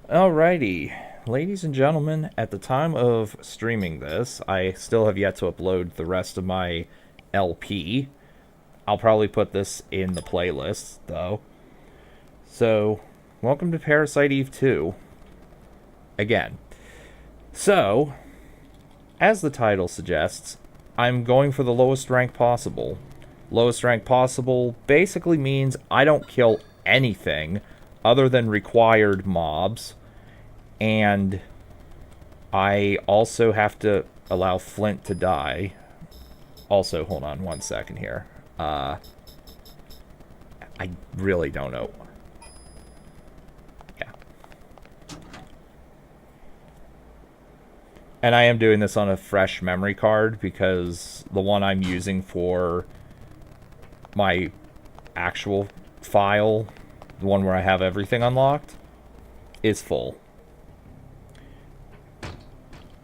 Alrighty, ladies and gentlemen, at the time of streaming this, I still have yet to upload the rest of my LP. I'll probably put this in the playlist, though. So, welcome to Parasite Eve 2. Again. So, as the title suggests, I'm going for the lowest rank possible. Lowest rank possible basically means I don't kill anything other than required mobs, and I also have to allow Flint to die. Also, hold on one second here. I really don't know. Yeah. And I am doing this on a fresh memory card because the one I'm using for my actual file, the one where I have everything unlocked, is full.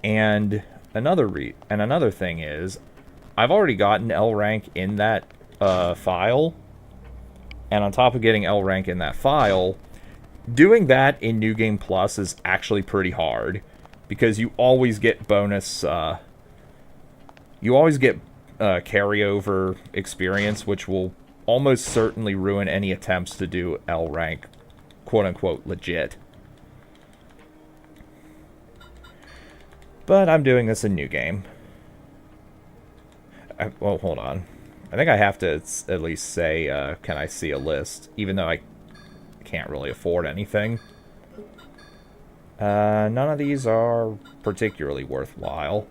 And another thing is, I've already gotten L rank in that file, and on top of getting L rank in that file, doing that in New Game Plus is actually pretty hard because you always get bonus. You always get carryover experience, which will almost certainly ruin any attempts to do L rank, quote unquote, legit. But I'm doing this in New Game. Well, hold on. I think I have to at least say, can I see a list? Even though I can't really afford anything. None of these are particularly worthwhile.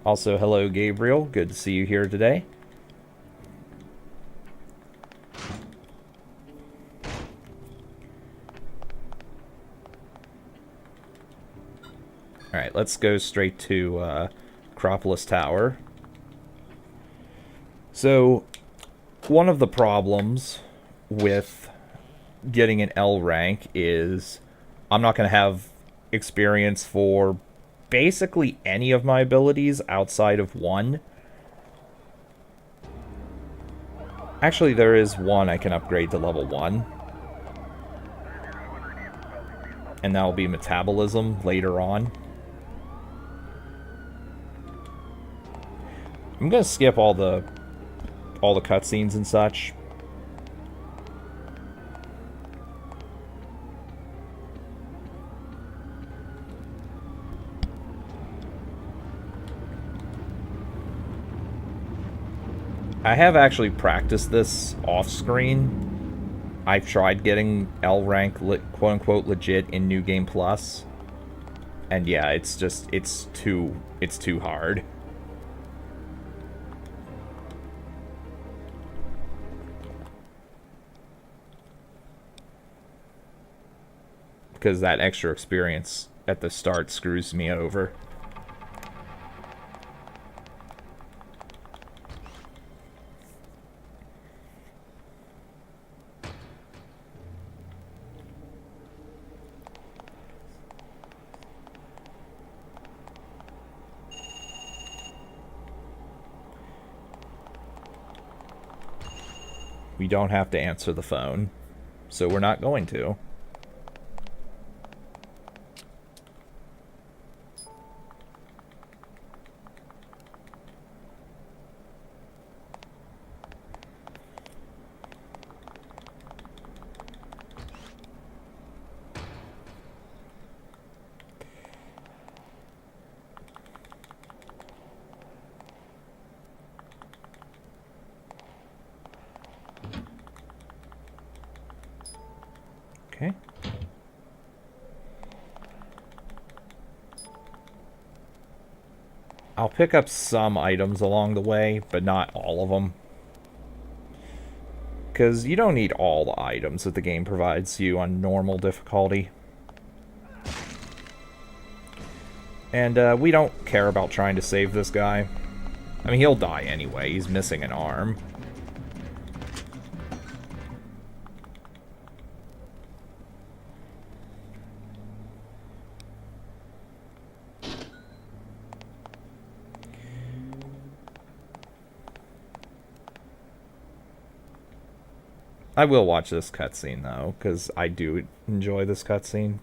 Also, hello, Gabriel. Good to see you here today. Alright, let's go straight to Acropolis Tower. So, one of the problems with getting an L rank is I'm not going to have experience for basically any of my abilities outside of one. Actually, there is one I can upgrade to level 1. And that will be Metabolism later on. I'm going to skip all the cutscenes and such. I have actually practiced this off screen. I've tried getting L rank quote unquote legit in New Game Plus. And yeah, it's too hard. Because that extra experience at the start screws me over. We don't have to answer the phone, so we're not going to. Okay. I'll pick up some items along the way, but not all of them. Because you don't need all the items that the game provides you on normal difficulty. And we don't care about trying to save this guy. I mean, he'll die anyway. He's missing an arm. I will watch this cutscene, though, because I do enjoy this cutscene.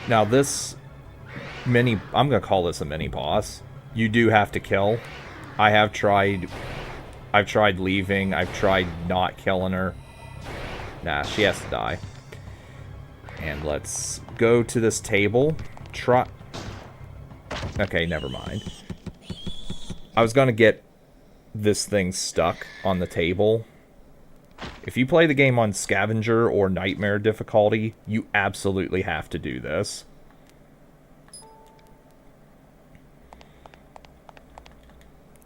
Now this I'm gonna call this a mini boss. You do have to kill. I've tried leaving, I've tried not killing her. Nah, she has to die. And let's go to this table. Okay, never mind. I was gonna get this thing stuck on the table. If you play the game on Scavenger or Nightmare difficulty, you absolutely have to do this.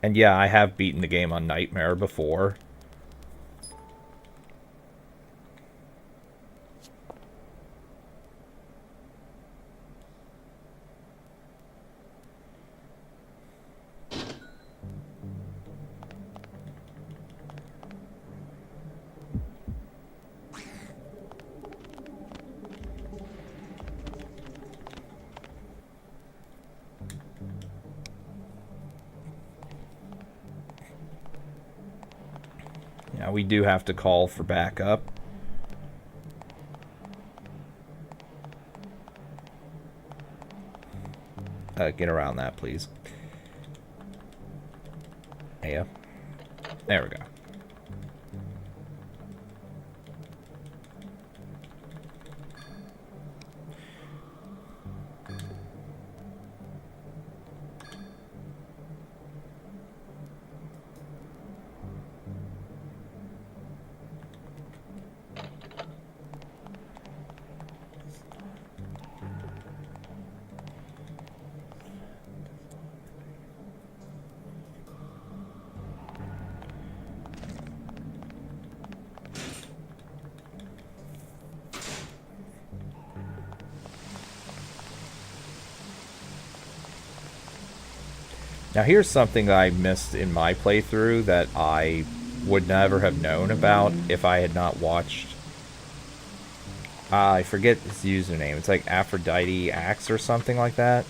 And yeah, I have beaten the game on Nightmare before. Now we do have to call for backup. Get around that, please. Yeah. There we go. Now here's something I missed in my playthrough that I would never have known about if I had not watched... I forget his username. It's like Aphrodite Axe or something like that.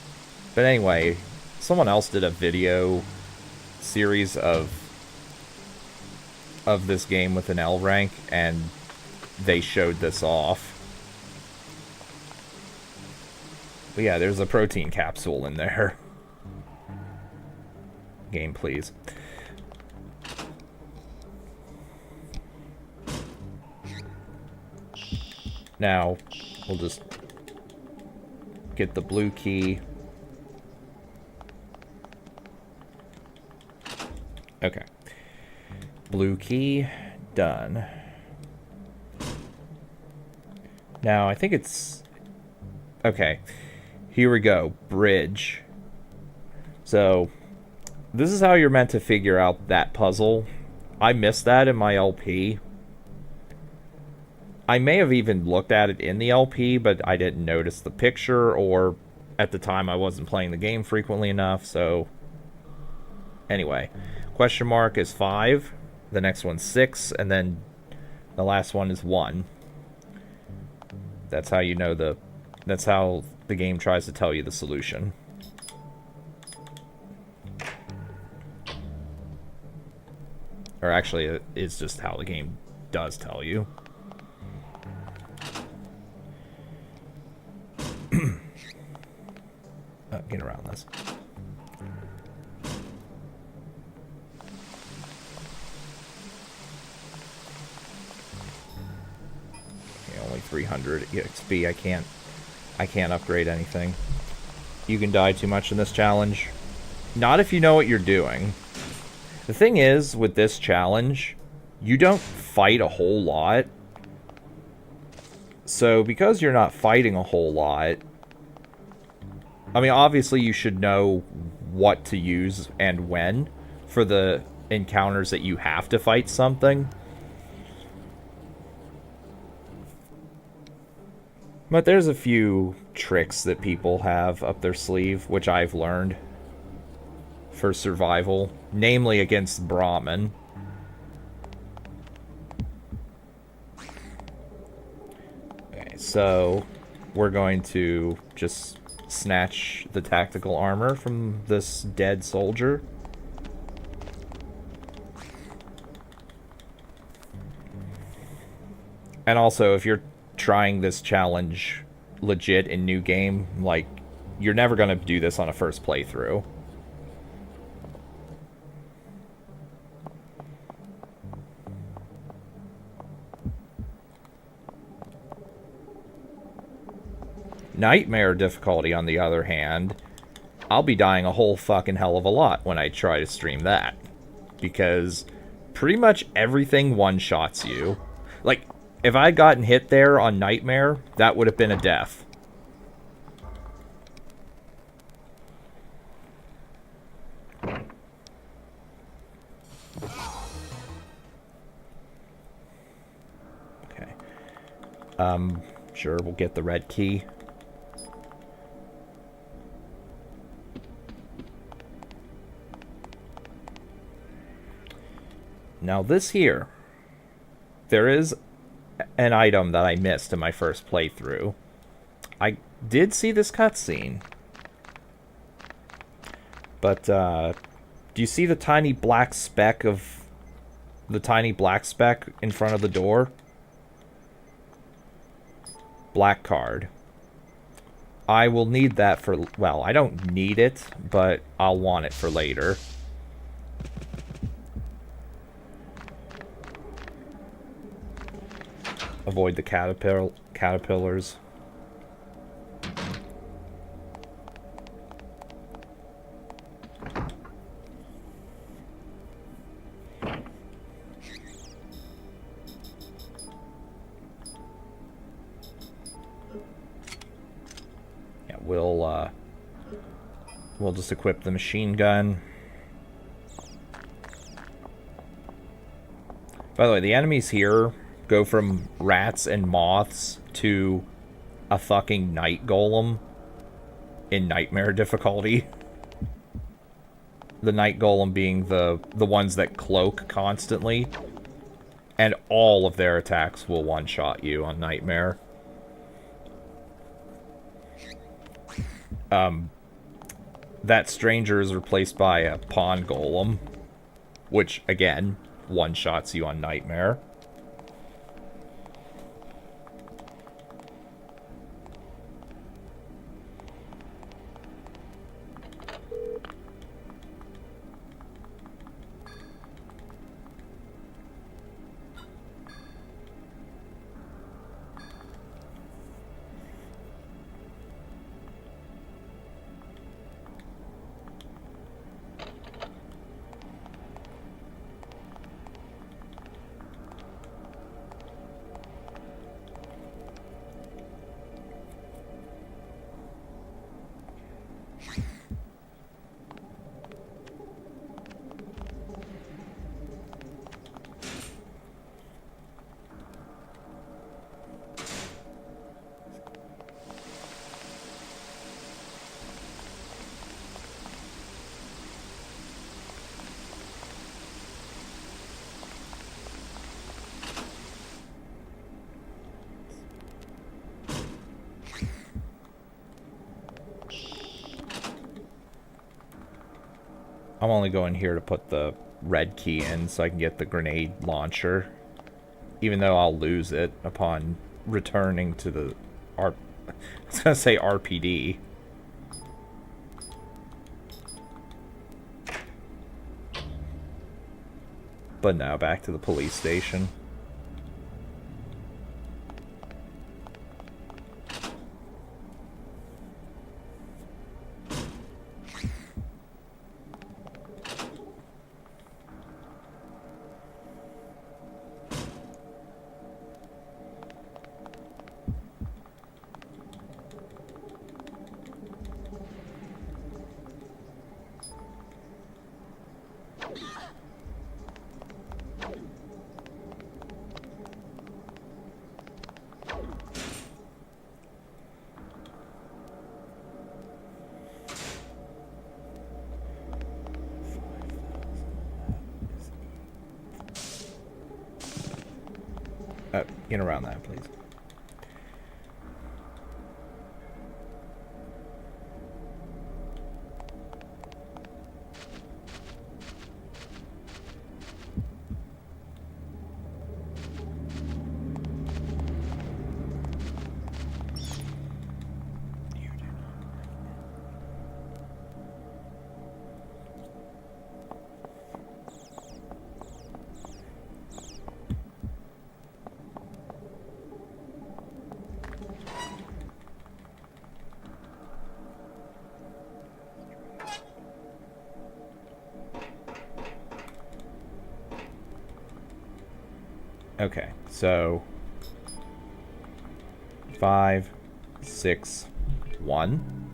But anyway, someone else did a video series of this game with an L rank, and they showed this off. But yeah, there's a protein capsule in there. Game, please. Now, we'll just get the blue key. Okay. Blue key, done. Now, I think it's... Okay. Here we go. Bridge. So... this is how you're meant to figure out that puzzle. I missed that in my LP. I may have even looked at it in the LP, but I didn't notice the picture, or at the time I wasn't playing the game frequently enough, so... Anyway, question mark is 5, the next one's 6, and then the last one is 1. That's how you know that's how the game tries to tell you the solution. Or actually, it's just how the game does tell you. Get around this. Okay, only 300 EXP. I can't I can't upgrade anything. You can die too much in this challenge. Not if you know what you're doing. The thing is, with this challenge, you don't fight a whole lot. So, because you're not fighting a whole lot, I mean, obviously you should know what to use and when for the encounters that you have to fight something. But there's a few tricks that people have up their sleeve, which I've learned for survival, namely against Brahmin. Okay, so we're going to just snatch the tactical armor from this dead soldier. And also, if you're trying this challenge legit in new game, like, you're never going to do this on a first playthrough. Nightmare difficulty, on the other hand, I'll be dying a whole fucking hell of a lot when I try to stream that. Because pretty much everything one-shots you. Like, if I had gotten hit there on Nightmare, that would have been a death. Okay. Sure, we'll get the red key. Now this here, there is an item that I missed in my first playthrough. I did see this cutscene. But, do you see the tiny black speck in front of the door? Black card. I will need that for, well, I don't need it, but I'll want it for later. Avoid the caterpillars. Yeah, we'll just equip the machine gun. By the way, the enemies here go from rats and moths to a fucking night golem in nightmare difficulty. The night golem being the ones that cloak constantly. And all of their attacks will one-shot you on nightmare. That stranger is replaced by a pawn golem, which, again, one-shots you on nightmare. I'm only going here to put the red key in so I can get the grenade launcher. Even though I'll lose it upon returning to the I was gonna say RPD. But now back to the police station. Get around that, please. Okay, so 5, 6, 1.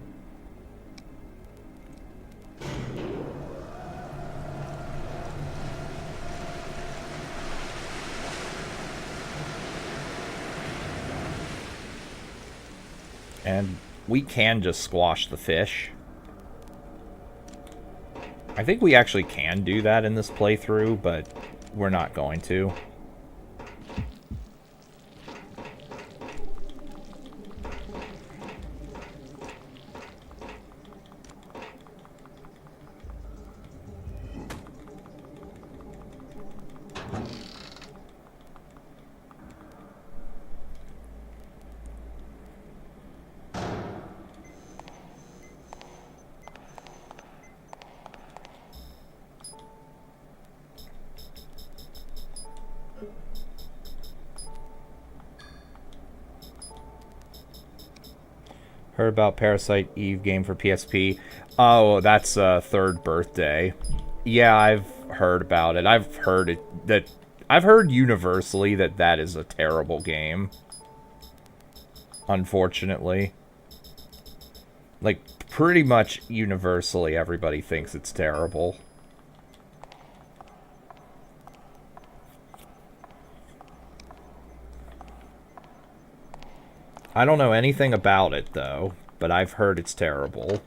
And we can just squash the fish. I think we actually can do that in this playthrough, but we're not going to. Heard about Parasite Eve game for PSP. Oh, that's third birthday. Yeah, I've heard about it. I've heard universally that that is a terrible game. Unfortunately. Like, pretty much universally everybody thinks it's terrible. I don't know anything about it, though, but I've heard it's terrible.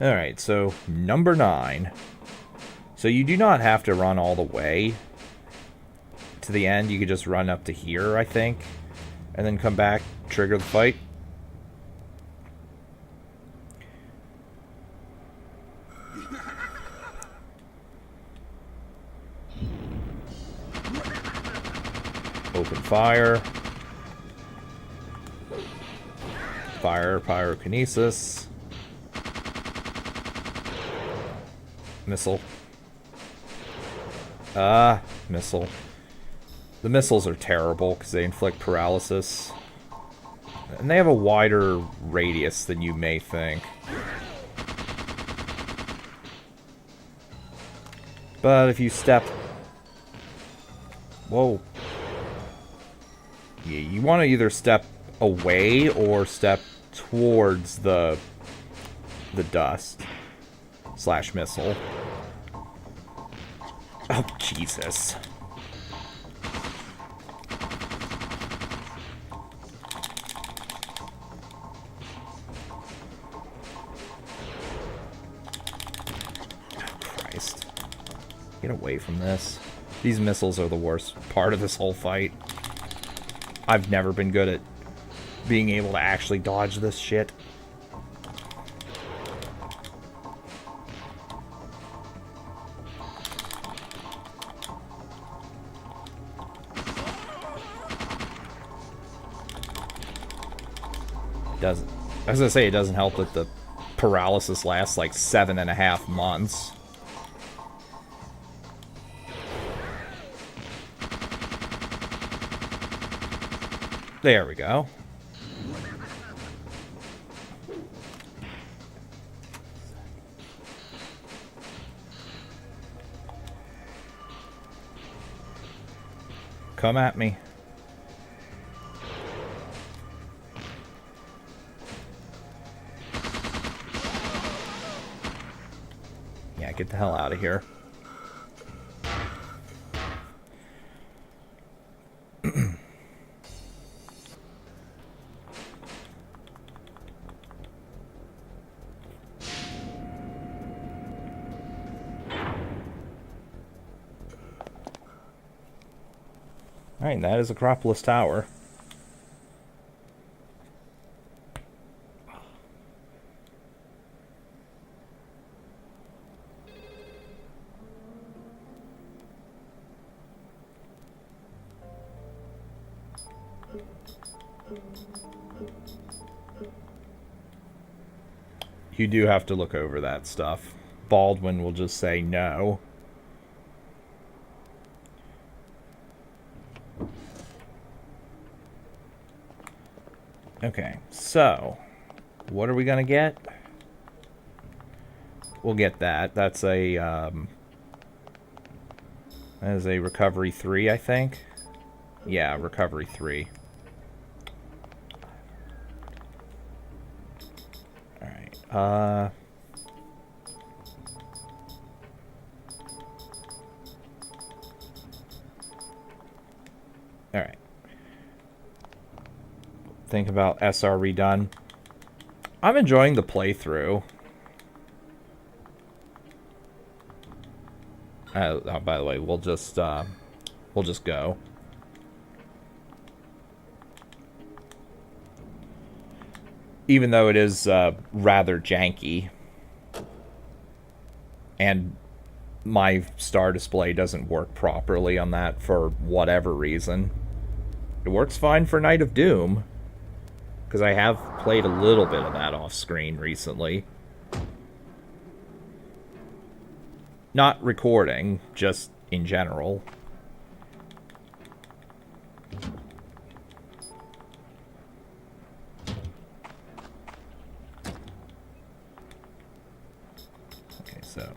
Alright, so number 9. So you do not have to run all the way to the end. You could just run up to here, I think, and then come back, trigger the fight. Open fire. Fire pyrokinesis. Missile. Missile. The missiles are terrible because they inflict paralysis. And they have a wider radius than you may think. But if you step... Whoa. Yeah, you want to either step away or step towards the dust. / missile. Oh, Jesus. Get away from this. These missiles are the worst part of this whole fight. I've never been good at being able to actually dodge this shit. Doesn't. I was gonna say, it doesn't help that the paralysis lasts like 7.5 months. There we go. Come at me. Yeah, get the hell out of here. Alright, that is Acropolis Tower. You do have to look over that stuff. Baldwin will just say no. Okay, so what are we gonna get? We'll get that. That's a that is a recovery 3, I think. Yeah, recovery 3. Alright, alright. Think about SR redone. I'm enjoying the playthrough. Oh, by the way, we'll just go. Even though it is rather janky, and my star display doesn't work properly on that for whatever reason. It works fine for Night of Doom, because I have played a little bit of that off screen recently. Not recording, just in general. Okay, so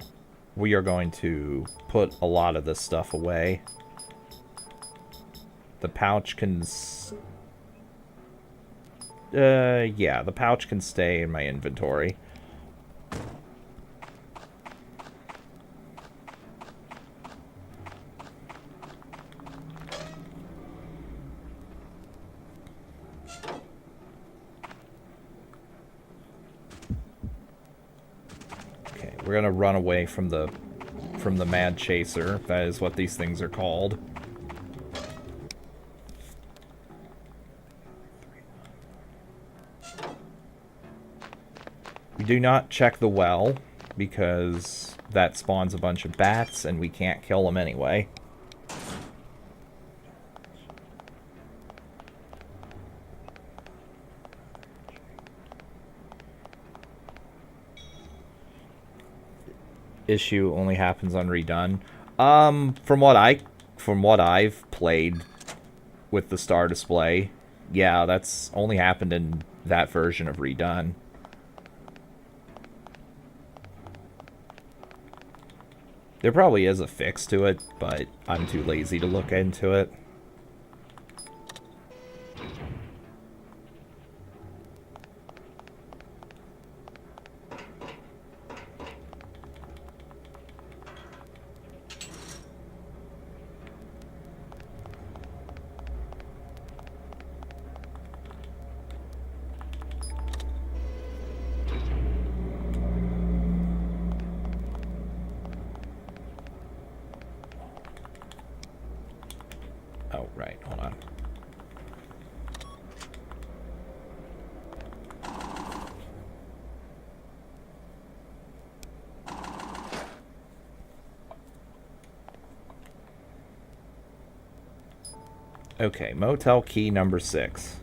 we are going to put a lot of this stuff away. The pouch can... yeah, the pouch can stay in my inventory. Okay, we're gonna run away from the Mad Chaser. That is what these things are called. We do not check the well, because that spawns a bunch of bats, and we can't kill them anyway. Issue only happens on redone. From what I've played with the star display, yeah, that's only happened in that version of redone. There probably is a fix to it, but I'm too lazy to look into it. Oh, right, hold on. Okay, motel key number 6.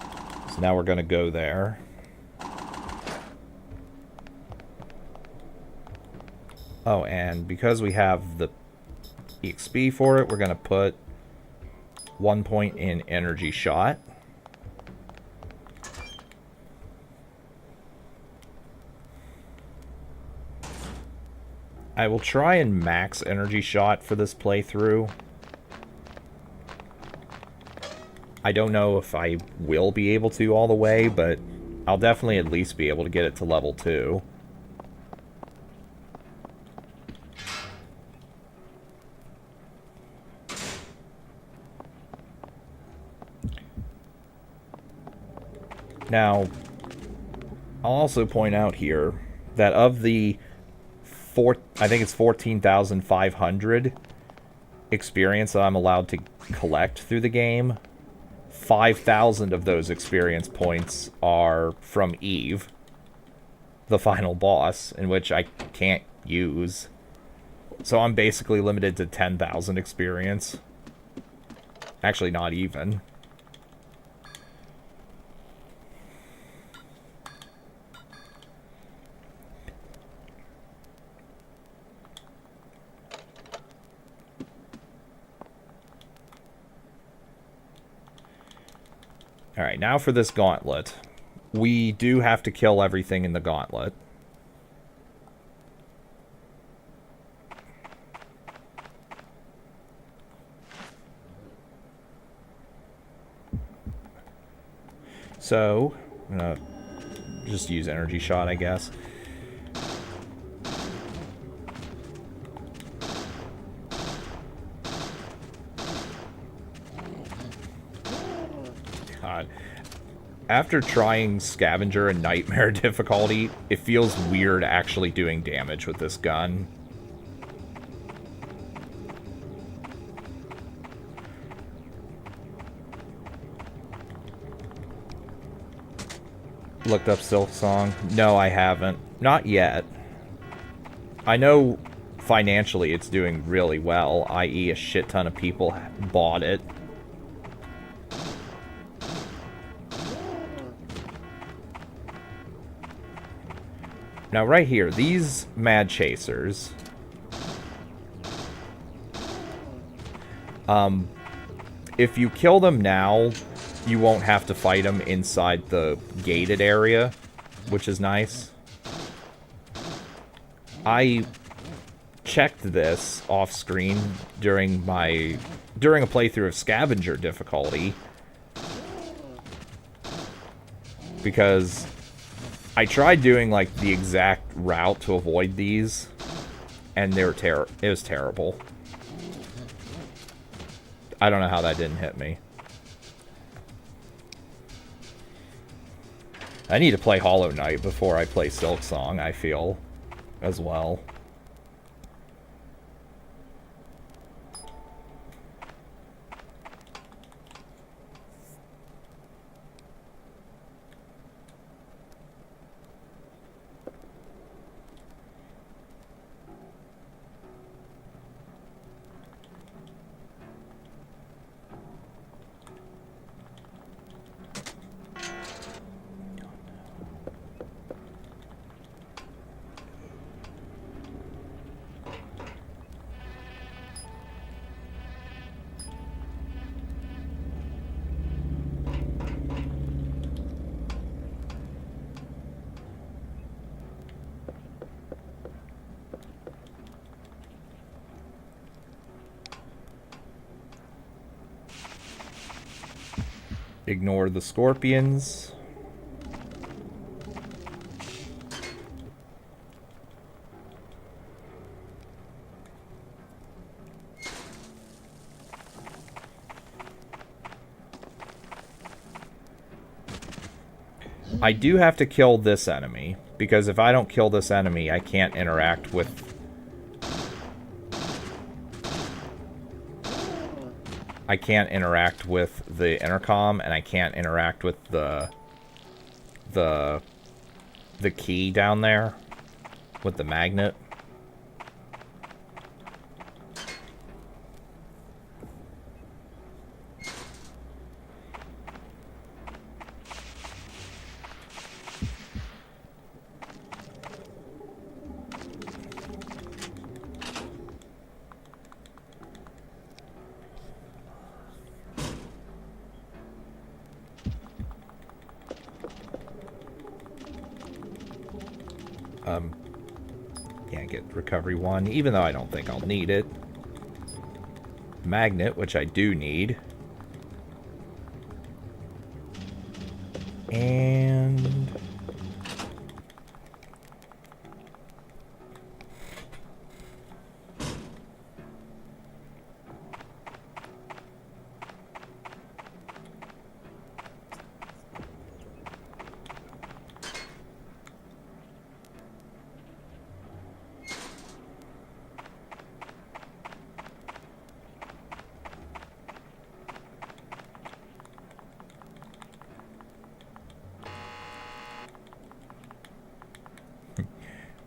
So now we're going to go there. Oh, and because we have the EXP for it, we're going to put 1 point in energy shot. I will try and max energy shot for this playthrough. I don't know if I will be able to all the way, but I'll definitely at least be able to get it to level 2. Now, I'll also point out here that of the I think it's 14,500, experience that I'm allowed to collect through the game, 5,000 of those experience points are from Eve, the final boss, in which I can't use. So I'm basically limited to 10,000 experience. Actually, not even. Alright, now for this gauntlet. We do have to kill everything in the gauntlet. So, I'm gonna just use energy shot, I guess. God. After trying Scavenger and Nightmare difficulty, it feels weird actually doing damage with this gun. Looked up Silk Song? No, I haven't. Not yet. I know financially it's doing really well, i.e. a shit ton of people bought it. Now right here, these Mad Chasers... if you kill them now, you won't have to fight them inside the gated area, which is nice. I checked this off screen during a playthrough of Scavenger difficulty, because I tried doing like the exact route to avoid these, and it was terrible. I don't know how that didn't hit me. I need to play Hollow Knight before I play Silk Song, I feel, as well. Ignore the scorpions. I do have to kill this enemy, because if I don't kill this enemy, I can't interact with... I can't interact with the intercom, and I can't interact with the key down there with the magnet. Can't get recovery 1, even though I don't think I'll need it. Magnet, which I do need. And...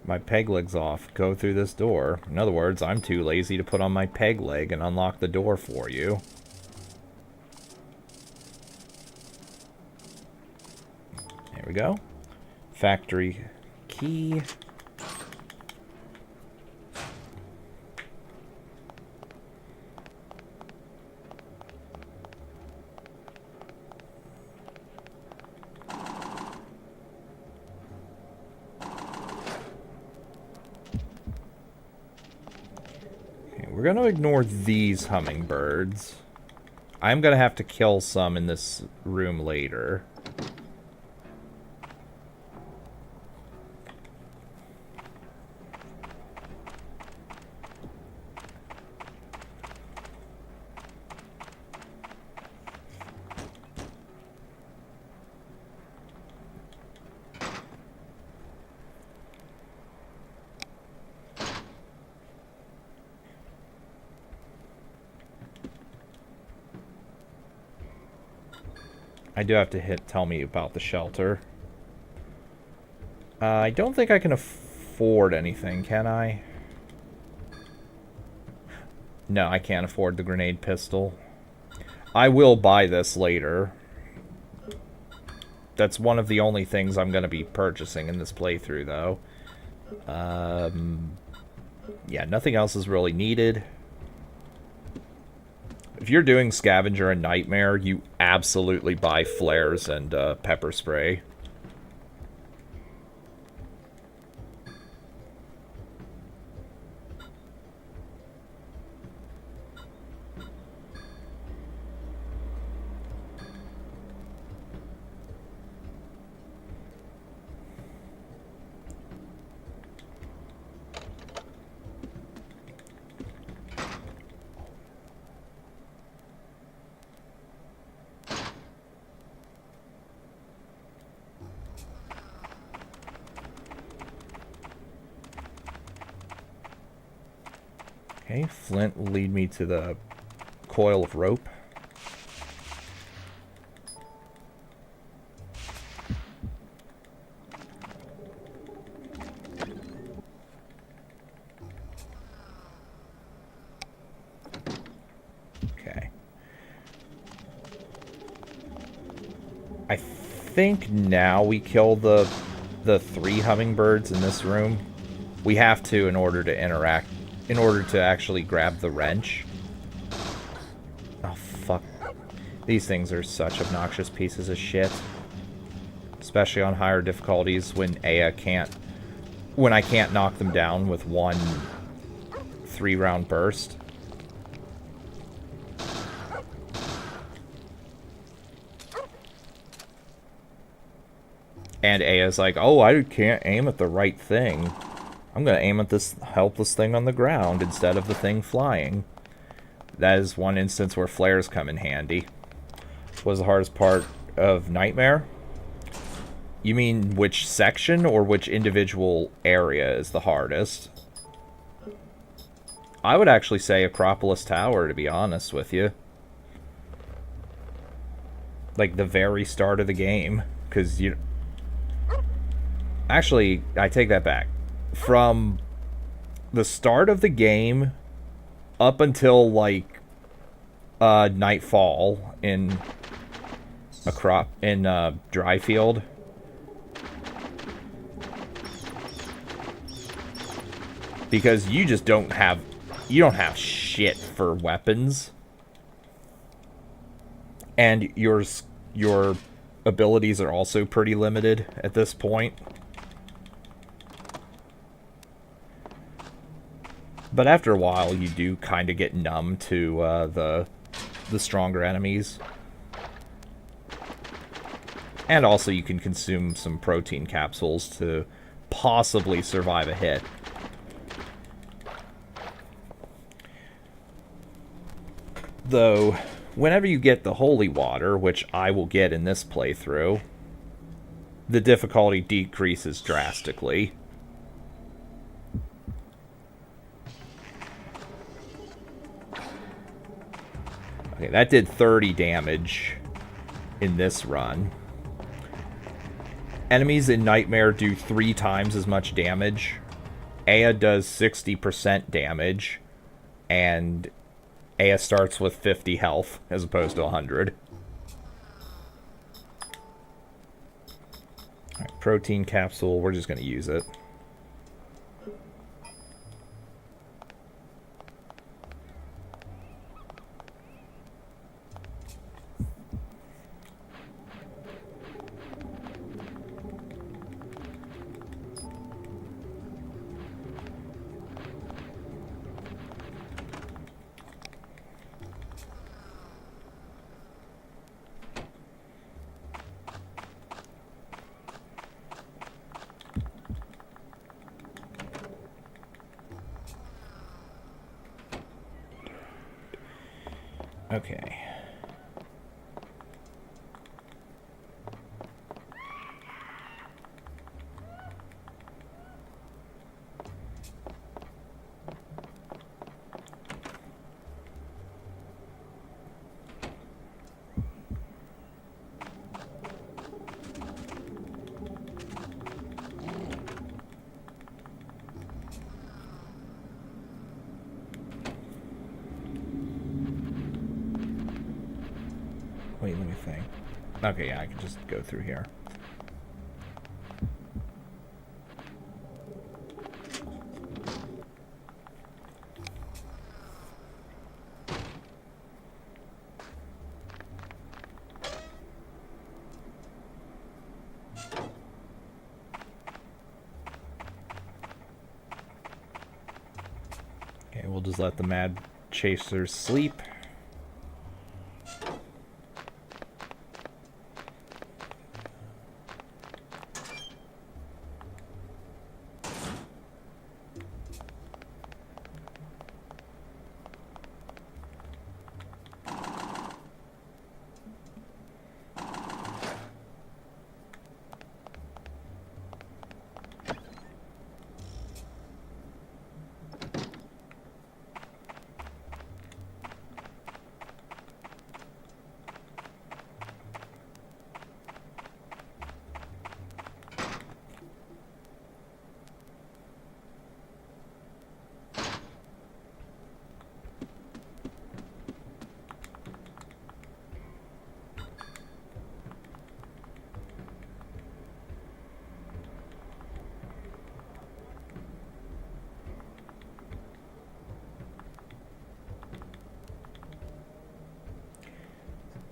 My peg leg's off. Go through this door. In other words, I'm too lazy to put on my peg leg and unlock the door for you. There we go. Factory key. We're going to ignore these hummingbirds. I'm going to have to kill some in this room later. I do have to tell me about the shelter. I don't think I can afford anything, can I? No, I can't afford the grenade pistol. I will buy this later. That's one of the only things I'm going to be purchasing in this playthrough, though. Yeah, nothing else is really needed. If you're doing Scavenger and Nightmare, you absolutely buy flares and pepper spray. Okay, Flint will lead me to the coil of rope. Okay. I think now we kill the 3 hummingbirds in this room. We have to in order to interact. In order to actually grab the wrench. Oh, fuck. These things are such obnoxious pieces of shit. Especially on higher difficulties when when I can't knock them down with one 3-round burst. And Aya's like, oh, I can't aim at the right thing. I'm going to aim at this helpless thing on the ground instead of the thing flying. That is one instance where flares come in handy. What was the hardest part of Nightmare? You mean which section or which individual area is the hardest? I would actually say Acropolis Tower, to be honest with you. Like the very start of the game. Because you... Actually, I take that back. From the start of the game up until like nightfall in Dryfield, because you just don't have shit for weapons, and your abilities are also pretty limited at this point. But after a while, you do kind of get numb to the stronger enemies. And also you can consume some protein capsules to possibly survive a hit. Though, whenever you get the holy water, which I will get in this playthrough, the difficulty decreases drastically. Okay, that did 30 damage in this run. Enemies in Nightmare do 3 times as much damage Aya does 60% damage, and Aya starts with 50 health as opposed to 100. Alright, protein capsule, we're just going to use it. Okay. Wait, let me think. Okay, yeah, I can just go through here. Okay, we'll just let the mad chasers sleep.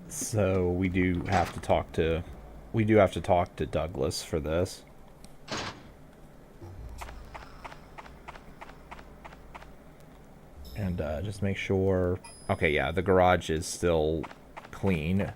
So we do have to talk to Douglas for this. And just make sure. Okay, yeah, the garage is still clean.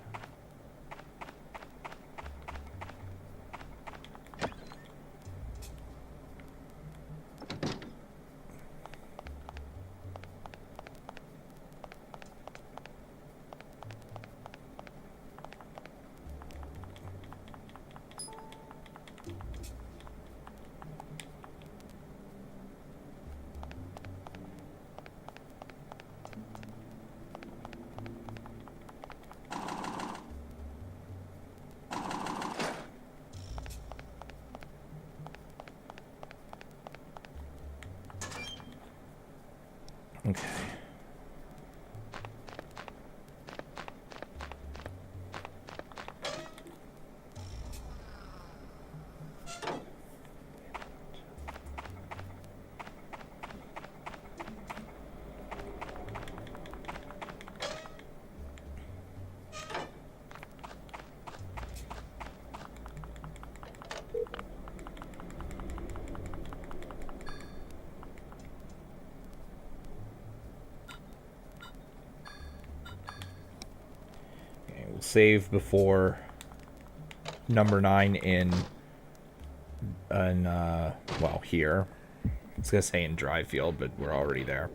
Okay. Save before number 9 in well, here. I was gonna say in Dryfield, but we're already there.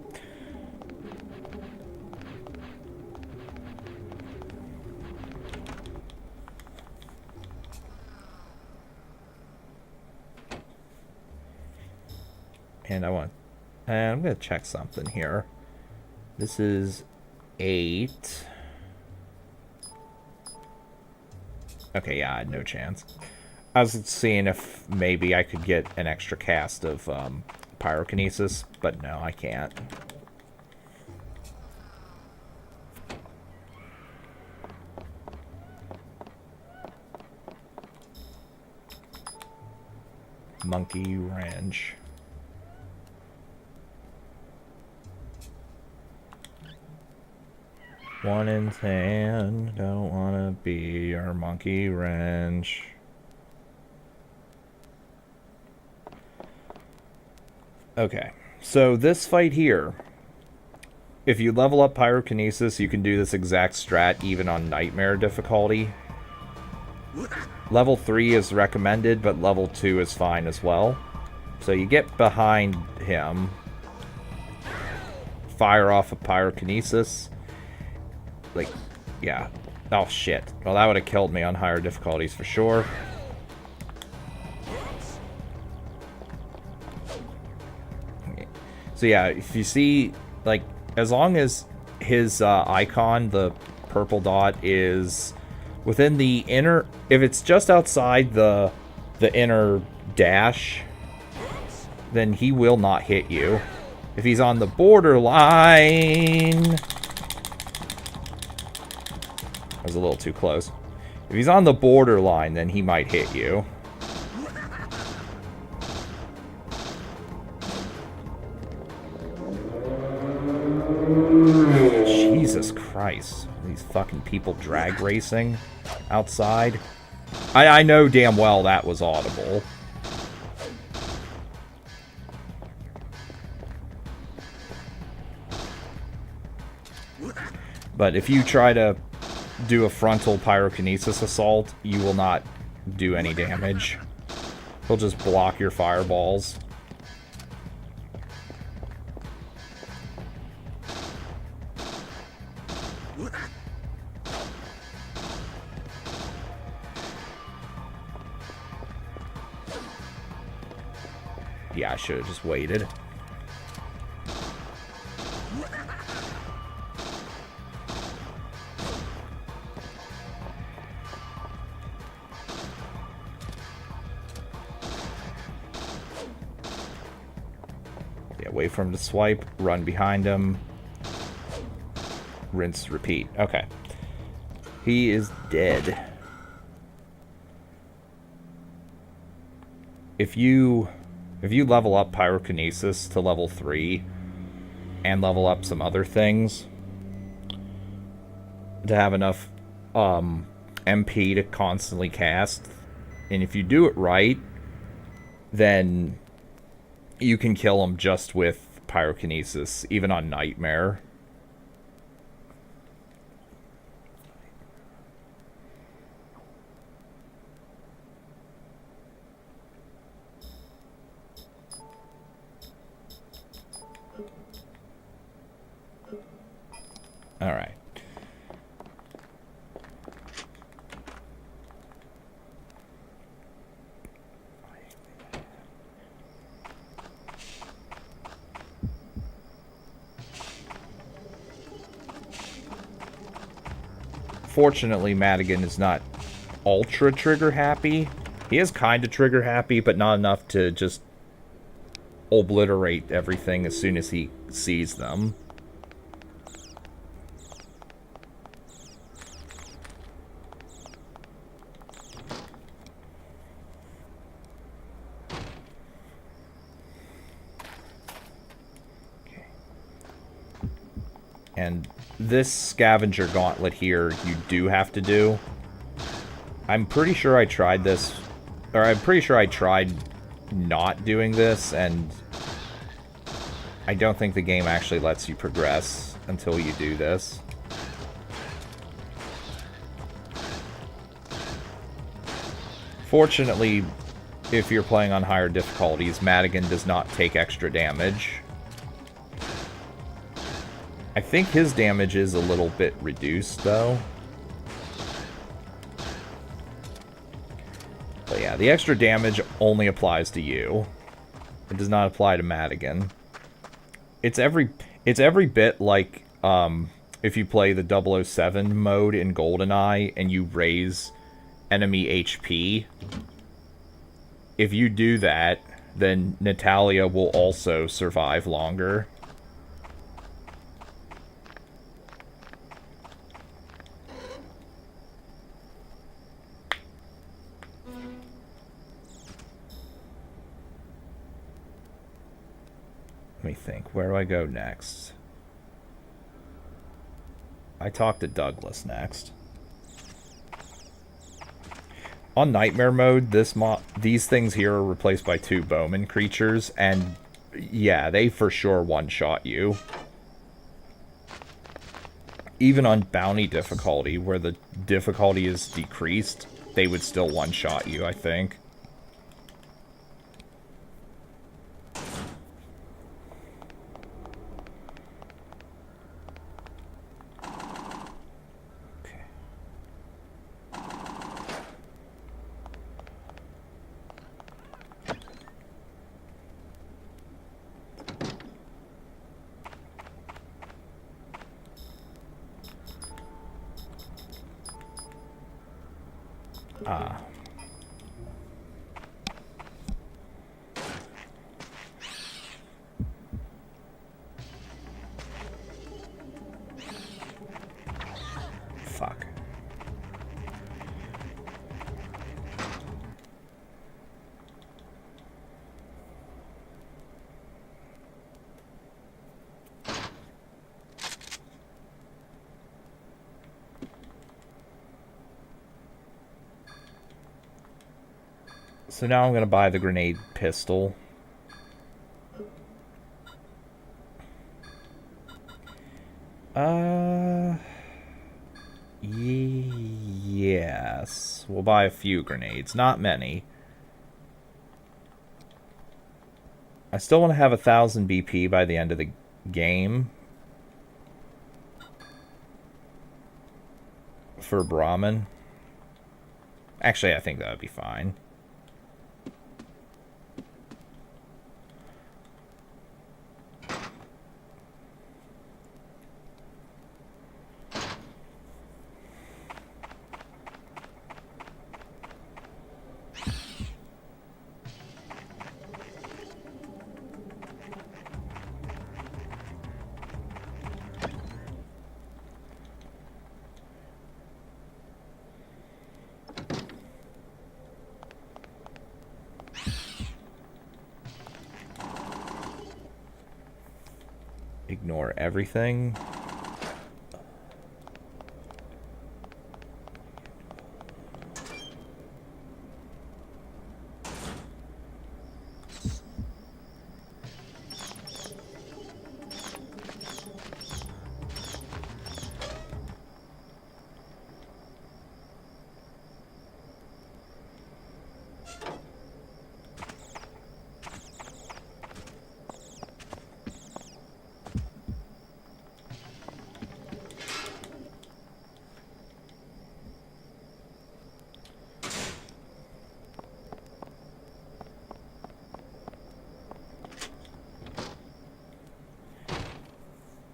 And I'm gonna check something here. This is 8. Okay, yeah, I had no chance. I was seeing if maybe I could get an extra cast of pyrokinesis, but no, I can't. Monkey Wrench. One in 10, don't wanna be your monkey wrench. Okay, so this fight here, if you level up pyrokinesis, you can do this exact strat even on nightmare difficulty. Level 3 is recommended, but level 2 is fine as well. So you get behind him, fire off a pyrokinesis. Like, yeah. Oh, shit. Well, that would have killed me on higher difficulties for sure. So yeah, if you see, like, as long as his icon, the purple dot, is within the inner... If it's just outside the inner dash, then he will not hit you. If he's on the borderline... That was a little too close. If he's on the borderline, then he might hit you. Jesus Christ. These fucking people drag racing outside. I know damn well that was audible. But if you try to do a frontal pyrokinesis assault, you will not do any damage. He'll just block your fireballs. Yeah, I should have just waited. Yeah, wait for him to swipe, run behind him. Rinse, repeat. Okay. He is dead. If you level up pyrokinesis to level 3 and level up some other things to have enough MP to constantly cast, and if you do it right, then you can kill him just with pyrokinesis, even on nightmare. All right. Fortunately, Madigan is not ultra trigger happy. He is kind of trigger happy, but not enough to just obliterate everything as soon as he sees them. And this scavenger gauntlet here, you do have to do. I'm pretty sure I tried this, or I'm pretty sure I tried not doing this, and I don't think the game actually lets you progress until you do this. Fortunately, if you're playing on higher difficulties, Madigan does not take extra damage. I think his damage is a little bit reduced, though. But yeah, the extra damage only applies to you. It does not apply to Madigan. It's every bit like if you play the 007 mode in GoldenEye and you raise enemy HP. If you do that, then Natalia will also survive longer. Let me think. Where do I go next? I talk to Douglas next. On Nightmare mode, these things here are replaced by 2 Bowman creatures, and yeah, they for sure one-shot you. Even on Bounty difficulty, where the difficulty is decreased, they would still one-shot you, I think. Fuck. So now I'm going to buy the grenade pistol. Yes. We'll buy a few grenades. Not many. I still want to have 1,000 BP by the end of the game. For Brahmin. Actually, I think that would be fine. Ignore everything.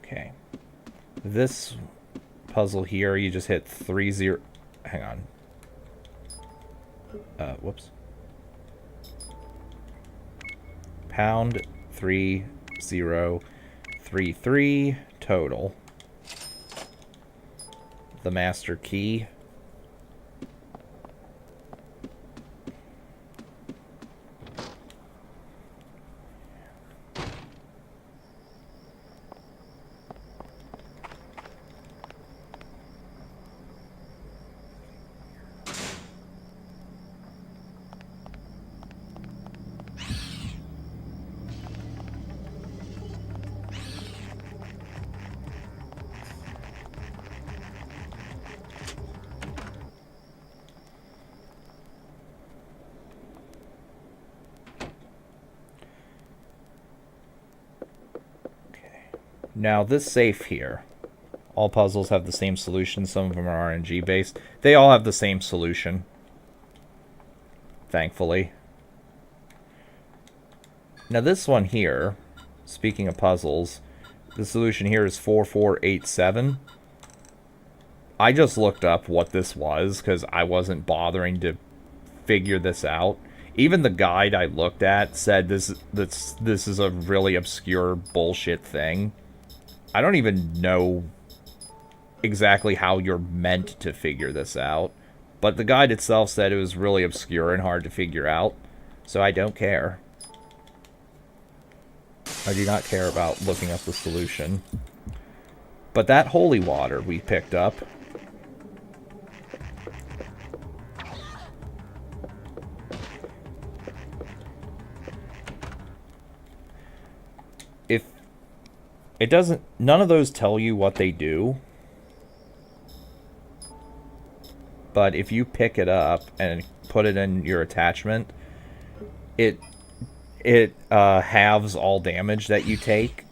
Okay. This puzzle here, you just hit 3-0. Hang on. Whoops. Pound 3033 total. The master key. Now, this safe here, all puzzles have the same solution. Some of them are RNG based. They all have the same solution, thankfully. Now, this one here, speaking of puzzles, the solution here is 4487. I just looked up what this was because I wasn't bothering to figure this out. Even the guide I looked at said this is a really obscure bullshit thing. I don't even know exactly how you're meant to figure this out, but the guide itself said it was really obscure and hard to figure out, so I don't care. I do not care about looking up the solution. But that holy water we picked up, if it doesn't, none of those tell you what they do, but if you pick it up and put it in your attachment, it halves all damage that you take.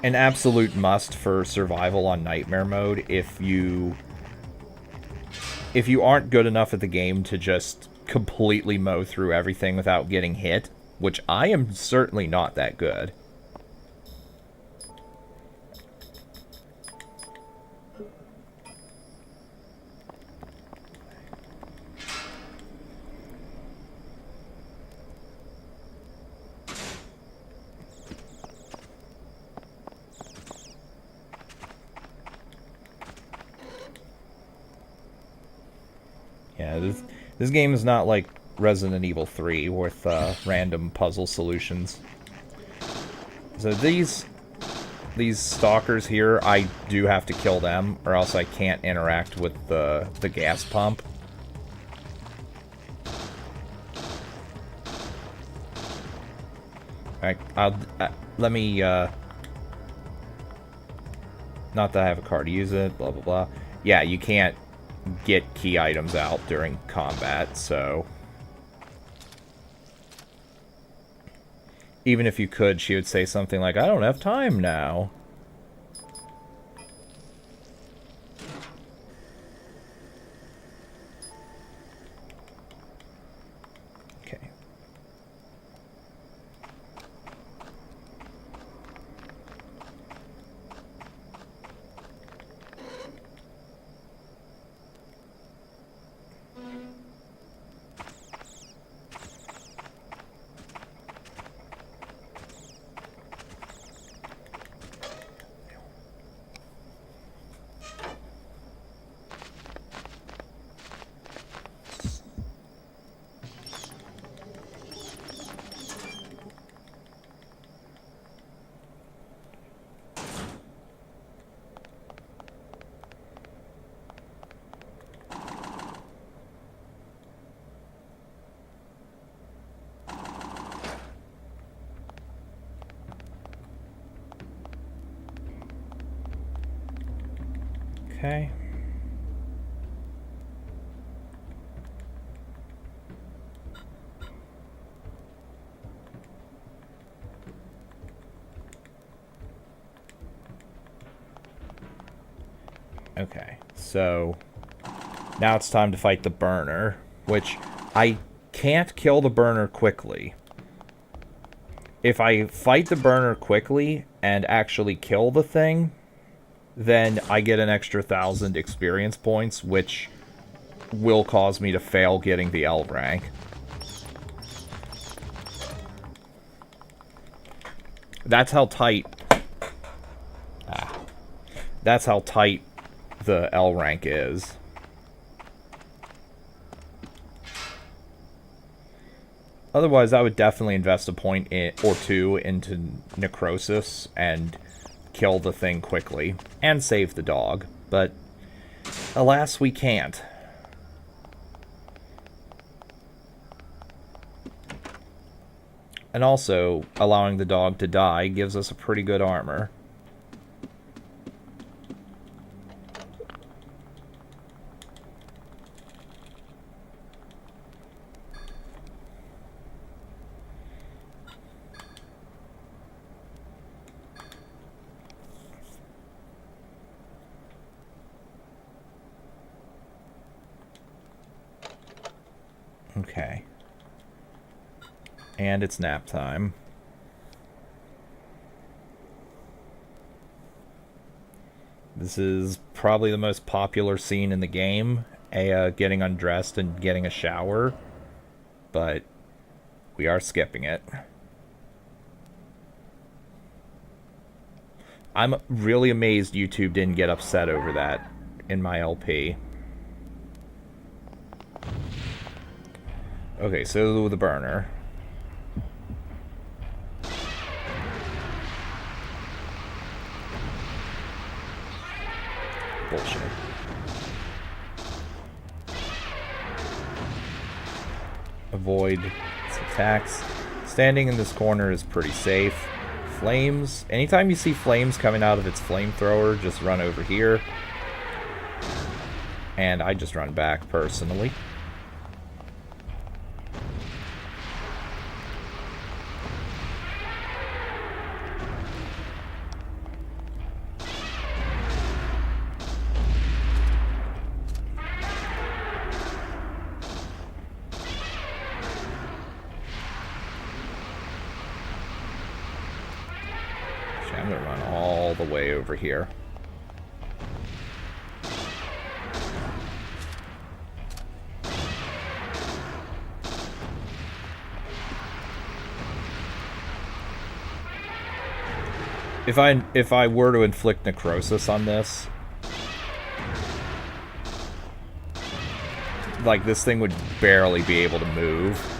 An absolute must for survival on nightmare mode if you aren't good enough at the game to just completely mow through everything without getting hit, which I am certainly not that good. Yeah, this game is not like Resident Evil 3 with random puzzle solutions. So these stalkers here, I do have to kill them, or else I can't interact with the gas pump. Let me, not that I have a card to use it, blah, blah, blah. Yeah, you can't get key items out during combat, so... Even if you could, she would say something like, I don't have time now. Okay. Okay. Okay, so now it's time to fight the burner, which I can't kill the burner quickly. If I fight the burner quickly and actually kill the thing, then I get an extra 1,000 experience points, which will cause me to fail getting the L rank. That's how tight... That's how tight the L rank is. Otherwise, I would definitely invest a point or two into necrosis and kill the thing quickly and save the dog, but alas, we can't. And also, allowing the dog to die gives us a pretty good armor. Okay. And it's nap time. This is probably the most popular scene in the game, getting undressed and getting a shower, but we are skipping it. I'm really amazed YouTube didn't get upset over that in my LP. Okay, so the burner. Bullshit. Avoid its attacks. Standing in this corner is pretty safe. Flames. Anytime you see flames coming out of its flamethrower, just run over here. And I just run back, personally. I'm going to run all the way over here. If I were to inflict necrosis on this, like, this thing would barely be able to move.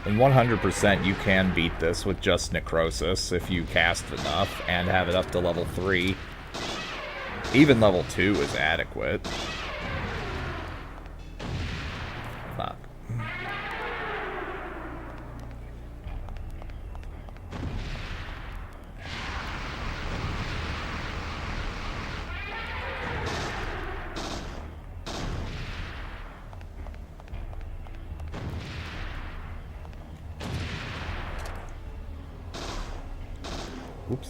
And 100% you can beat this with just necrosis if you cast enough and have it up to level 3. Even level 2 is adequate. Fuck. Oops.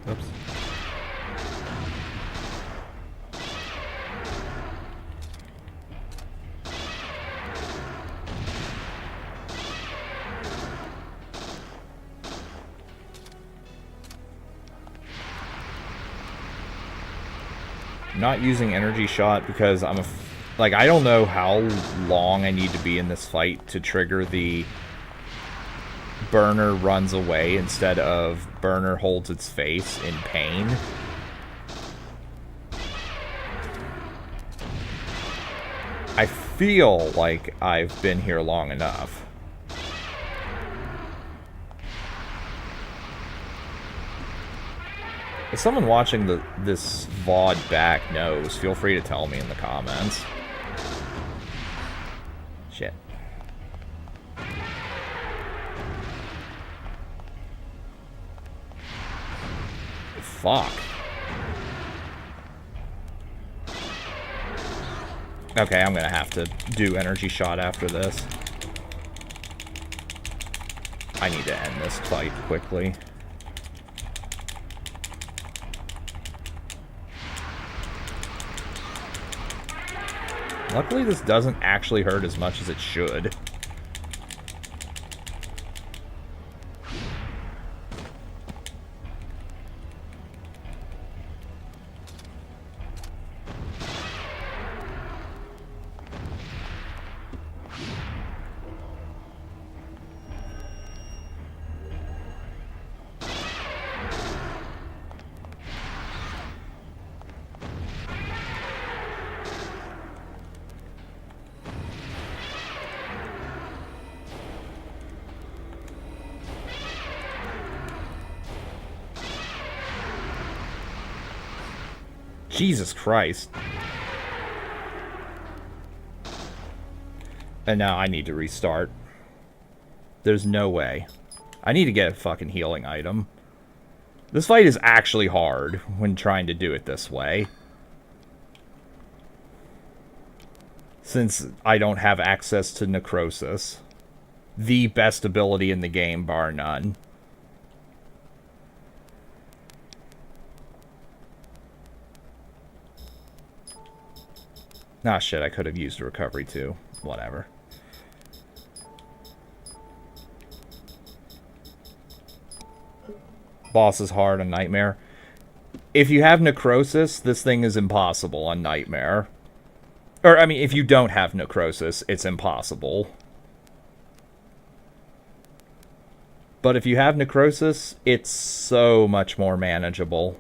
Oops. Not using energy shot because like, I don't know how long I need to be in this fight to trigger the burner runs away instead of burner holds its face in pain. I feel like I've been here long enough. If someone watching this VOD back knows, feel free to tell me in the comments. Shit. Fuck. Okay, I'm gonna have to do energy shot after this. I need to end this fight quickly. Luckily, this doesn't actually hurt as much as it should. Jesus Christ. And now I need to restart. There's no way. I need to get a fucking healing item. This fight is actually hard when trying to do it this way. Since I don't have access to Necrosis. The best ability in the game, bar none. Ah, shit, I could have used a recovery too. Whatever. Boss is hard on Nightmare. If you have Necrosis, this thing is impossible on Nightmare. Or, I mean, if you don't have Necrosis, it's impossible. But if you have Necrosis, it's so much more manageable.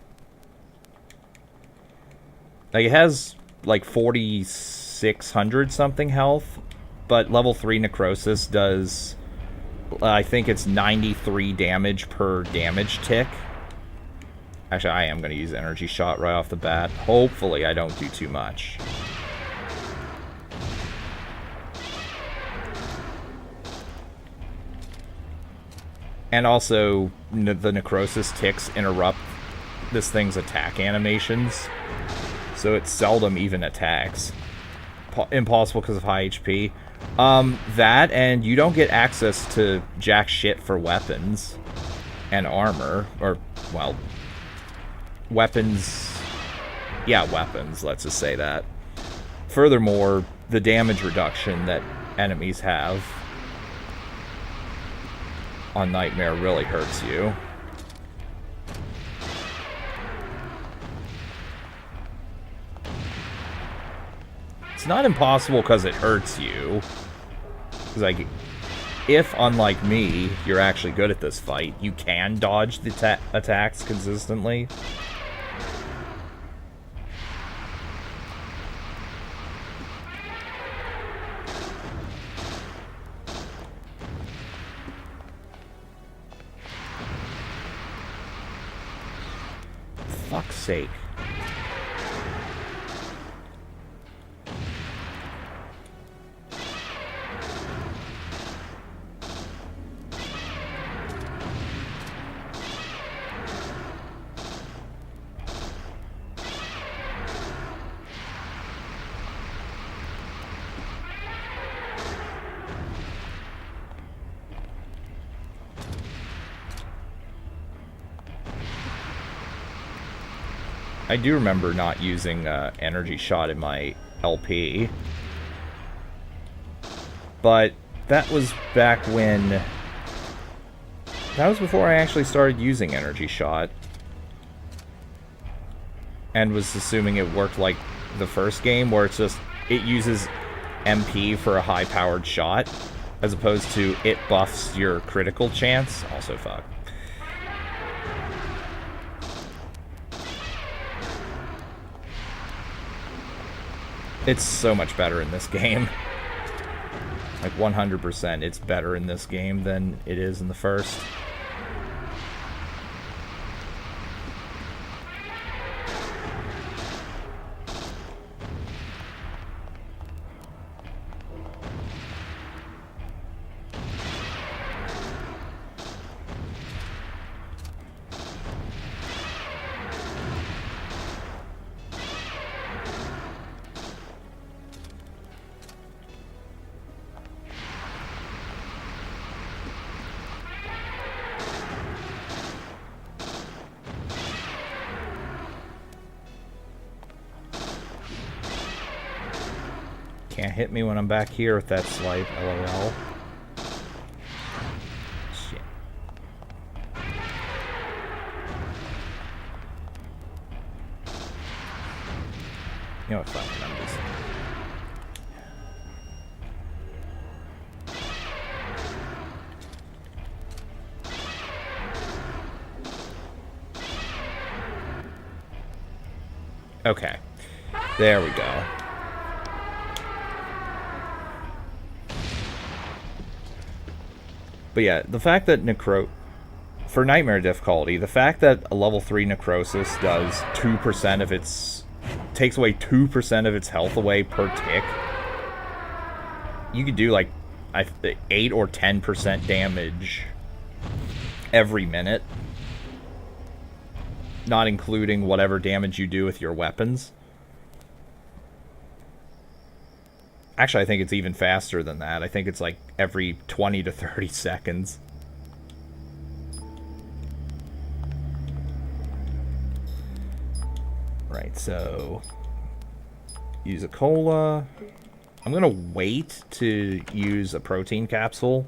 Like, it has, like, 4,600 something health, but level 3 Necrosis does, I think it's 93 damage per damage tick. Actually, I am going to use Energy Shot right off the bat. Hopefully I don't do too much. And also, the Necrosis ticks interrupt this thing's attack animations. So it seldom even attacks. Impossible because of high HP. That, and you don't get access to jack shit for weapons and armor. Or, well, weapons. Yeah, weapons, let's just say that. Furthermore, the damage reduction that enemies have on Nightmare really hurts you. It's not impossible because it hurts you. Because, like, if, unlike me, you're actually good at this fight, you can dodge the attacks consistently. Fuck's sake. I do remember not using Energy Shot in my LP. But that was back when... That was before I actually started using Energy Shot. And was assuming it worked like the first game, where it's just... It uses MP for a high-powered shot, as opposed to it buffs your critical chance. Also fuck. It's so much better in this game. Like 100%, it's better in this game than it is in the first. Can't hit me when I'm back here with that swipe, lol. Shit. You know what, fuck it, I'm just... Okay. There we go. But yeah, the fact that for Nightmare difficulty, the fact that a level 3 Necrosis does 2% of its takes away 2% of its health away per tick. You could do like 8 or 10% damage every minute, not including whatever damage you do with your weapons. Actually, I think it's even faster than that. I think it's like every 20 to 30 seconds. Right, so use a cola. I'm gonna wait to use a protein capsule.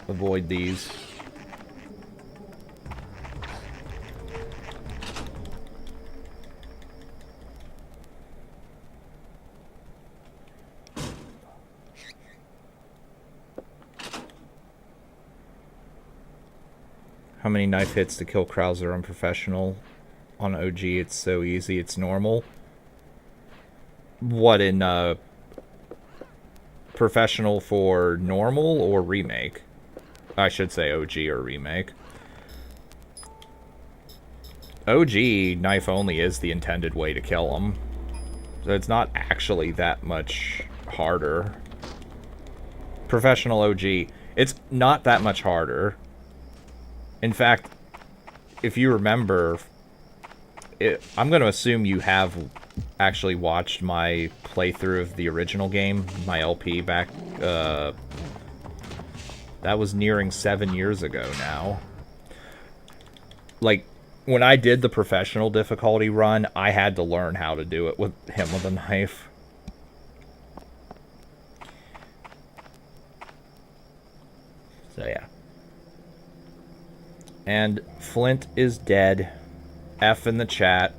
Avoid these. How many knife hits to kill Krauser on professional? On OG, it's so easy, it's normal. What, in professional for normal or remake? I should say OG or remake. OG, knife only is the intended way to kill them. So it's not actually that much harder. Professional OG, it's not that much harder. In fact, if you remember, I'm going to assume you have actually watched my playthrough of the original game, my LP back, that was nearing 7 years ago now. Like, when I did the professional difficulty run, I had to learn how to do it with him with a knife. So, yeah. And Flint is dead. F in the chat.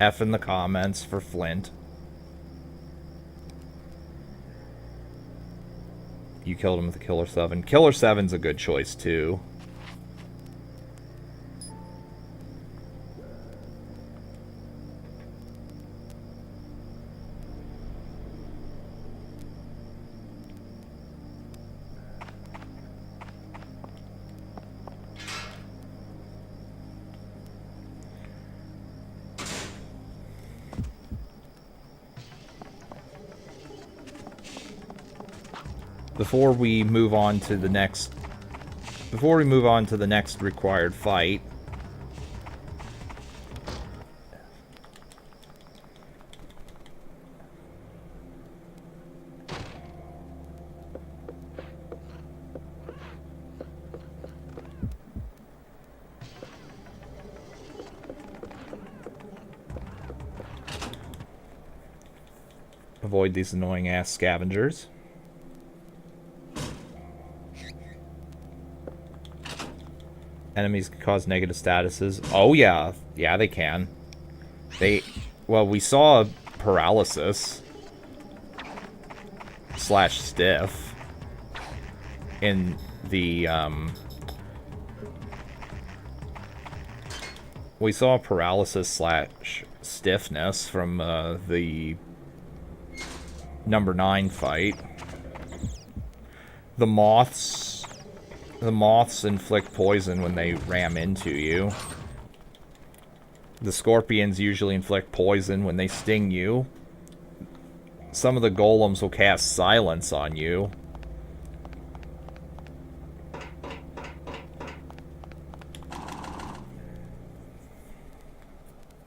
F in the comments for Flint. You killed him with the Killer 7. Killer 7's a good choice, too. Before we move on to the next required fight, avoid these annoying ass scavengers. Enemies can cause negative statuses. Oh, yeah. Yeah, they can. Well, we saw paralysis / stiff in the, we saw paralysis / stiffness from, the number 9 fight. The moths inflict poison when they ram into you. The scorpions usually inflict poison when they sting you. Some of the golems will cast silence on you.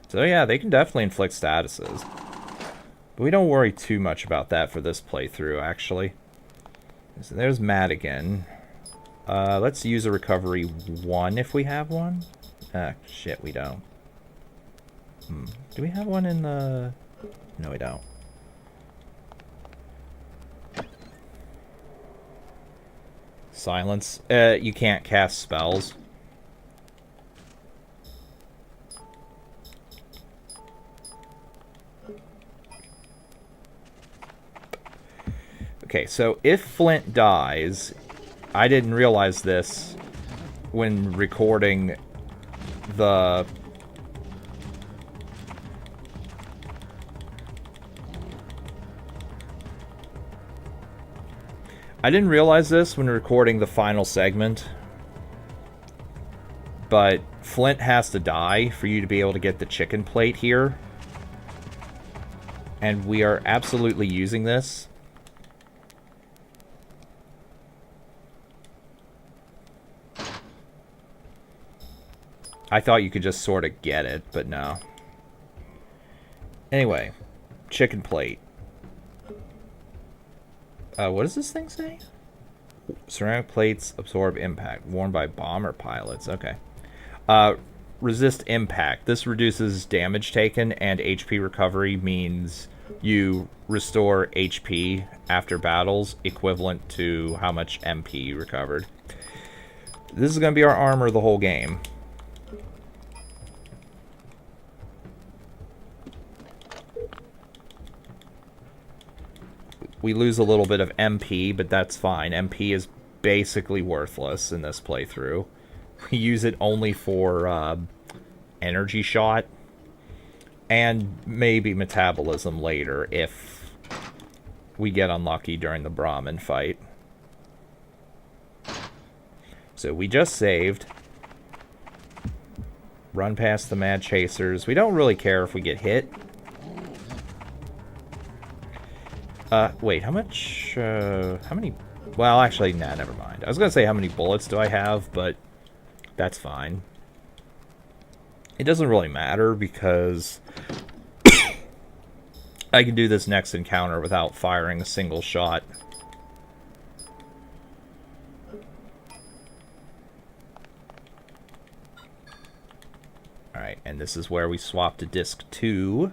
So yeah, they can definitely inflict statuses. But we don't worry too much about that for this playthrough, actually. So there's Madigan. Let's use a recovery 1 if we have one. Ah, shit, we don't. Do we have one in the... No, we don't. Silence. You can't cast spells. Okay, so if Flint dies... I didn't realize this when recording the... I didn't realize this when recording the final segment, but Flint has to die for you to be able to get the chicken plate here. And we are absolutely using this. I thought you could just sort of get it, but no. Anyway, chicken plate. What does this thing say? Ceramic plates absorb impact. Worn by bomber pilots. Okay. Resist impact. This reduces damage taken, and HP recovery means you restore HP after battles equivalent to how much MP you recovered. This is going to be our armor the whole game. We lose a little bit of MP, but that's fine. MP is basically worthless in this playthrough. We use it only for energy shot and maybe metabolism later if we get unlucky during the Brahmin fight. So we just saved. Run past the mad chasers. We don't really care if we get hit. Wait, how much, how many, well, actually, nah, never mind. I was gonna say how many bullets do I have, but that's fine. It doesn't really matter because I can do this next encounter without firing a single shot. Alright, and this is where we swap to disc 2.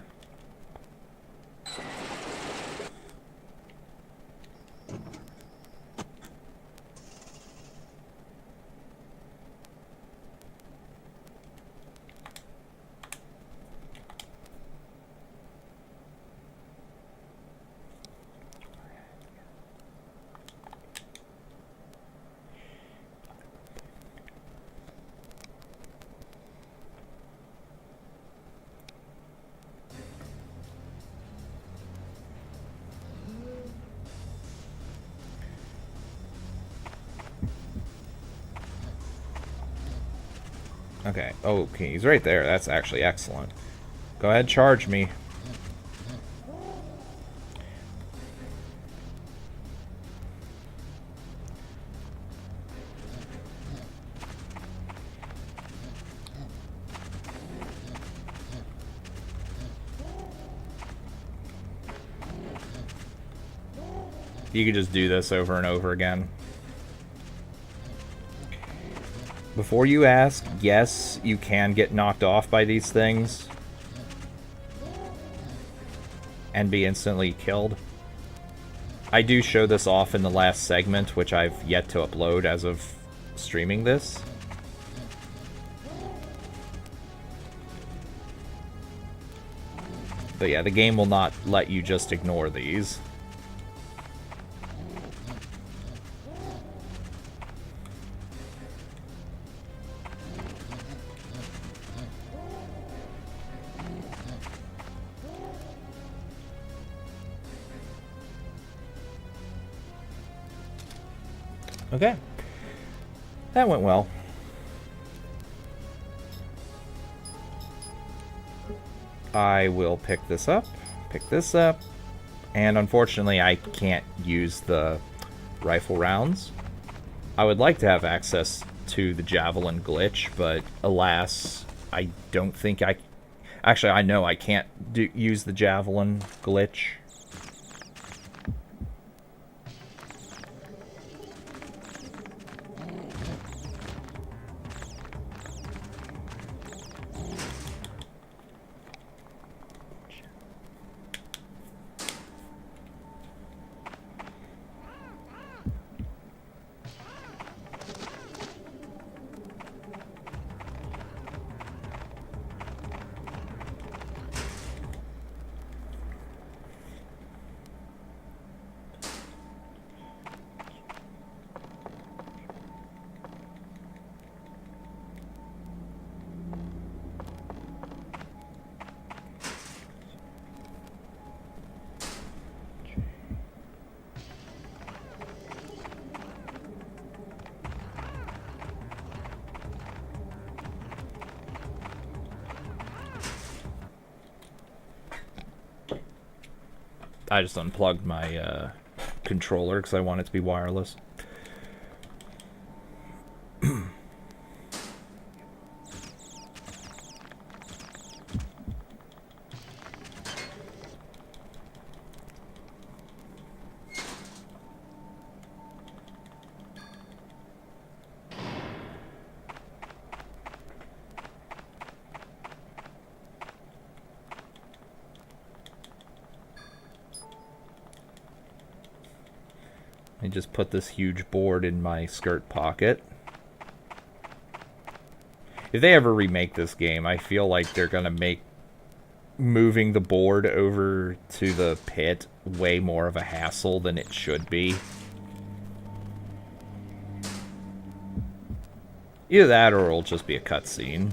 Okay. Okay, he's right there. That's actually excellent. Go ahead, charge me. You can just do this over and over again. Before you ask, yes, you can get knocked off by these things and be instantly killed. I do show this off in the last segment, which I've yet to upload as of streaming this. But yeah, the game will not let you just ignore these. Okay. That went well. I will pick this up, and unfortunately I can't use the rifle rounds. I would like to have access to the javelin glitch, but alas, I don't think I... Actually, I know I can't use the javelin glitch. I just unplugged my controller because I want it to be wireless. I just put this huge board in my skirt pocket. If they ever remake this game, I feel like they're gonna make moving the board over to the pit way more of a hassle than it should be. Either that or it'll just be a cutscene.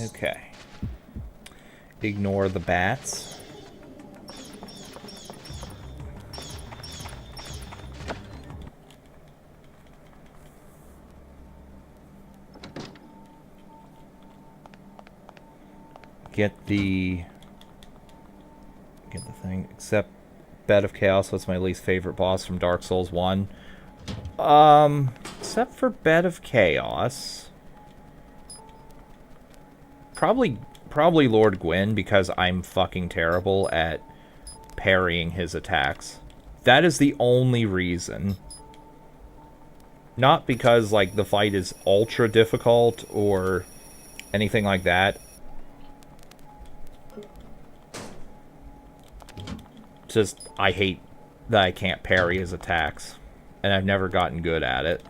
Okay. Ignore the bats. Get the thing. Except Bed of Chaos was my least favorite boss from Dark Souls 1. Except for Bed of Chaos. Probably Lord Gwyn, because I'm fucking terrible at parrying his attacks. That is the only reason. Not because, like, the fight is ultra difficult or anything like that. Just, I hate that I can't parry his attacks. And I've never gotten good at it.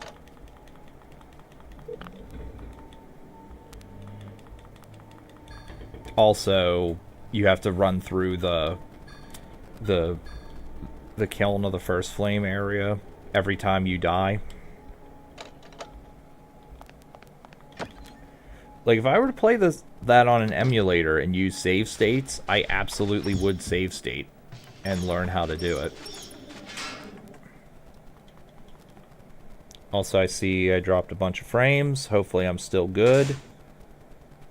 Also, you have to run through the kiln of the first flame area every time you die. Like, if I were to play that on an emulator and use save states, I absolutely would save state and learn how to do it. Also, I see I dropped a bunch of frames. Hopefully I'm still good.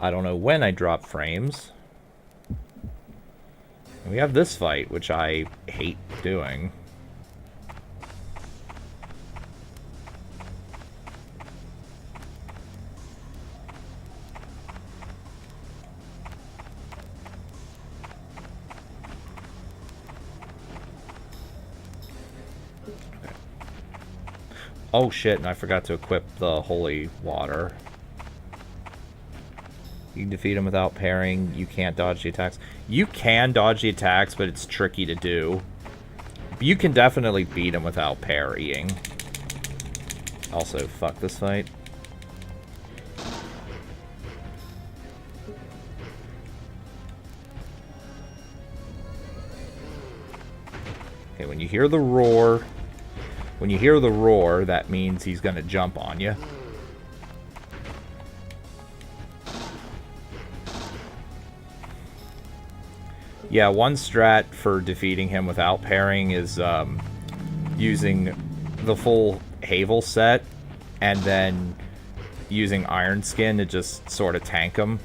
I don't know when I drop frames. And we have this fight, which I hate doing. Okay. Oh shit, and I forgot to equip the holy water. You can defeat him without parrying. You can't dodge the attacks. You can dodge the attacks, but it's tricky to do. You can definitely beat him without parrying. Also, fuck this fight. Okay, when you hear the roar... When you hear the roar, that means he's gonna jump on you. Yeah, one strat for defeating him without parrying is using the full Havel set and then using Iron Skin to just sort of tank him.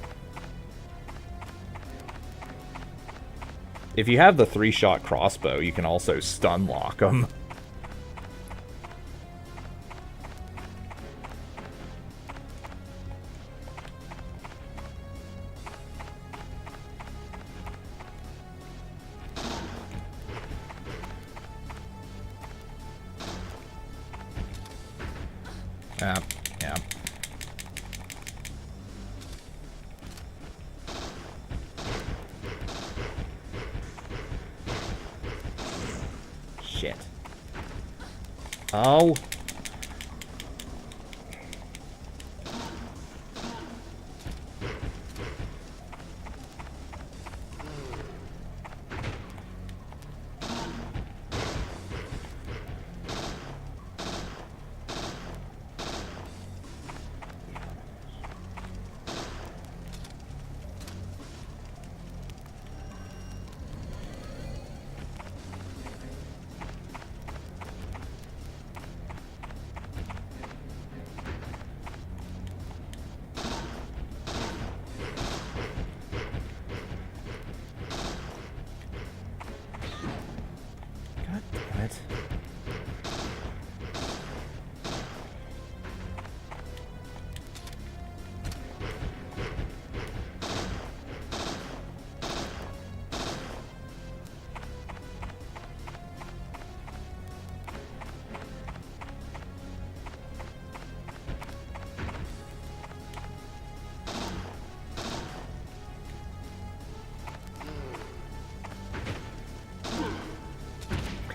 If you have the 3-shot crossbow, you can also stun lock him. Yeah. Shit. Oh.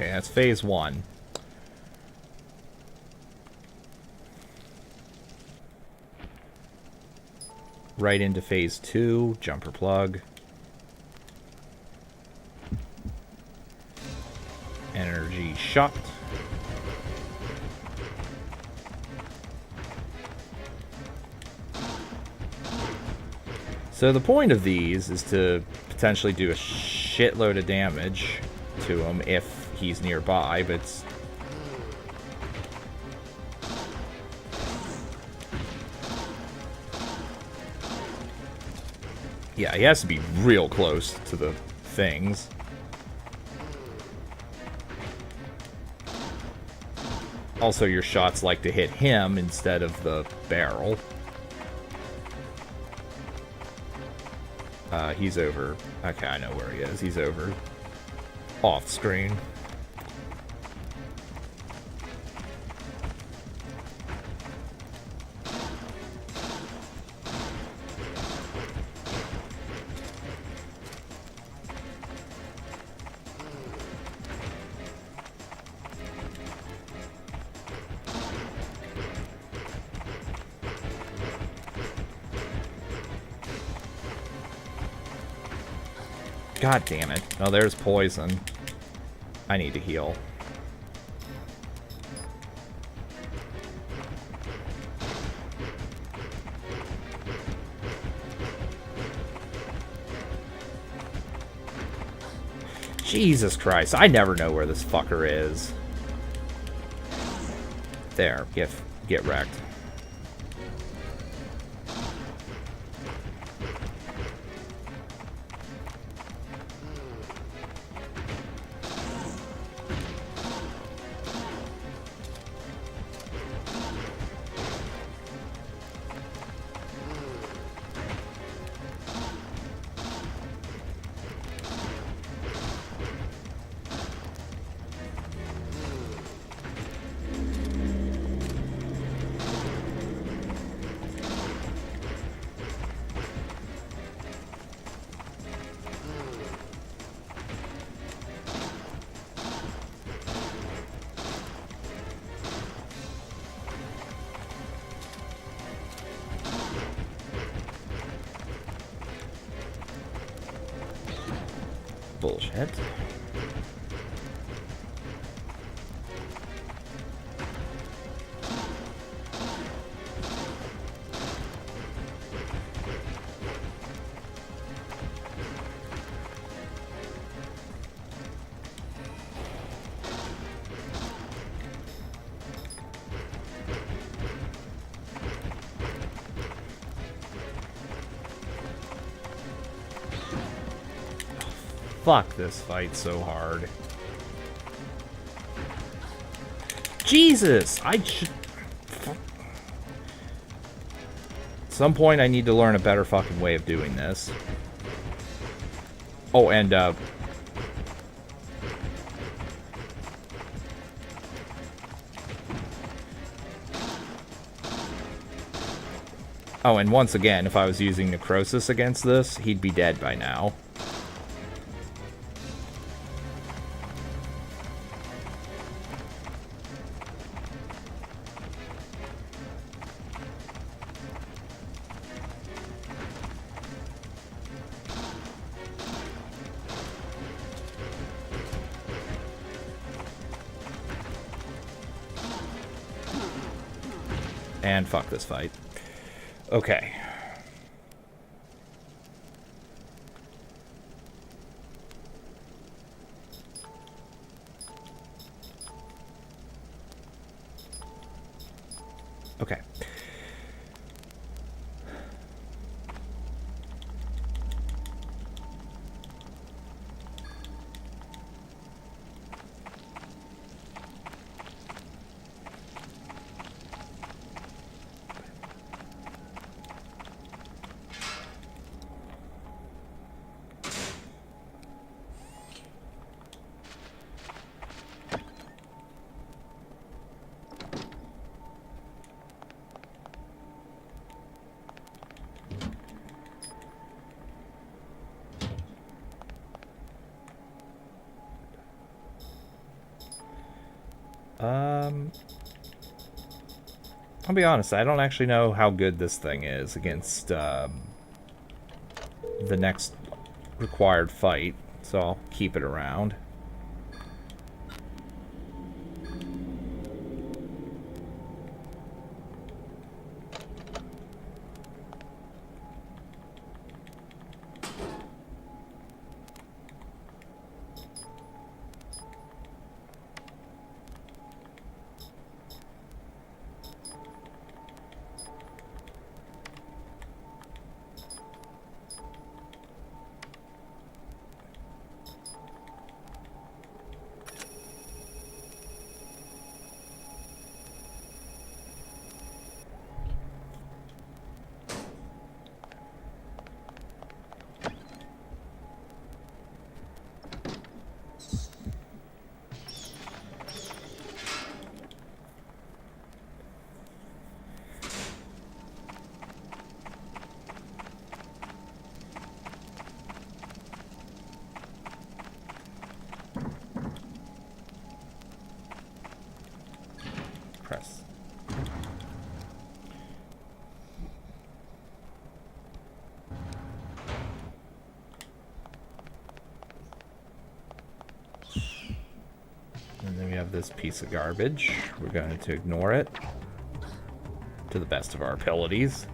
Okay, that's phase 1. Right into phase 2, jumper plug. Energy shot. So the point of these is to potentially do a shitload of damage to him if he's nearby, but it's... Yeah, he has to be real close to the things. Also, your shots like to hit him instead of the barrel. He's over. Okay, I know where he is. He's over. Off screen. God damn it. Oh, there's poison. I need to heal. Jesus Christ, I never know where this fucker is. There, get wrecked. Bullshit. Fuck this fight so hard. Jesus! At some point I need to learn a better fucking way of doing this. Oh, and oh, and once again, if I was using Necrosis against this, he'd be dead by now. And fuck this fight. Okay. Okay. I'll be honest, I don't actually know how good this thing is against the next required fight, so I'll keep it around. Press. And then we have this piece of garbage. We're going to ignore it to the best of our abilities.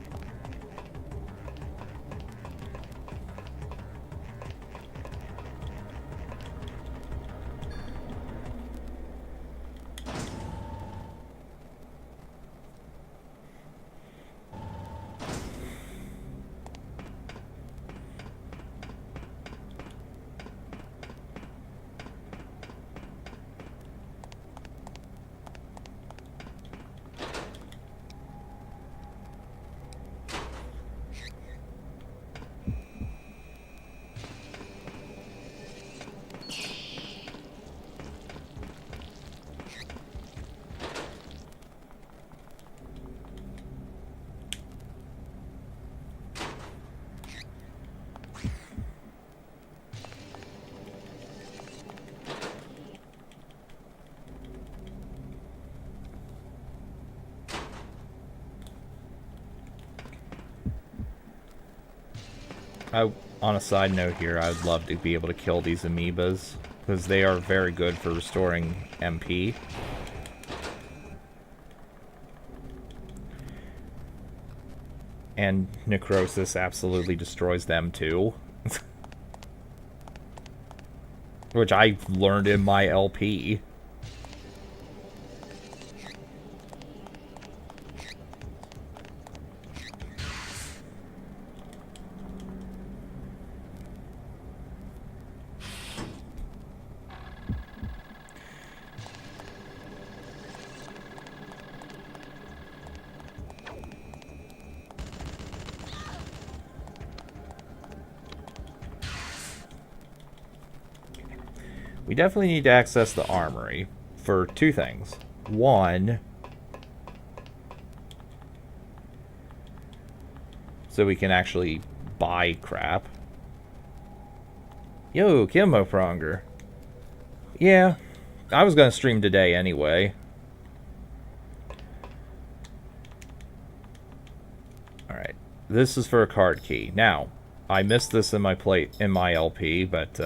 On a side note here, I would love to be able to kill these amoebas, because they are very good for restoring MP. And necrosis absolutely destroys them too. Which I learned in my LP. We definitely need to access the armory for two things. One, so we can actually buy crap. Yo, Kimmo Pronger. Yeah, I was going to stream today anyway. Alright, this is for a card key. Now, I missed this in my LP, but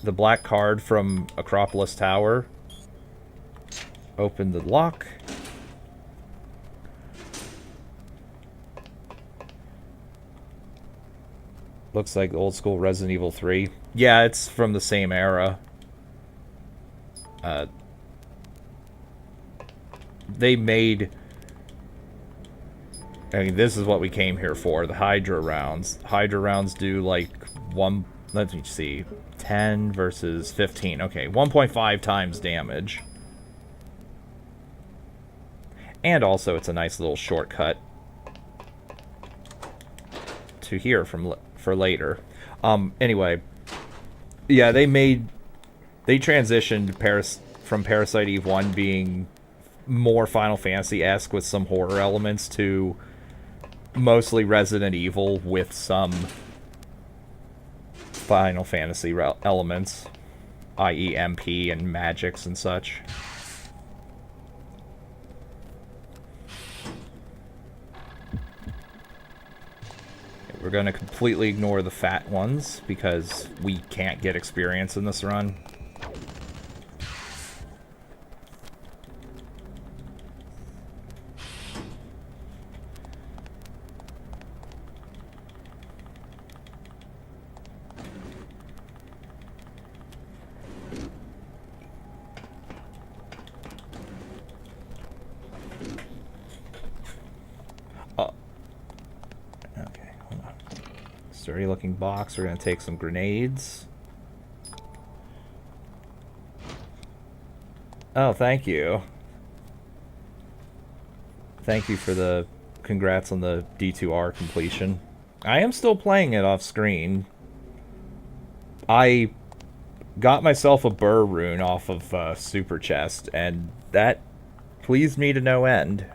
the black card from Acropolis Tower. Open the lock. Looks like old school Resident Evil 3. Yeah, it's from the same era. They made... I mean, this is what we came here for, the Hydra rounds. Hydra rounds do like one... Let me see. 10 versus 15. Okay, 1.5 times damage. And also, it's a nice little shortcut to here for later. Anyway, yeah, they transitioned from Parasite Eve 1 being more Final Fantasy-esque with some horror elements to mostly Resident Evil with some Final Fantasy elements, i.e. MP and magics and such. We're going to completely ignore the fat ones because we can't get experience in this run. Sturdy looking box. We're going to take some grenades. Oh, thank you. Thank you for the congrats on the D2R completion. I am still playing it off screen. I got myself a Burr rune off of Super Chest, and that pleased me to no end.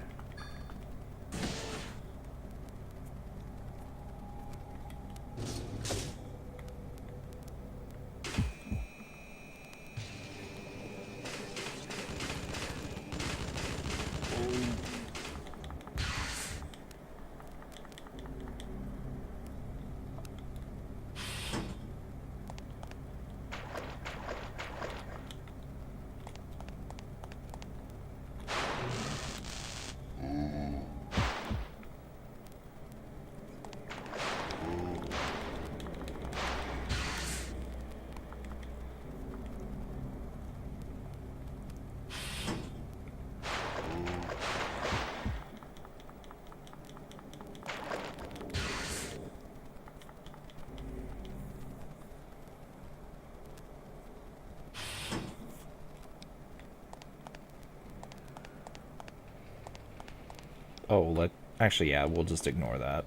Oh, actually, yeah, we'll just ignore that.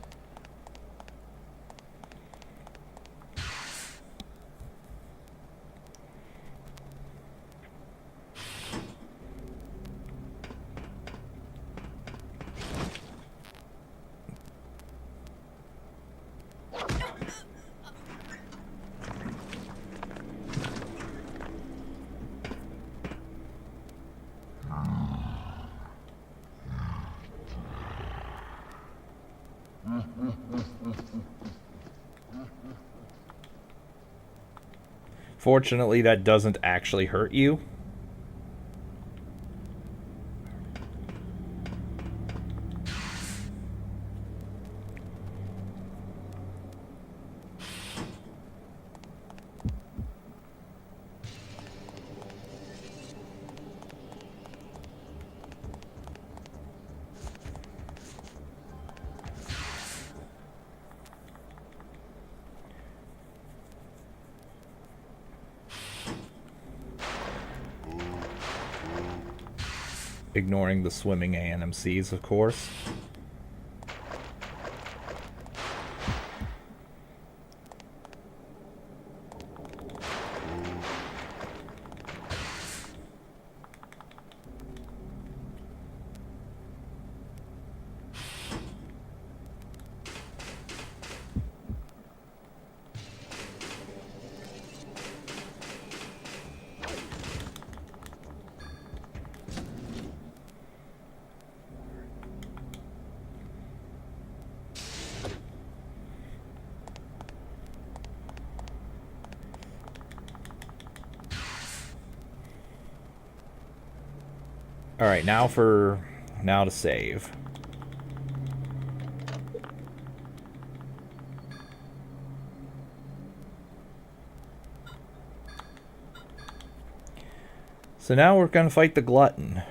Fortunately, that doesn't actually hurt you. Ignoring the swimming ANMCs, of course. Alright, now to save. So now we're going to fight the Glutton.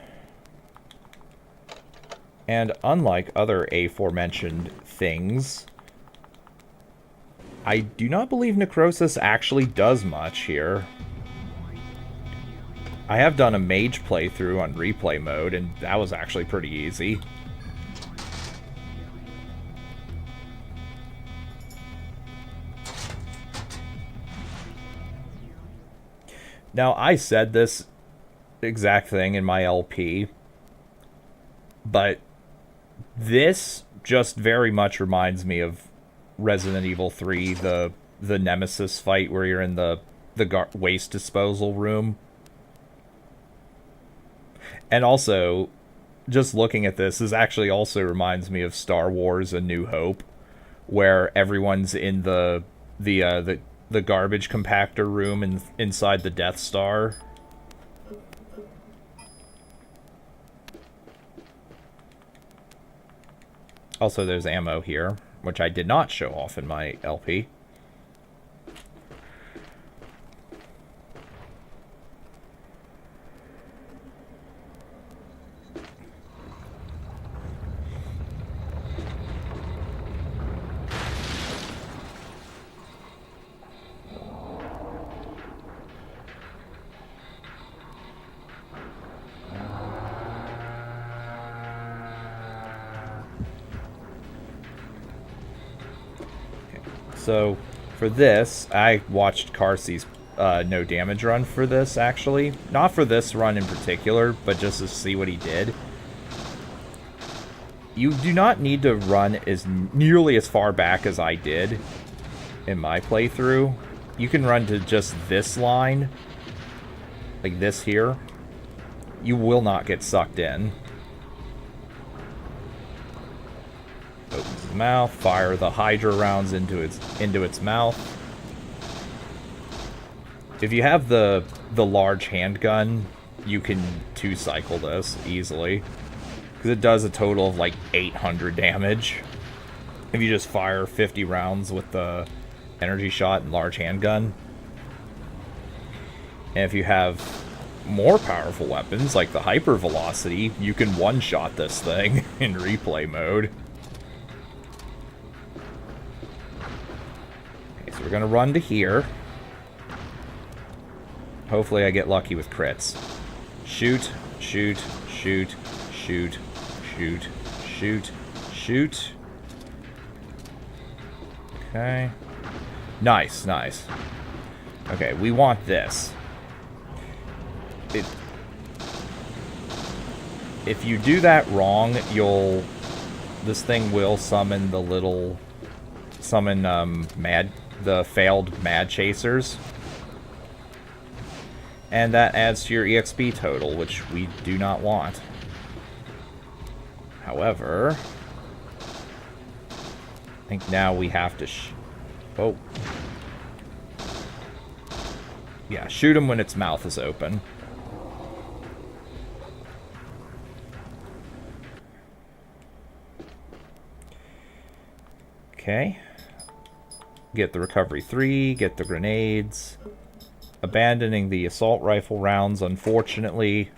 And unlike other aforementioned things, I do not believe Necrosis actually does much here. I have done a mage playthrough on replay mode, and that was actually pretty easy. Now, I said this exact thing in my LP, but this just very much reminds me of Resident Evil 3, the Nemesis fight where you're in the waste disposal room. And also, just looking at this actually also reminds me of Star Wars: A New Hope, where everyone's in the garbage compactor room inside the Death Star. Also, there's ammo here, which I did not show off in my LP. So, for this, I watched Carsey's no damage run for this, actually. Not for this run in particular, but just to see what he did. You do not need to run nearly as far back as I did in my playthrough. You can run to just this line, like this here. You will not get sucked in. Opens his mouth, fire the Hydra rounds into its mouth. If you have the large handgun, you can two-cycle this easily. Because it does a total of like 800 damage. If you just fire 50 rounds with the energy shot and large handgun. And if you have more powerful weapons, like the hyper velocity, you can one-shot this thing in replay mode. So we're going to run to here. Hopefully I get lucky with crits. Shoot, shoot, shoot, shoot, shoot, shoot, shoot. Okay. Nice, nice. Okay, we want this. If you do that wrong, this thing will summon the failed mad chasers. And that adds to your EXP total, which we do not want. However, I think now we have to oh. Yeah, shoot him when its mouth is open. Okay. Get the recovery 3, get the grenades. Abandoning the assault rifle rounds, unfortunately.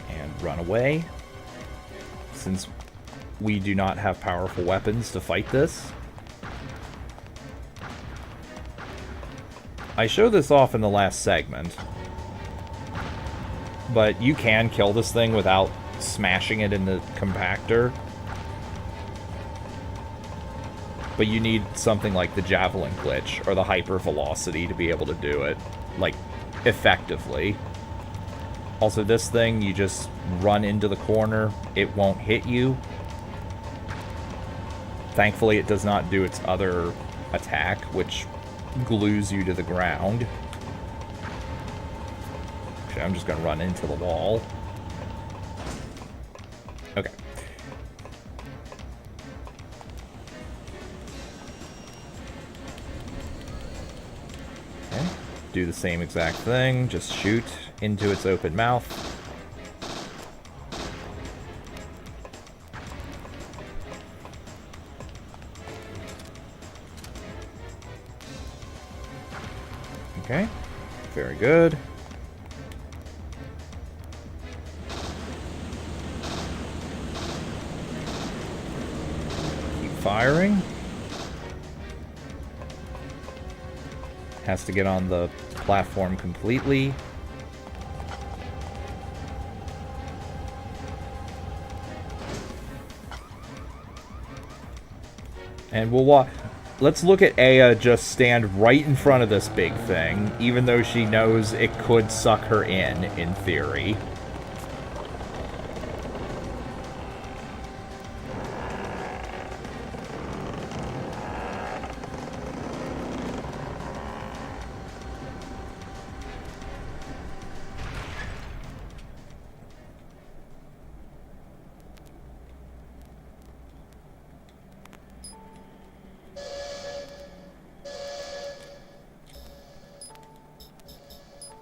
And run away. Since we do not have powerful weapons to fight this. I showed this off in the last segment. But you can kill this thing without smashing it in the compactor. But you need something like the Javelin glitch or the hyper velocity to be able to do it, like, effectively. Also, this thing, you just run into the corner, it won't hit you. Thankfully, it does not do its other attack, which glues you to the ground. Actually, I'm just going to run into the wall. Okay. Okay. Do the same exact thing. Just shoot into its open mouth. Okay. Very good. Firing. Has to get on the platform completely. And we'll walk. Let's look at Aya just stand right in front of this big thing, even though she knows it could suck her in theory.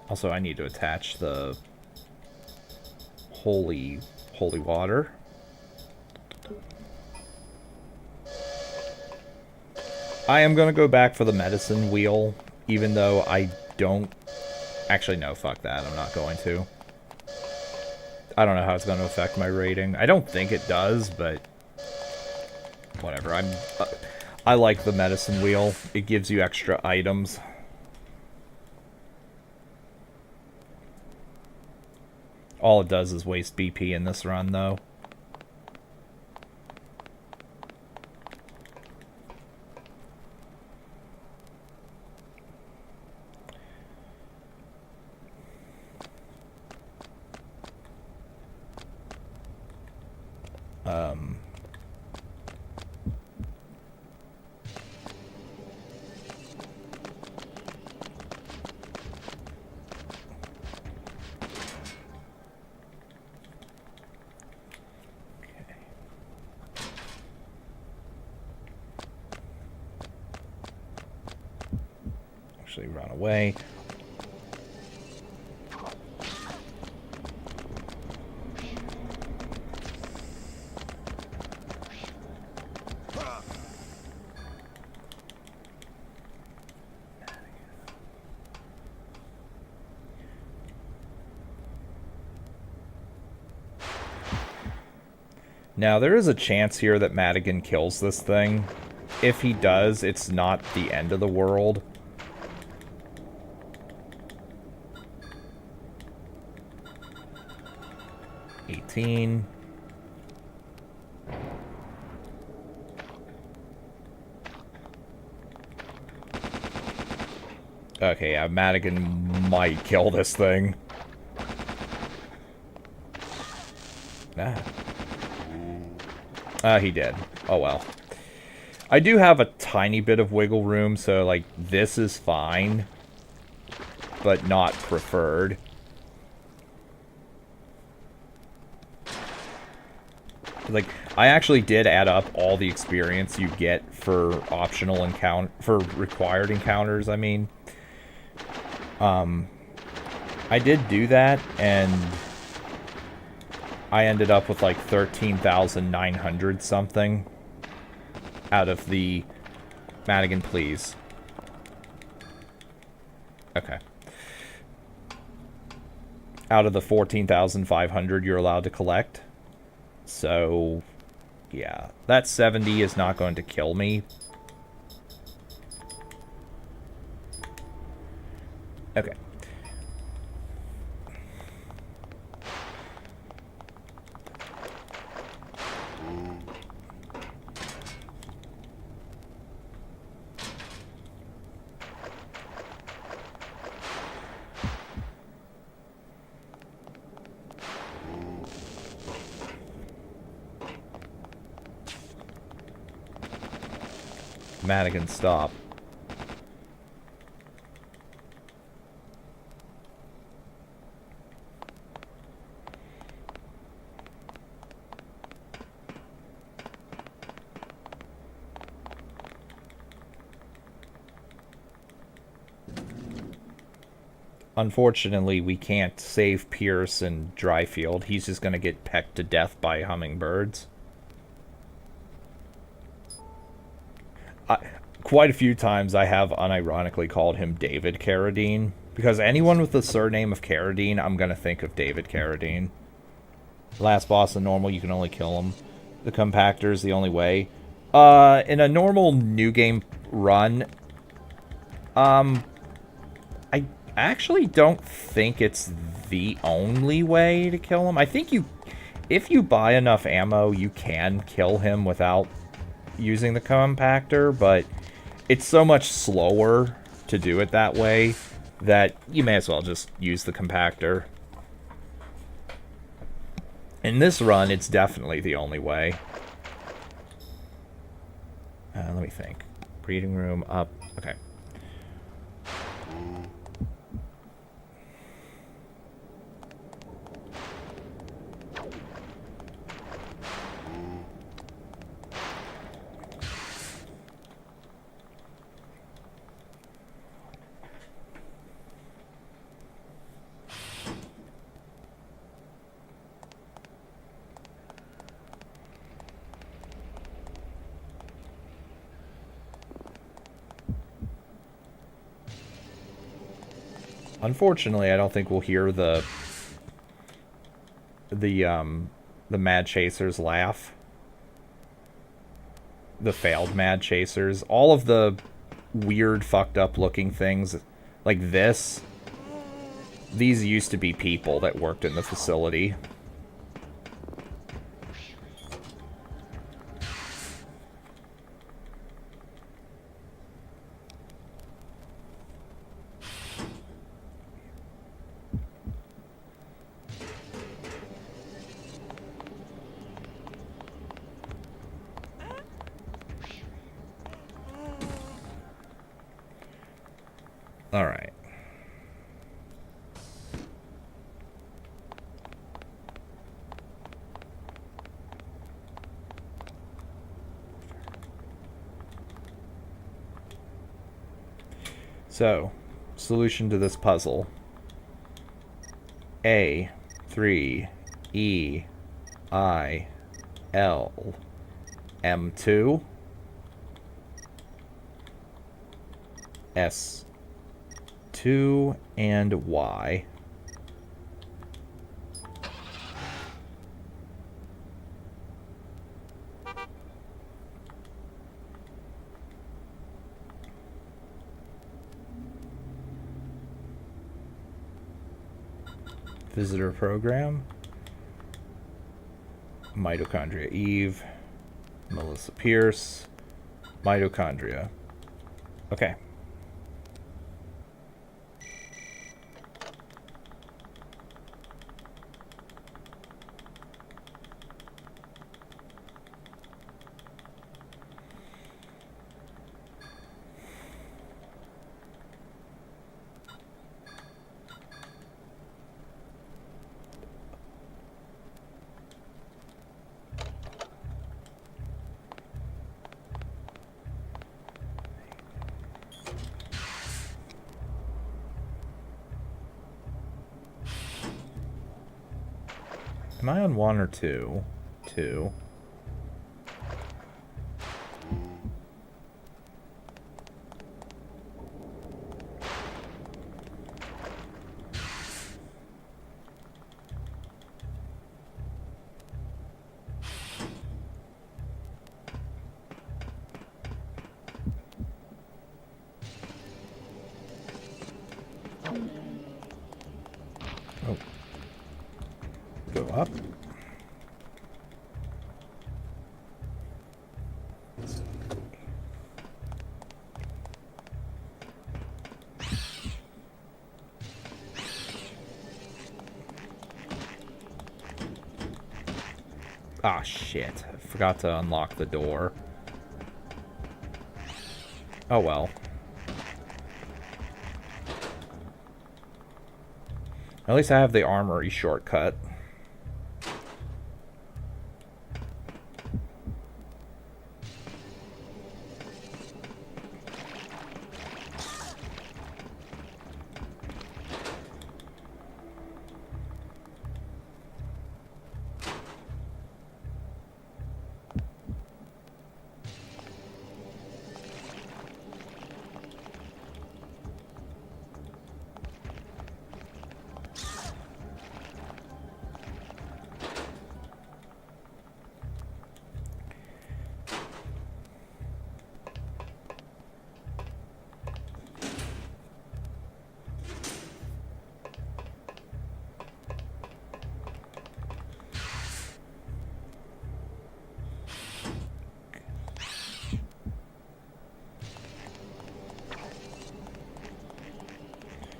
Also, I need to attach the holy water. I am going to go back for the medicine wheel, even though I don't... Actually, no, fuck that. I'm not going to. I don't know how it's going to affect my rating. I don't think it does, but... Whatever. I like the medicine wheel. It gives you extra items. All it does is waste BP in this run, though. Actually run away. Now, there is a chance here that Madigan kills this thing. If he does, it's not the end of the world. Okay, yeah, Madigan might kill this thing. He did. Oh well. I do have a tiny bit of wiggle room, so, like, this is fine. But not preferred. Like, I actually did add up all the experience you get for optional for required encounters, I mean. I did do that, and I ended up with like 13,900 something out of the... Madigan, please. Okay. Out of the 14,500 you're allowed to collect. So, yeah. That 70 is not going to kill me. Okay. Madigan, stop. Unfortunately, we can't save Pierce and Dryfield. He's just going to get pecked to death by hummingbirds. Quite a few times I have unironically called him David Carradine. Because anyone with the surname of Carradine, I'm going to think of David Carradine. Last boss in normal, you can only kill him. The compactor is the only way. In a normal new game run, I actually don't think it's the only way to kill him. I think if you buy enough ammo, you can kill him without using the compactor, but it's so much slower to do it that way that you may as well just use the compactor. In this run, it's definitely the only way. Let me think. Breeding room up. Okay. Unfortunately, I don't think we'll hear the Mad Chasers laugh. The failed Mad Chasers. All of the weird, fucked up looking things like this, these used to be people that worked in the facility. All right. So, solution to this puzzle. A, 3, E, I, L, M2, S, 2, and Y. Visitor program. Mitochondria Eve. Melissa Pierce. Mitochondria. Okay. Am I on 1 or 2? 2. Oh. Go up. Ah, shit. I forgot to unlock the door. Oh well. At least I have the armory shortcut.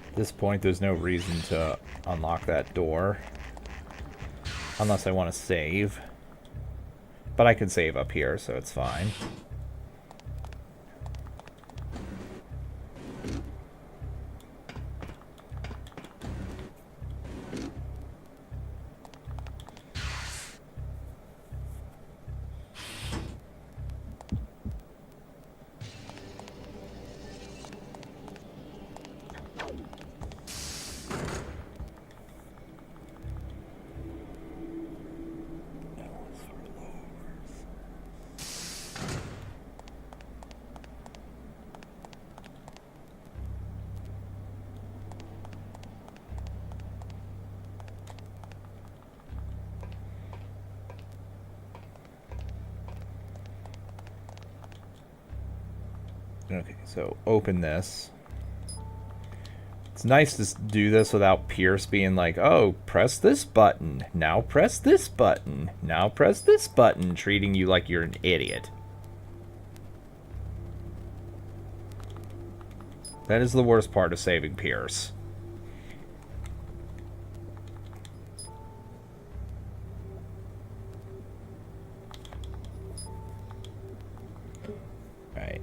At this point, there's no reason to unlock that door. Unless I want to save. But I can save up here, so it's fine. Okay, so open this. It's nice to do this without Pierce being like, oh, press this button. Now press this button. Now press this button, treating you like you're an idiot. That is the worst part of saving Pierce. Right.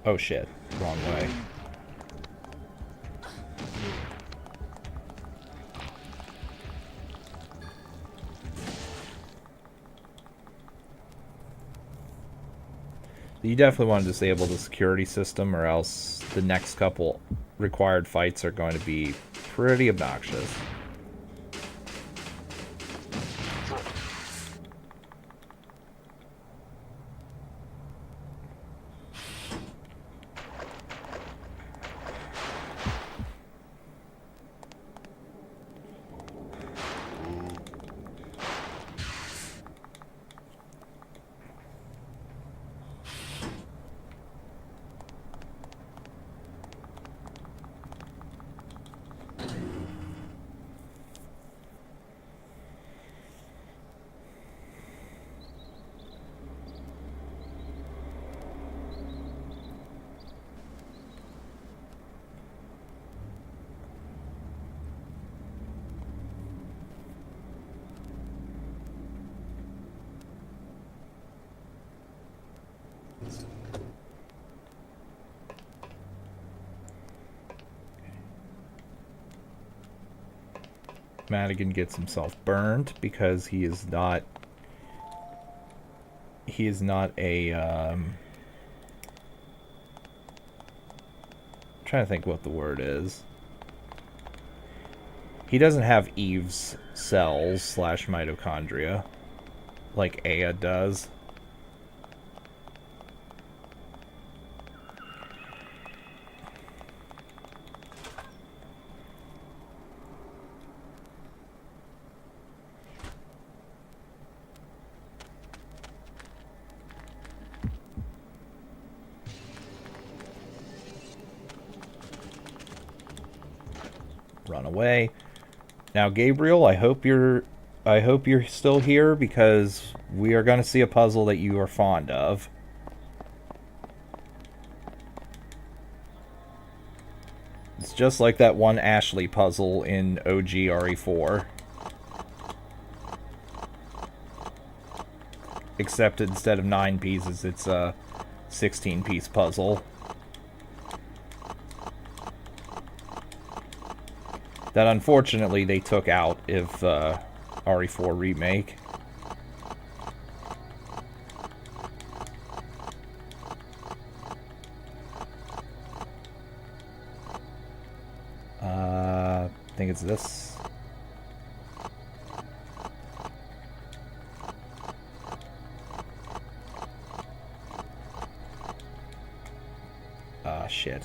Oh shit, wrong way. You definitely want to disable the security system, or else the next couple required fights are going to be pretty obnoxious. Madigan gets himself burned because he is not a trying to think what the word is. He doesn't have Eve's cells / mitochondria like Aya does. Run away. Now, Gabriel, I hope you're still here, because we are going to see a puzzle that you are fond of. It's just like that one Ashley puzzle in OG RE4. Except instead of 9 pieces, it's a 16-piece puzzle. That unfortunately they took out of RE4 Remake. I think it's this. Shit.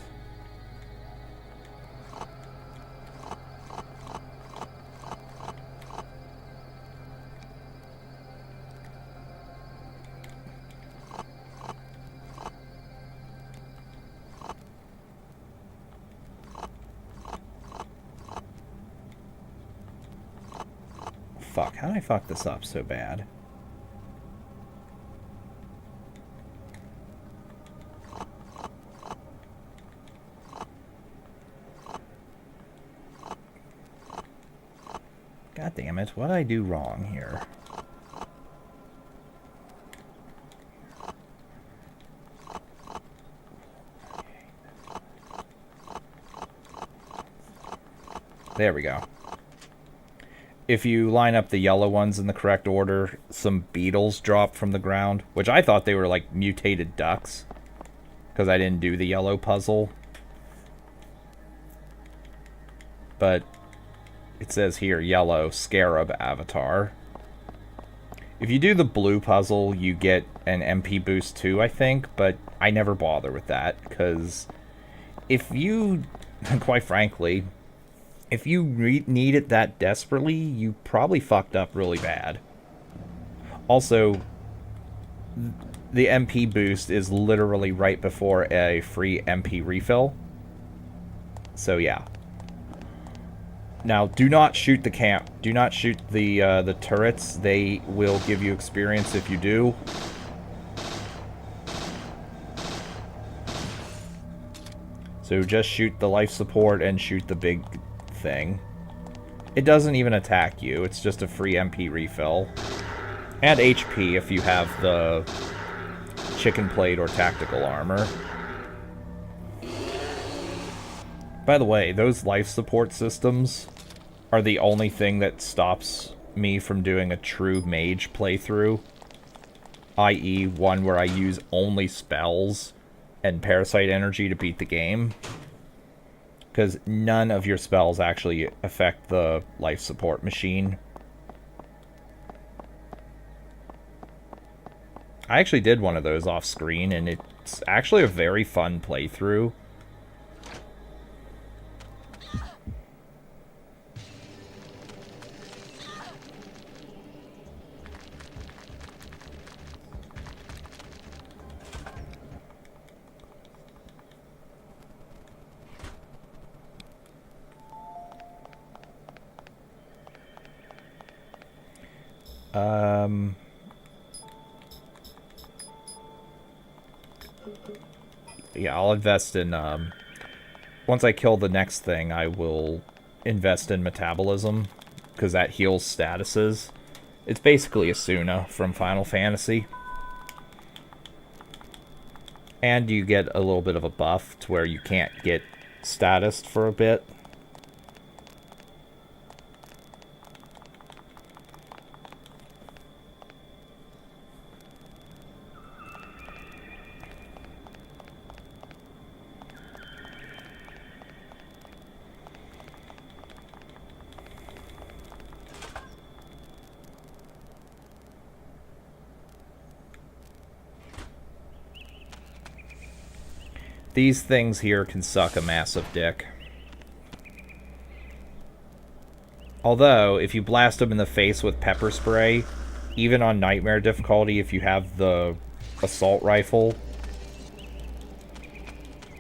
Fuck, how did I fuck this up so bad? God damn it, what did I do wrong here? There we go. If you line up the yellow ones in the correct order, some beetles drop from the ground, which I thought they were like mutated ducks, because I didn't do the yellow puzzle. But it says here, yellow, scarab avatar. If you do the blue puzzle, you get an MP boost too, I think, but I never bother with that, because if you, quite frankly, if you need it that desperately, you probably fucked up really bad. Also, the MP boost is literally right before a free MP refill. So yeah. Now, do not shoot the camp. Do not shoot the turrets. They will give you experience if you do. So just shoot the life support and shoot the big thing. It doesn't even attack you. It's just a free MP refill. And HP if you have the chicken plate or tactical armor. By the way, those life support systems are the only thing that stops me from doing a true mage playthrough. I.e., one where I use only spells and parasite energy to beat the game. Because none of your spells actually affect the life support machine. I actually did one of those off screen, and it's actually a very fun playthrough. Yeah, I'll invest in, once I kill the next thing, I will invest in metabolism, because that heals statuses. It's basically a Suna from Final Fantasy. And you get a little bit of a buff to where you can't get statused for a bit. These things here can suck a massive dick. Although, if you blast them in the face with pepper spray, even on nightmare difficulty, if you have the assault rifle...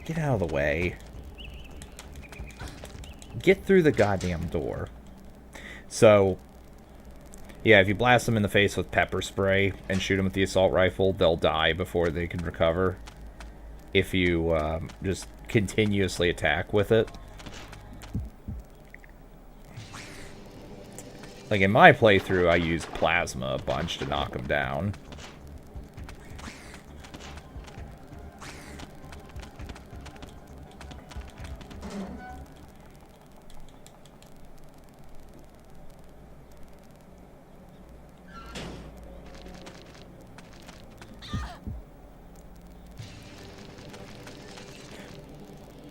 Get out of the way. Get through the goddamn door. So, yeah, if you blast them in the face with pepper spray and shoot them with the assault rifle, they'll die before they can recover. If you just continuously attack with it. Like in my playthrough, I used plasma a bunch to knock them down.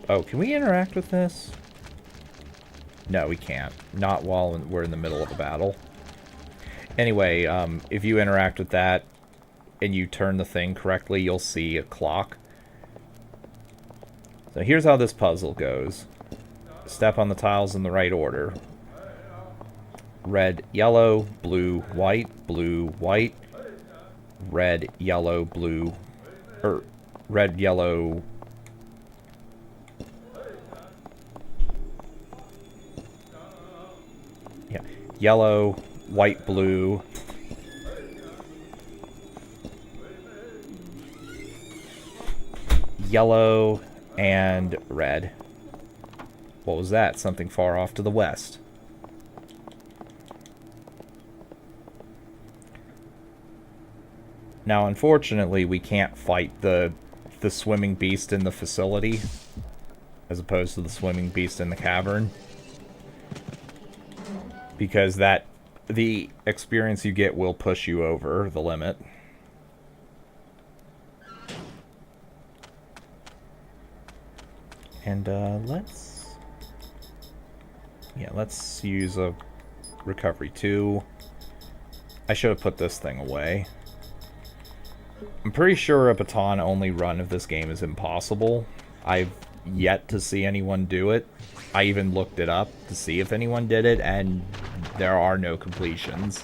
Oh, can we interact with this? No, we can't. Not while we're in the middle of a battle. Anyway, if you interact with that and you turn the thing correctly, you'll see a clock. So here's how this puzzle goes. Step on the tiles in the right order. Red, yellow, blue, white, red, yellow, blue, or red, yellow... Yellow, white, blue. Yellow and red. What was that? Something far off to the west. Now, unfortunately, we can't fight the swimming beast in the facility, as opposed to the swimming beast in the cavern. because the experience you get will push you over the limit. And let's use a recovery 2. I should have put this thing away. I'm pretty sure a baton only run of this game is impossible. I've yet to see anyone do it. I even looked it up to see if anyone did it, and there are no completions.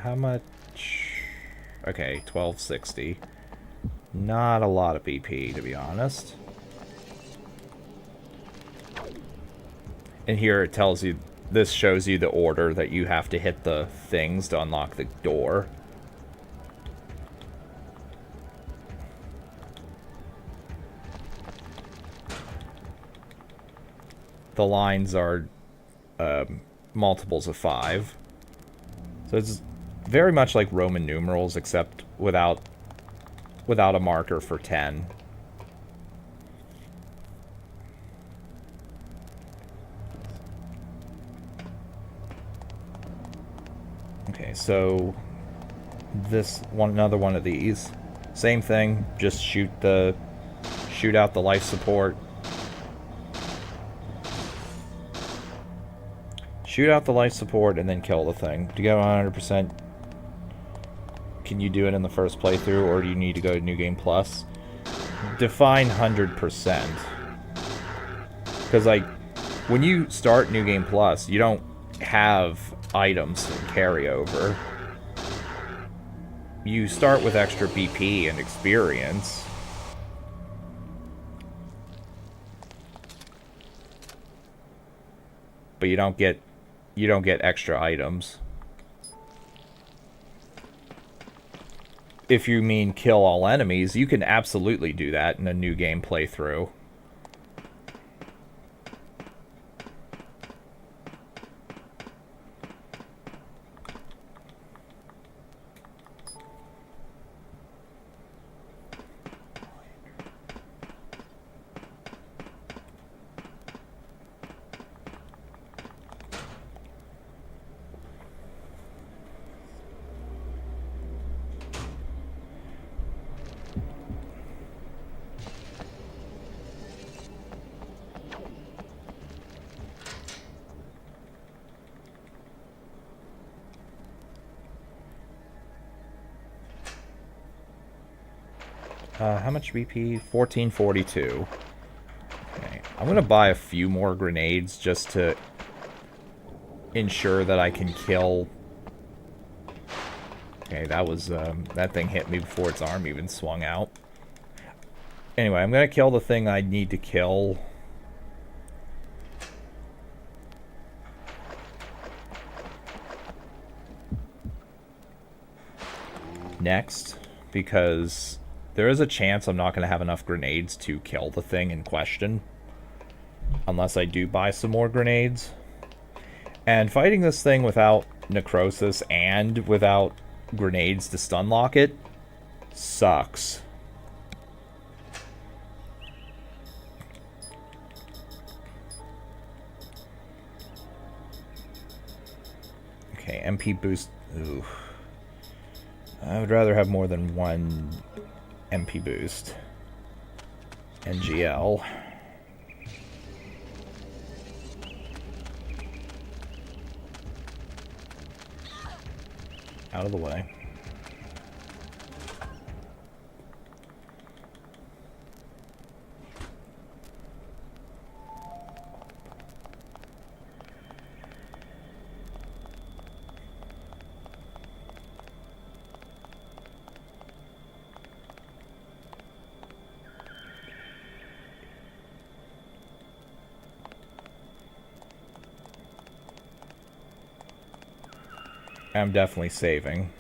How much? Okay, 1260. Not a lot of BP, to be honest. And here it tells you, this shows you the order that you have to hit the things to unlock the door. The lines are multiples of 5. So it's very much like Roman numerals, except without a marker for 10. Okay, so another one of these. Same thing, just shoot out the life support. Shoot out the life support and then kill the thing. To get 100%, can you do it in the first playthrough, or do you need to go to New Game Plus? Define 100%. Because, like, when you start New Game Plus, you don't have items to carry over. You start with extra BP and experience. But you don't get extra items. If you mean kill all enemies, you can absolutely do that in a New Game playthrough. How much BP? 1442. Okay. I'm going to buy a few more grenades just to ensure that I can kill... Okay, that thing hit me before its arm even swung out. Anyway, I'm going to kill the thing I need to kill. Next, because... there is a chance I'm not going to have enough grenades to kill the thing in question. Unless I do buy some more grenades. And fighting this thing without necrosis and without grenades to stun lock it sucks. Okay, MP boost. Ooh. I would rather have more than one MP boost. NGL. Out of the way. I'm definitely saving.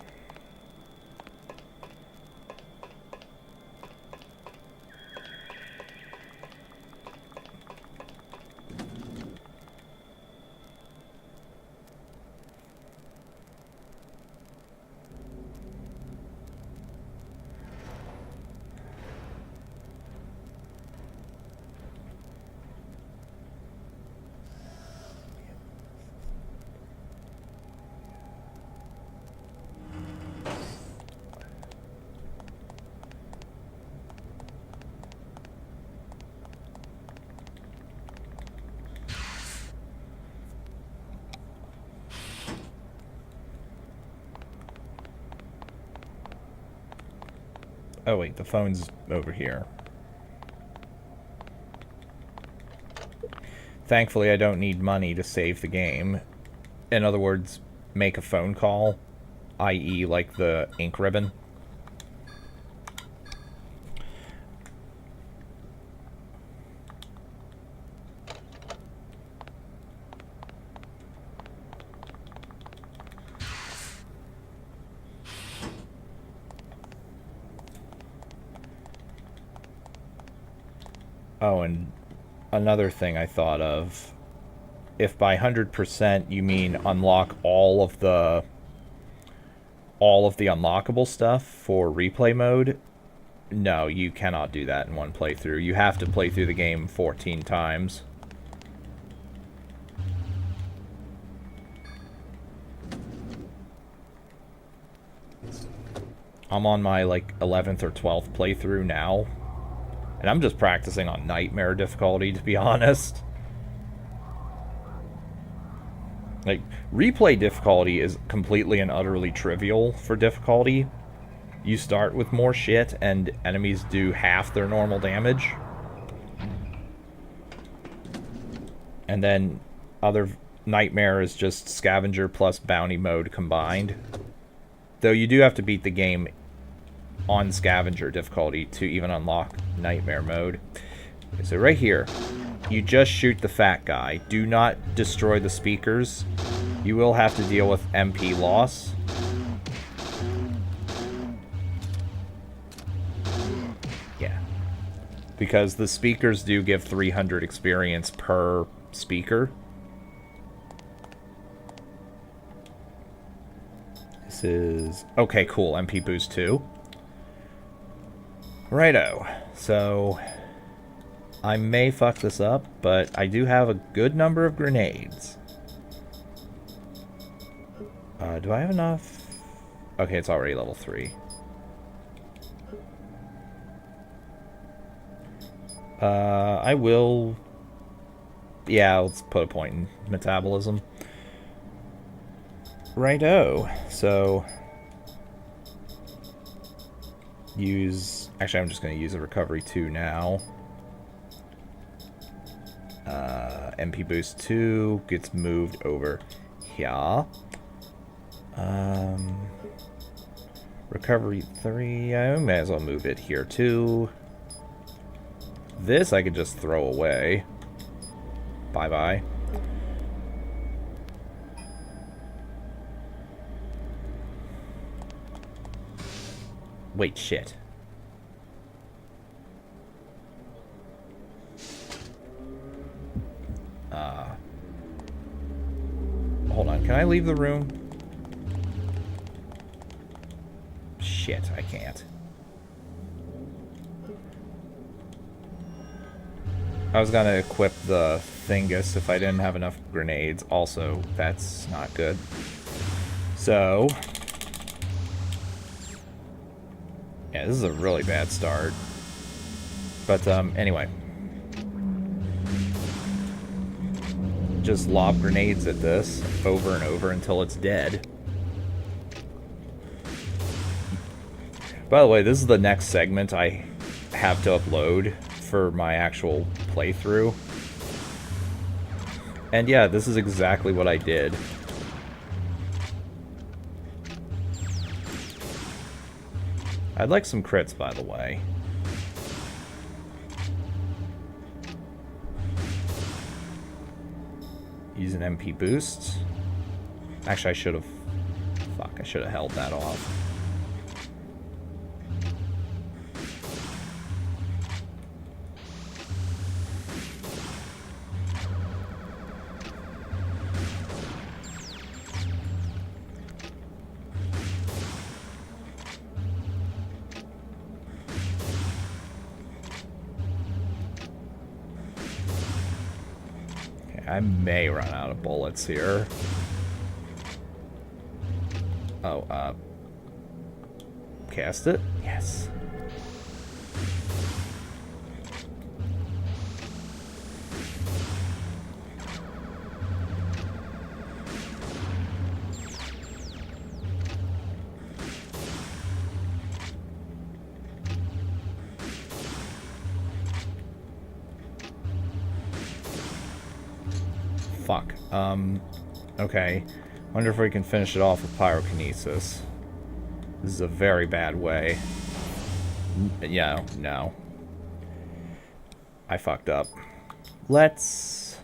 Oh wait, the phone's over here. Thankfully, I don't need money to save the game. In other words, make a phone call, i.e. like the ink ribbon. Oh, and another thing I thought of, if by 100% you mean unlock all of the unlockable stuff for replay mode, no, you cannot do that in one playthrough. You have to play through the game 14 times. I'm on my, like, 11th or 12th playthrough now. And I'm just practicing on Nightmare difficulty, to be honest. Like, replay difficulty is completely and utterly trivial for difficulty. You start with more shit, and enemies do half their normal damage. And then other Nightmare is just Scavenger plus Bounty mode combined. Though you do have to beat the game on Scavenger difficulty to even unlock Nightmare mode. Okay, so right here, you just shoot the fat guy. Do not destroy the speakers. You will have to deal with MP loss. Yeah. Because the speakers do give 300 experience per speaker. This is... Okay, cool. MP boost 2. Righto. So... I may fuck this up, but I do have a good number of grenades. Do I have enough? Okay, it's already level 3. I will... Yeah, let's put a point in metabolism. Righto. So... Use... Actually, I'm just going to use a recovery 2 now. MP boost 2 gets moved over here. Recovery 3, I may as well move it here too. This I could just throw away. Bye-bye. Wait, shit. Hold on, can I leave the room? Shit, I can't. I was gonna equip the Thingus if I didn't have enough grenades. Also, that's not good. So, yeah, this is a really bad start. But, anyway. Just lob grenades at this over and over until it's dead. By the way, this is the next segment I have to upload for my actual playthrough. And yeah, this is exactly what I did. I'd like some crits, by the way. Use an MP boost. Actually, I should have... Fuck, I should have held that off. I may run out of bullets here. Oh, cast it? Yes. Fuck. Okay. Wonder if we can finish it off with pyrokinesis. This is a very bad way. Yeah, no. I fucked up. Let's...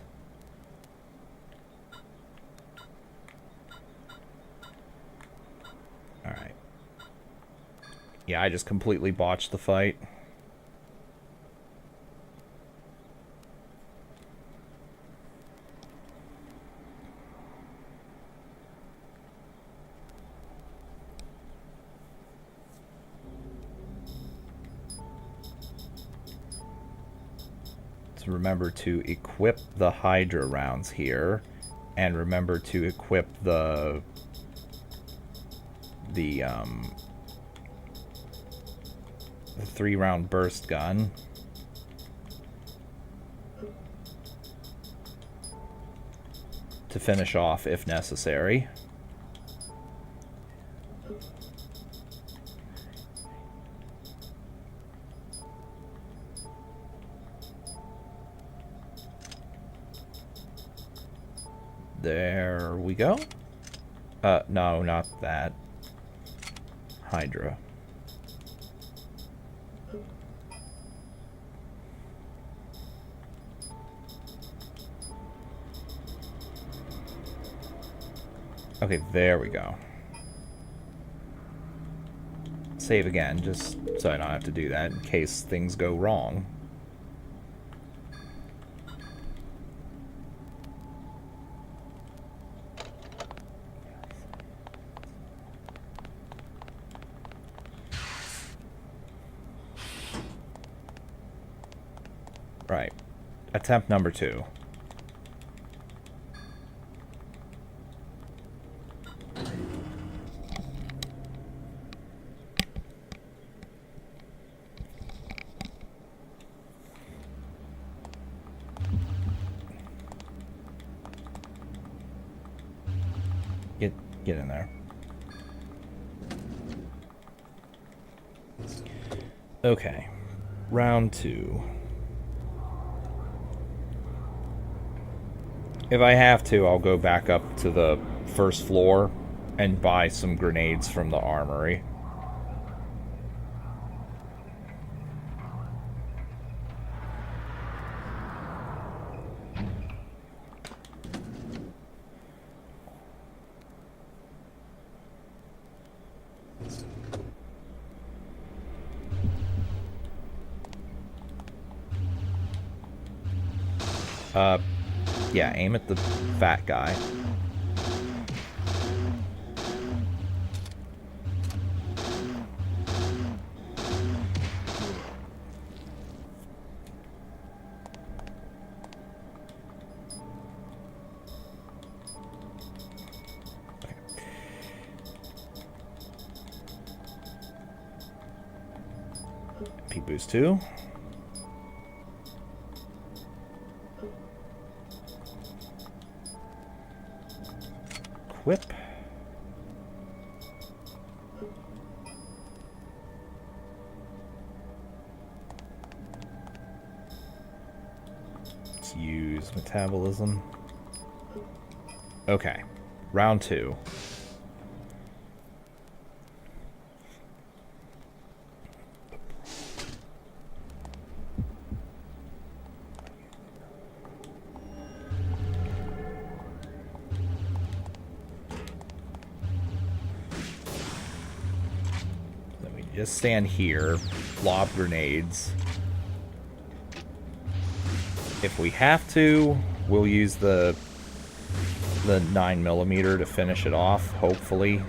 Alright. Yeah, I just completely botched the fight. Remember to equip the Hydra rounds here, and remember to equip the 3-round burst gun. To finish off if necessary. There we go. No, not that. Hydra. Okay, there we go. Save again, just so I don't have to do that in case things go wrong. Right. Attempt number 2. Get in there. Okay. Round 2. If I have to, I'll go back up to the first floor and buy some grenades from the armory. Yeah, aim at the fat guy. MP boost 2. Equip. Let's use metabolism. Okay, round 2. Just stand here, lob grenades. If we have to, we'll use the 9mm to finish it off, hopefully.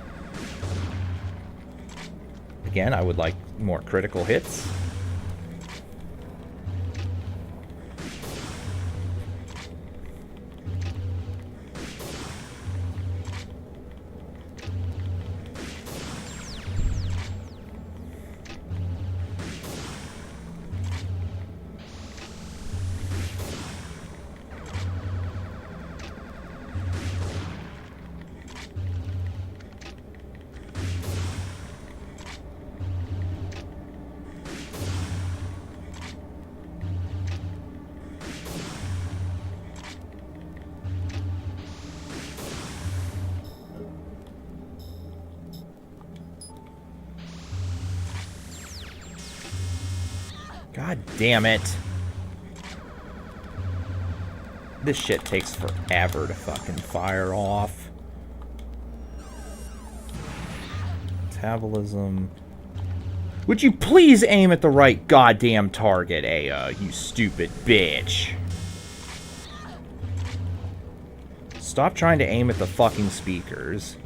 Again, I would like more critical hits. God damn it. This shit takes forever to fucking fire off. Metabolism. Would you please aim at the right goddamn target, Aya, you stupid bitch. Stop trying to aim at the fucking speakers.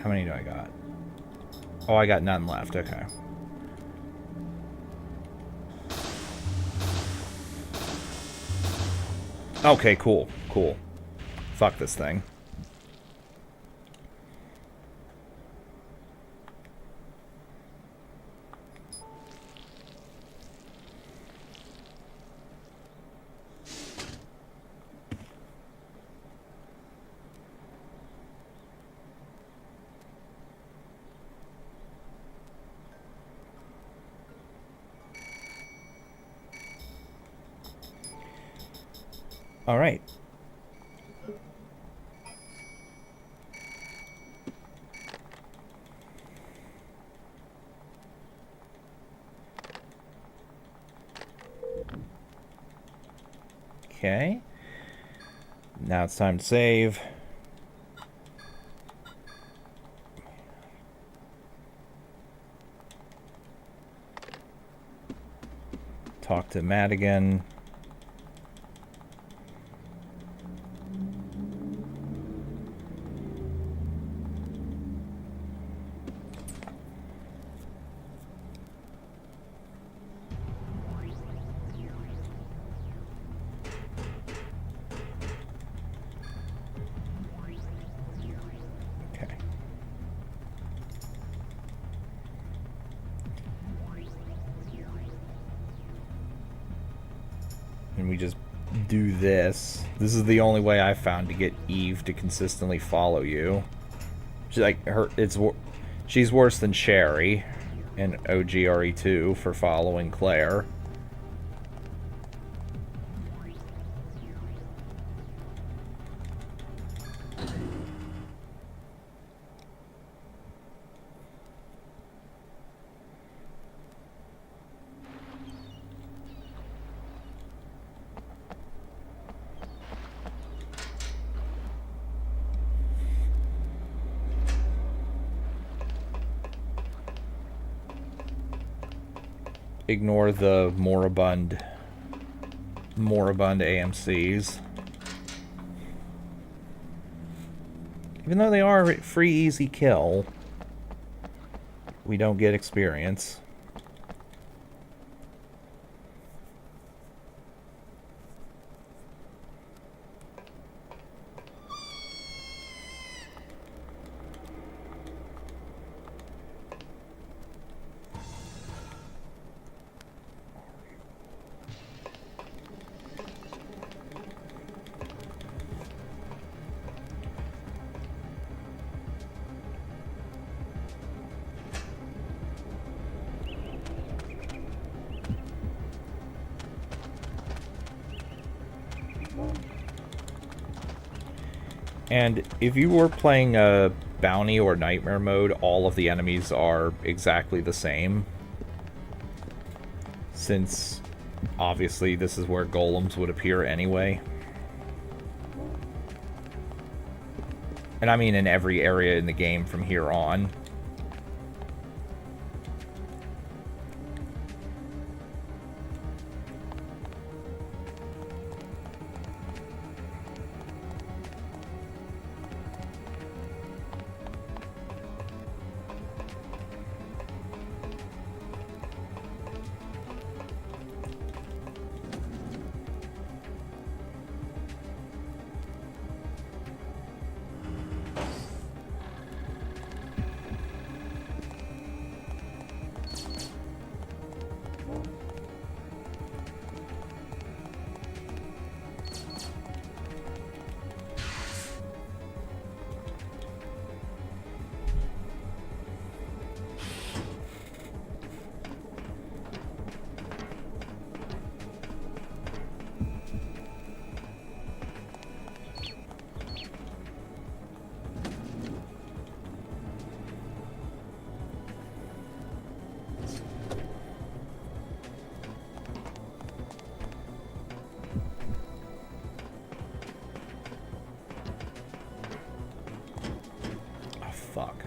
How many do I got? Oh, I got none left. Okay. Okay, cool. Cool. Fuck this thing. All right. Okay. Now it's time to save. Talk to Matt again. And we just do this. This is the only way I've found to get Eve to consistently follow you. She's like she's worse than Sherry in OGRE2 for following Claire. Ignore the moribund AMCs. Even though they are a free, easy kill, we don't get experience. And if you were playing a bounty or nightmare mode, all of the enemies are exactly the same. Since, obviously, this is where golems would appear anyway. And I mean in every area in the game from here on. Fuck.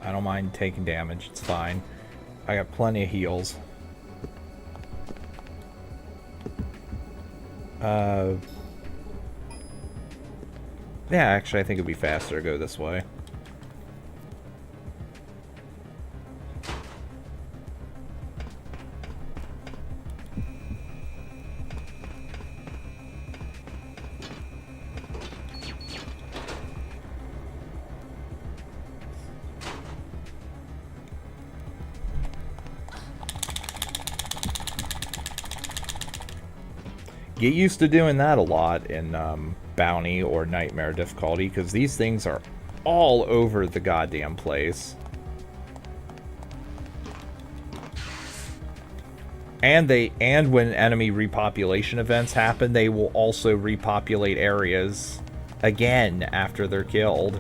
I don't mind taking damage, it's fine. I got plenty of heals. Yeah, actually, I think it'd be faster to go this way. Get used to doing that a lot in bounty or nightmare difficulty, because these things are all over the goddamn place. And when enemy repopulation events happen, they will also repopulate areas again after they're killed.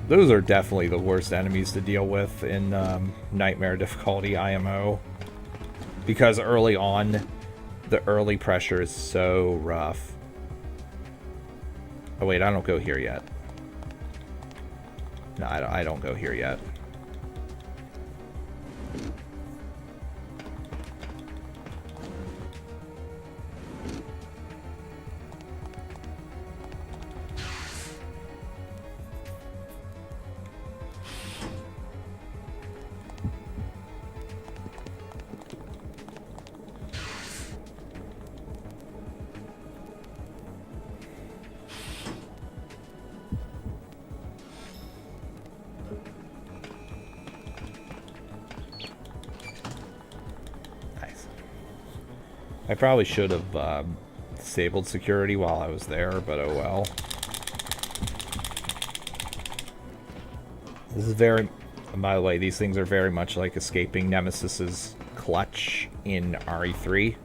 Those are definitely the worst enemies to deal with in nightmare difficulty IMO. Because early on, the early pressure is so rough. Oh wait, I don't go here yet. No, I don't go here yet. I probably should have disabled security while I was there, but oh well. This is very... By the way, these things are very much like escaping Nemesis's clutch in RE3.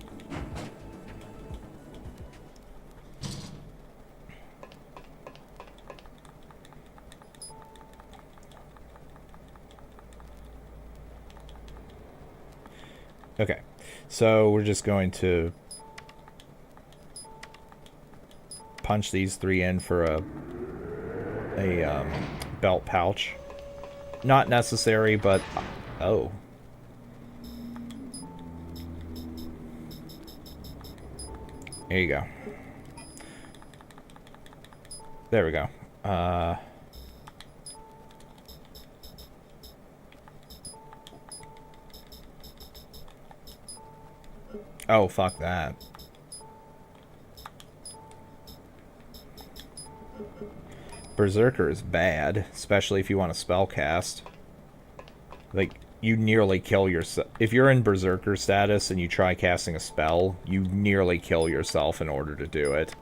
Okay, so we're just going to punch these 3 in for a belt pouch. Not necessary, but... Oh. There you go. There we go. Oh, fuck that. Berserker is bad, especially if you want to spell cast. Like, you nearly kill yourself. If you're in Berserker status and you try casting a spell, you nearly kill yourself in order to do it.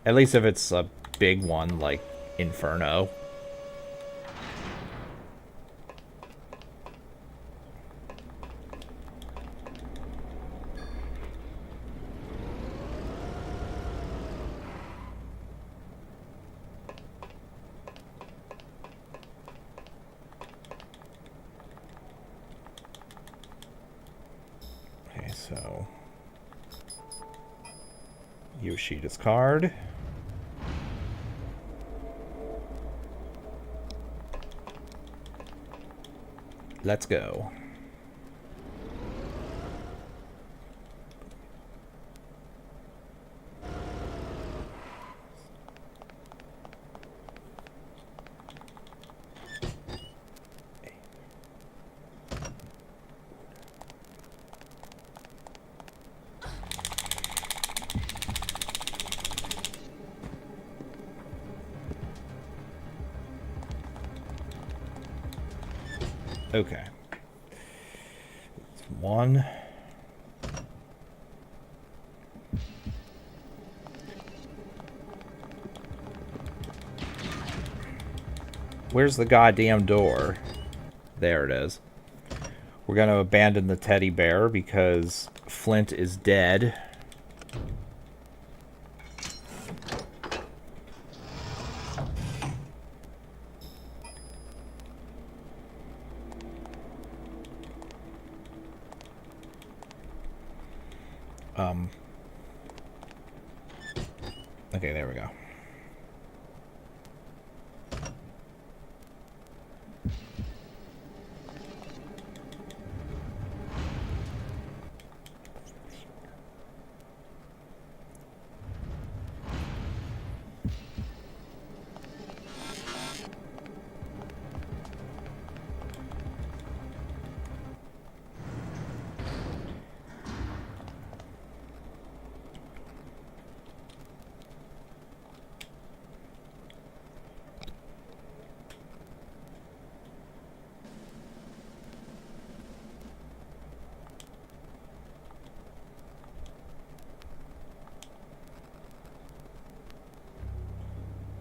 At least if it's a big one, like Inferno. Okay, so... Yoshida's card. Let's go. Okay. It's 1. Where's the goddamn door? There it is. We're going to abandon the teddy bear because Flint is dead. Okay, there we go.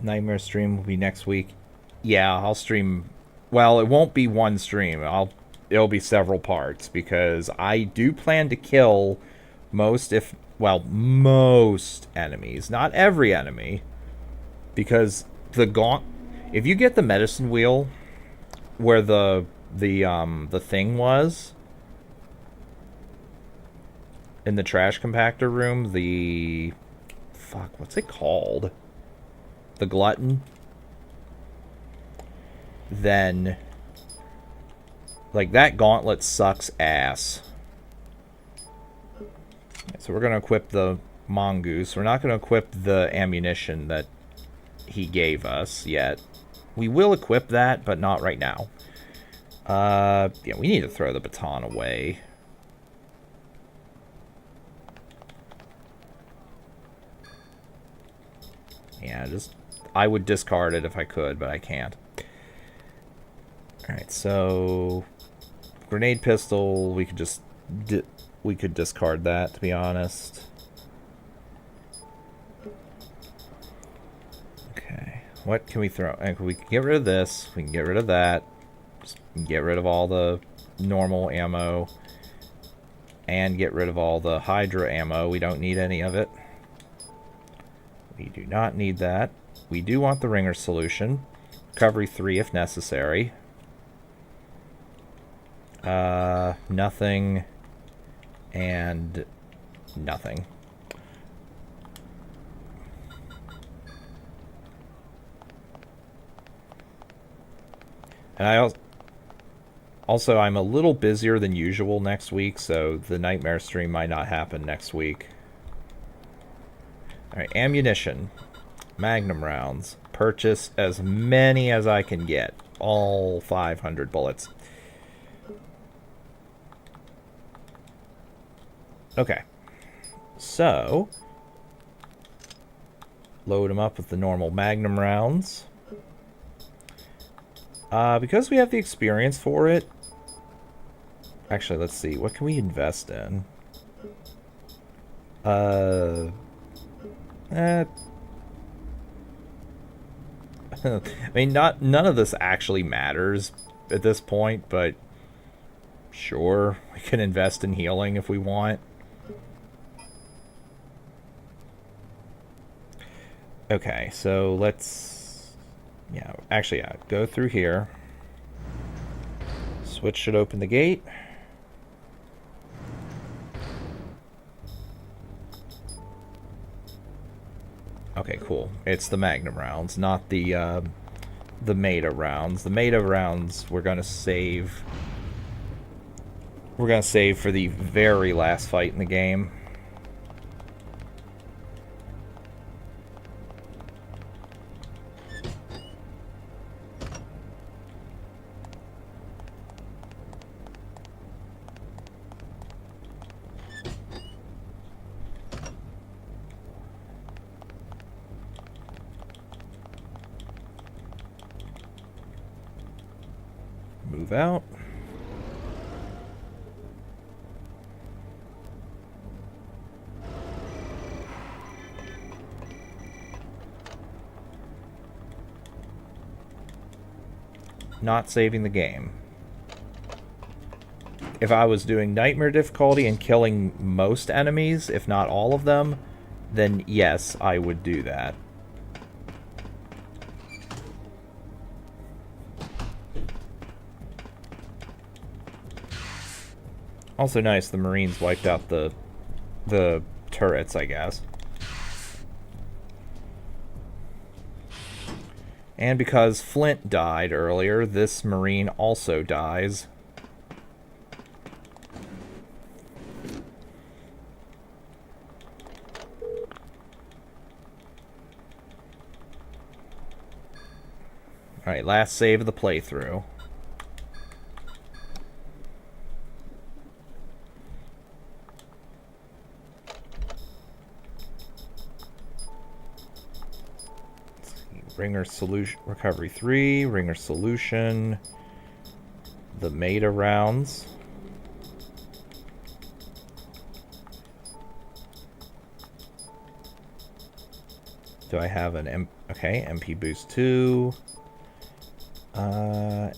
Nightmare stream will be next week. Yeah, I'll stream. Well, it won't be one stream. It'll be several parts because I do plan to kill most enemies, not every enemy, because if you get the medicine wheel where the thing was in the trash compactor room, what's it called? The glutton, then like that gauntlet sucks ass. So we're gonna equip the mongoose. We're not gonna equip the ammunition that he gave us yet. We will equip that, but not right now. Yeah, we need to throw the baton away. Yeah, I would discard it if I could, but I can't. Alright, so... Grenade pistol, we could just... we could discard that, to be honest. Okay, what can we throw? We can get rid of this, we can get rid of that. Just get rid of all the normal ammo. And get rid of all the Hydra ammo, we don't need any of it. We do not need that. We do want the ringer solution. Recovery 3 if necessary. Nothing And nothing. And also, I'm a little busier than usual next week, so the Nightmare stream might not happen next week. Alright, ammunition. Magnum rounds. Purchase as many as I can get. All 500 bullets. Okay. So, load them up with the normal Magnum rounds. Because we have the experience for it... Actually, let's see. What can we invest in? I mean, none of this actually matters at this point, but sure, we can invest in healing if we want. Okay, so let's... Yeah, actually, yeah, go through here. Switch should open the gate. Okay, cool. It's the Magnum rounds, not the Meta rounds. The Meta rounds we're gonna save. We're gonna save for the very last fight in the game. Move out. Not saving the game. If I was doing Nightmare difficulty and killing most enemies, if not all of them, then yes, I would do that. Also nice, the Marines wiped out the turrets, I guess. And because Flint died earlier, this Marine also dies. Alright, last save of the playthrough. Ringer Solution, Recovery 3, Ringer Solution, the Meta rounds. Do I have an okay, MP Boost 2.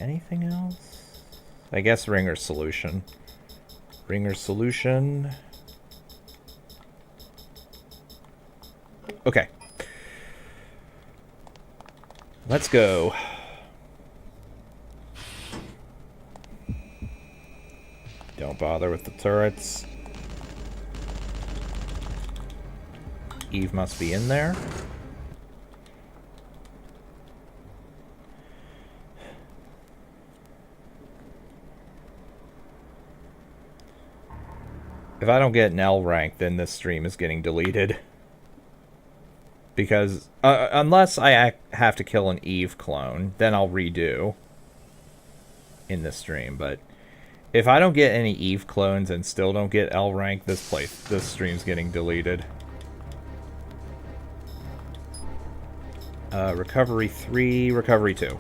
Anything else? I guess Ringer Solution. Ringer Solution. Okay. Let's go. Don't bother with the turrets. Eve must be in there. If I don't get an L rank, then this stream is getting deleted. Because, unless I have to kill an Eve clone, then I'll redo in this stream. But if I don't get any Eve clones and still don't get L rank, this stream's getting deleted. Recovery 3, Recovery 2.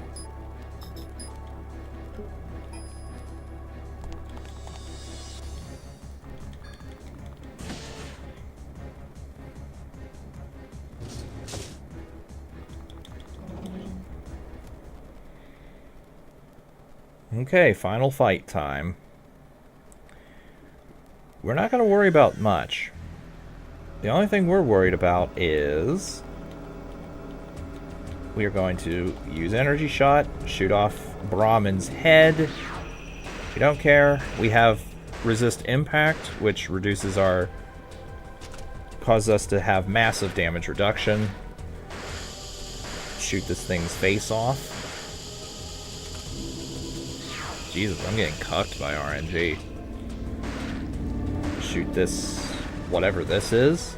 Okay, final fight time. We're not going to worry about much. The only thing we're worried about is... we are going to use Energy Shot, shoot off Brahmin's head. We don't care. We have resist impact, which reduces our... causes us to have massive damage reduction. Shoot this thing's face off. Jesus, I'm getting cucked by RNG. Shoot this... whatever this is.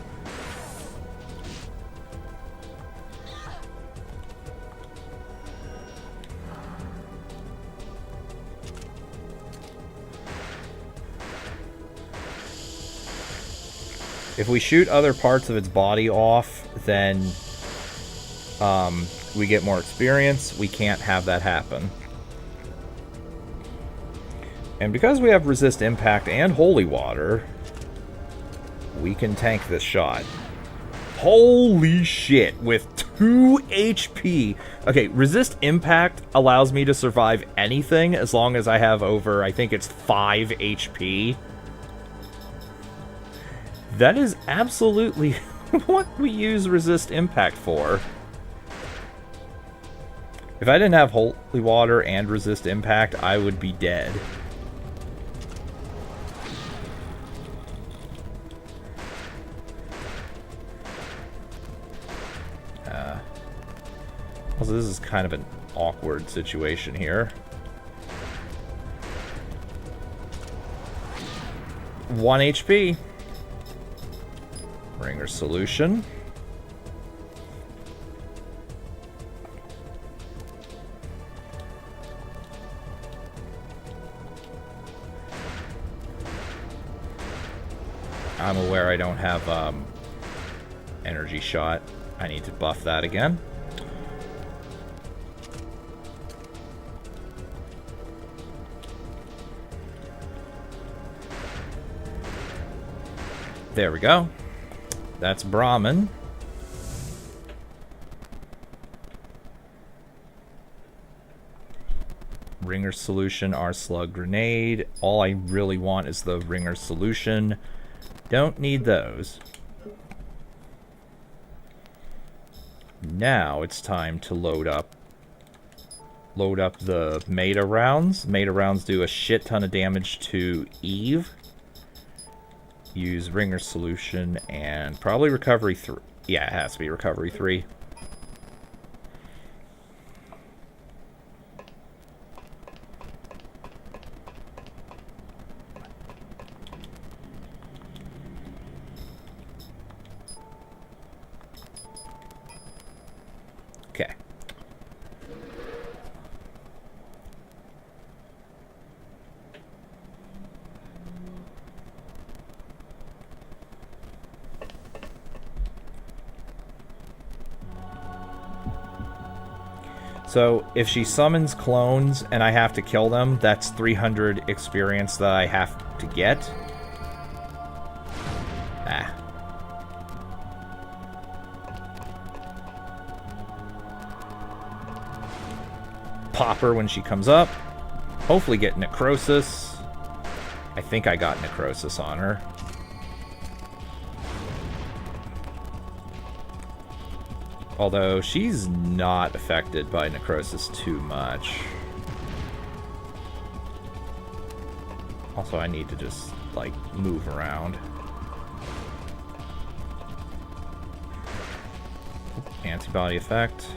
If we shoot other parts of its body off, then we get more experience. We can't have that happen. And because we have resist impact and holy water, we can tank this shot. Holy shit, with 2 HP. Okay, resist impact allows me to survive anything as long as I have over, I think it's 5 HP. That is absolutely what we use resist impact for. If I didn't have holy water and resist impact, I would be dead. Also, this is kind of an awkward situation here. 1 HP. Ringer solution. I'm aware I don't have energy shot. I need to buff that again. There we go. That's Brahmin. Ringer solution, our slug grenade. All I really want is the ringer solution. Don't need those. Now it's time to load up the Meta rounds. Meta rounds do a shit ton of damage to Eve. Use ringer solution and probably recovery 3. Yeah, it has to be recovery 3. Okay. So, if she summons clones and I have to kill them, that's 300 experience that I have to get. Ah. Pop her when she comes up. Hopefully get necrosis. I think I got necrosis on her. Although, she's not affected by necrosis too much. Also, I need to just, like, move around. Antibody effect.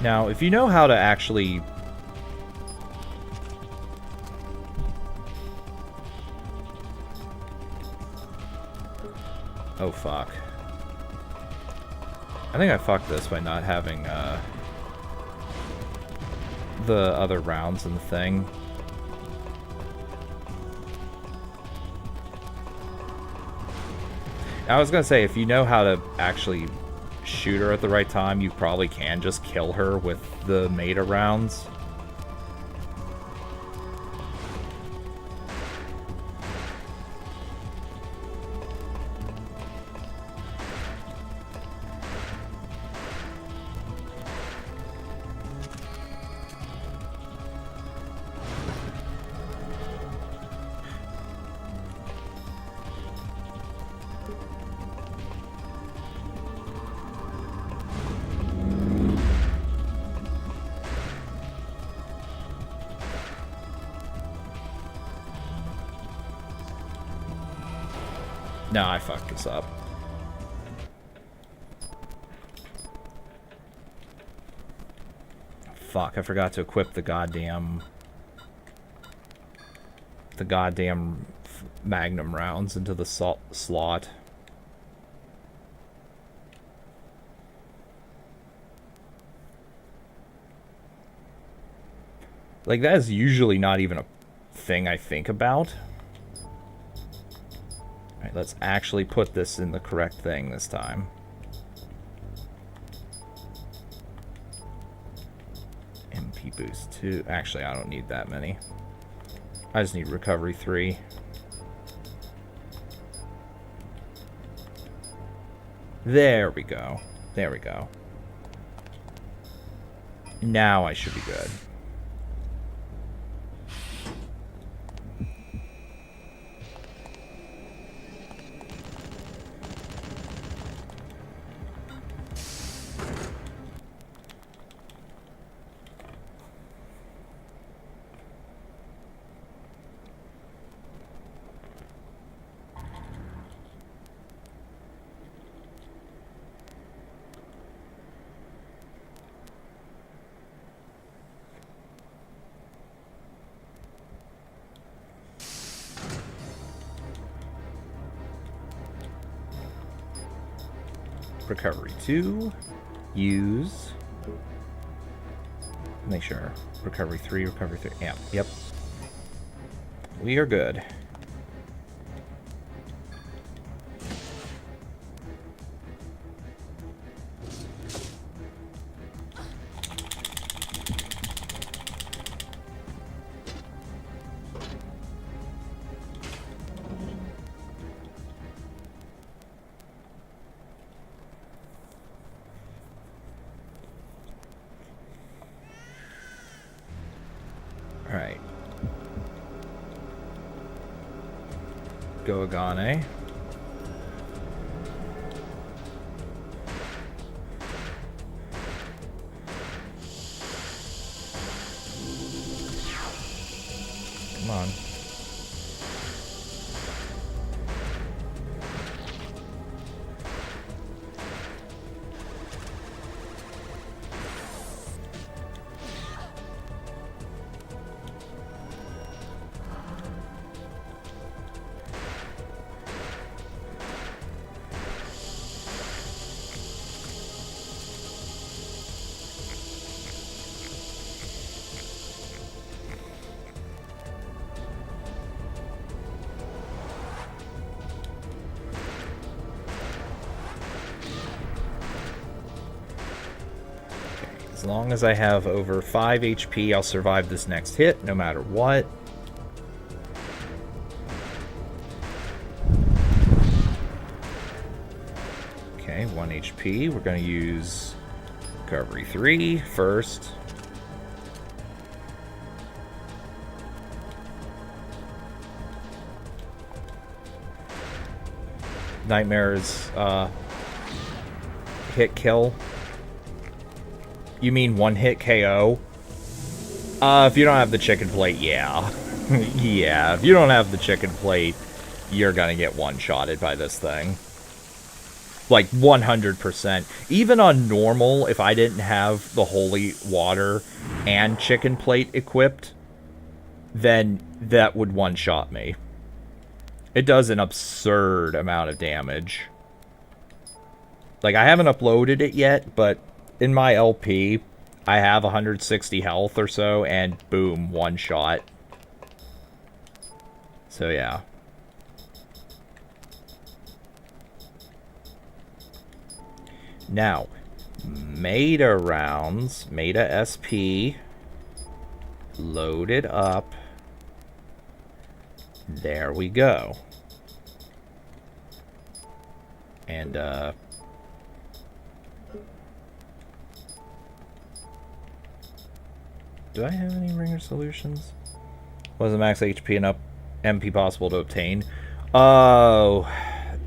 Now, if you know how to actually... Oh, fuck. I think I fucked this by not having, the other rounds in the thing. I was gonna say, if you know how to actually shoot her at the right time, you probably can just kill her with the Meta rounds. No, I fucked this up. Fuck, I forgot to equip the goddamn magnum rounds into the slot. Like, that is usually not even a thing I think about. Alright, let's actually put this in the correct thing this time. MP boost 2. Actually, I don't need that many. I just need recovery 3. There we go. There we go. Now I should be good. Recovery 2. Use. Make sure. Recovery 3, recovery 3. Yeah, yep. We are good. Alright. Go Agane. Come on. As long as I have over 5 HP, I'll survive this next hit, no matter what. Okay, 1 HP. We're going to use Recovery 3 first. Nightmare's hit kill. You mean one hit KO? If you don't have the chicken plate, yeah. Yeah, if you don't have the chicken plate, you're gonna get one-shotted by this thing. Like, 100%. Even on normal, if I didn't have the holy water and chicken plate equipped, then that would one-shot me. It does an absurd amount of damage. Like, I haven't uploaded it yet, but in my LP, I have 160 health or so, and boom, one shot. So, yeah. Now, Meta rounds, Meta SP, loaded up. There we go. And, do I have any ringer solutions? Was the max HP and MP possible to obtain? Oh,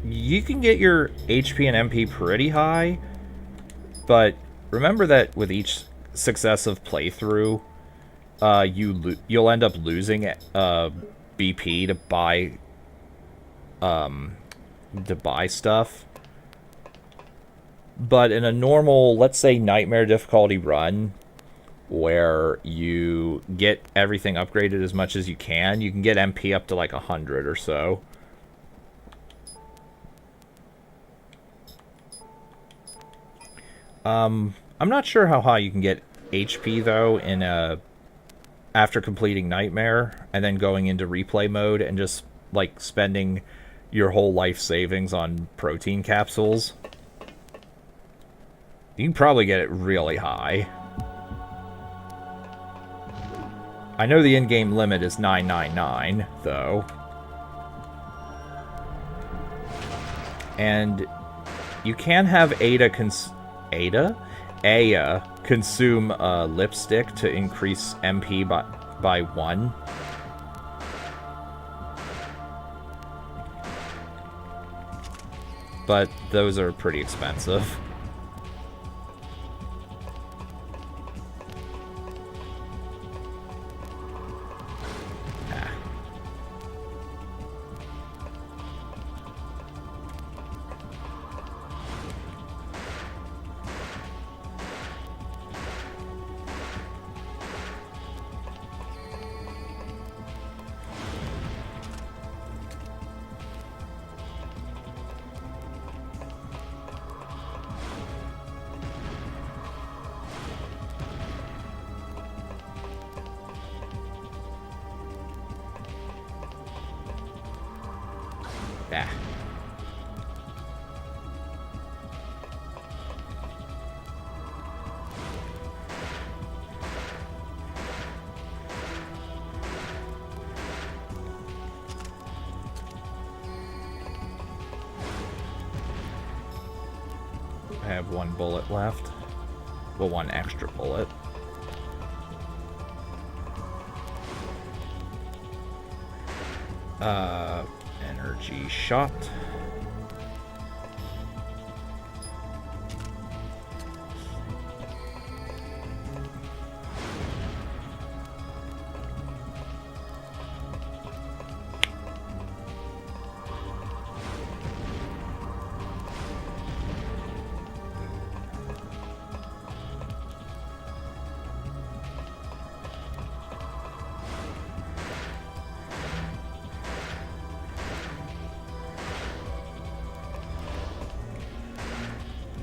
you can get your HP and MP pretty high, but remember that with each successive playthrough, you'll end up losing BP to buy to buy stuff. But in a normal, let's say, nightmare difficulty run, where you get everything upgraded as much as you can get MP up to like 100 or so. I'm not sure how high you can get HP though in after completing Nightmare and then going into replay mode and just like spending your whole life savings on protein capsules. You can probably get it really high. I know the in-game limit is 999 though. And you can have Aya consume lipstick to increase MP by 1. But those are pretty expensive. Yeah. I have 1 bullet left. Well, 1 extra bullet. Energy shot.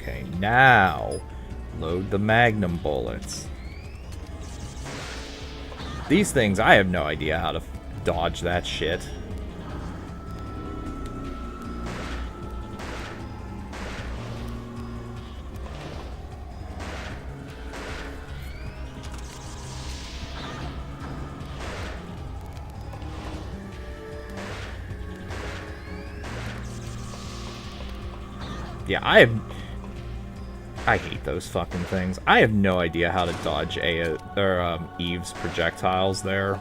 Okay, now load the magnum bullets. These things, I have no idea how to dodge that shit. Yeah, I hate those fucking things. I have no idea how to dodge Eve's projectiles there.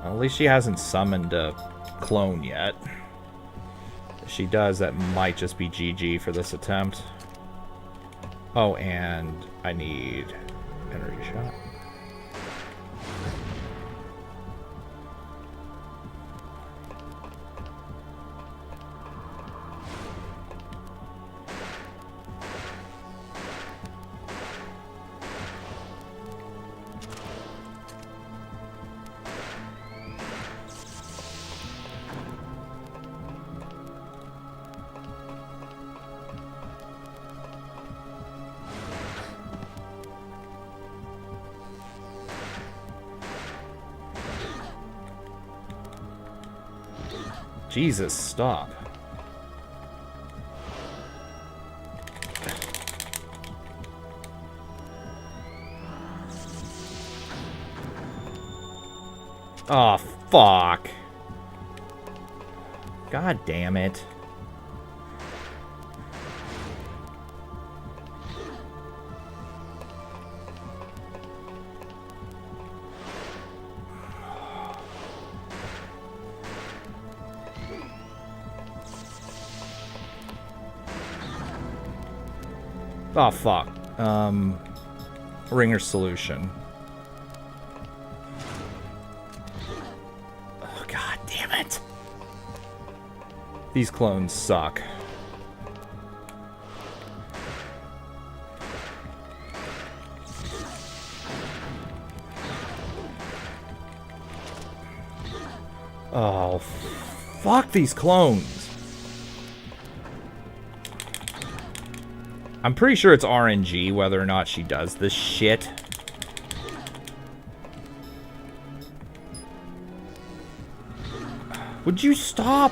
At least she hasn't summoned a clone yet. If she does, that might just be GG for this attempt. Oh, and I need energy shot. Jesus, stop. Oh, fuck. God damn it. Oh, fuck. Ringer's Solution. Oh, god damn it. These clones suck. Oh, fuck these clones. I'm pretty sure it's RNG whether or not she does this shit. Would you stop?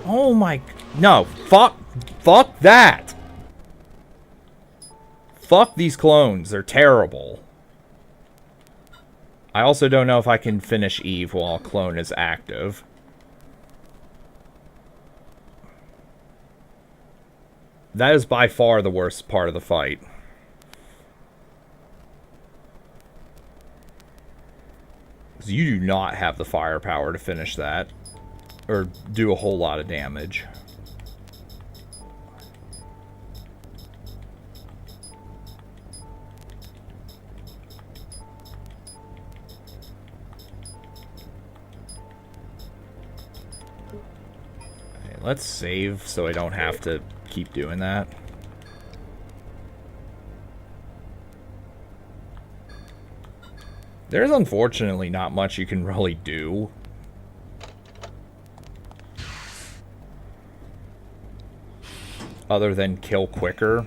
Oh my... No, fuck that. Fuck these clones, they're terrible. I also don't know if I can finish Eve while a clone is active. That is by far the worst part of the fight. You do not have the firepower to finish that. Or do a whole lot of damage. Okay, let's save so I don't have to keep doing that. There's unfortunately not much you can really do. Other than kill quicker.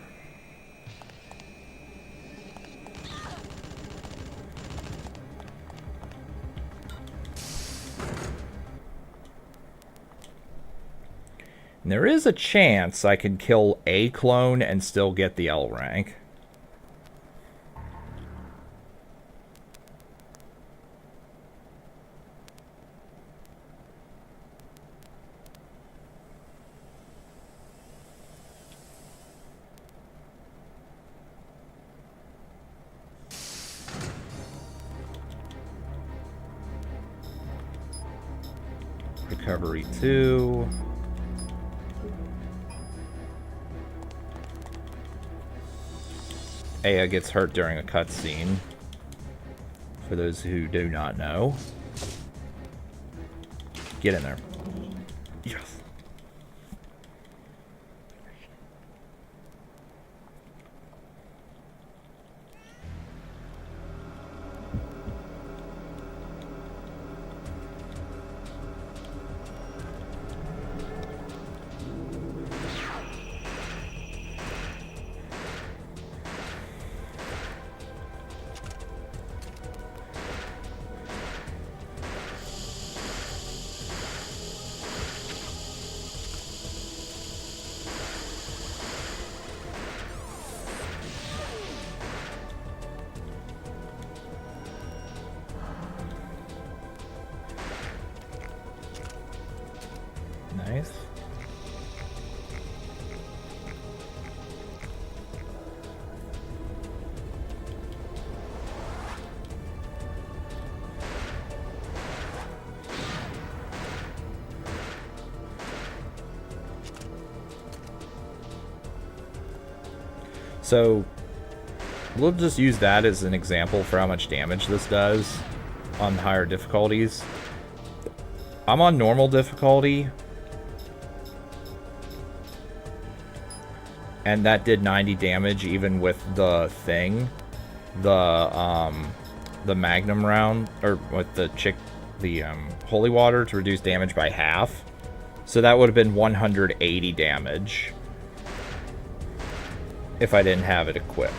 And there is a chance I can kill a clone and still get the L rank. Recovery 2. Aya gets hurt during a cutscene. For those who do not know. Get in there. Yes. Nice. So, we'll just use that as an example for how much damage this does on higher difficulties. I'm on normal difficulty, and that did 90 damage even with the thing, the Magnum round, or with the Holy Water to reduce damage by half. So that would have been 180 damage if I didn't have it equipped.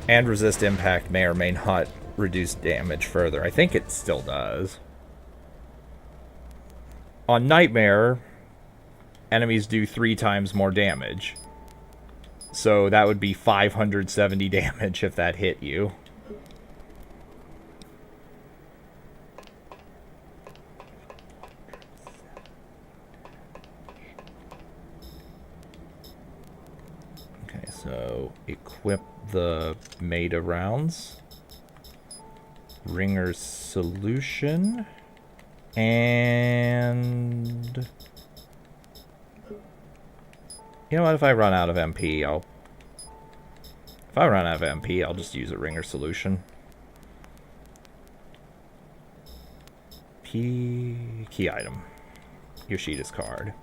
And Resist Impact may or may not reduce damage further. I think it still does. On Nightmare, enemies do 3 times more damage. So that would be 570 damage if that hit you. Okay, so equip the Maida rounds. Ringer's Solution. And... you know what, if I run out of MP, I'll If I run out of MP, I'll just use a ringer solution. Key item. Yoshida's card.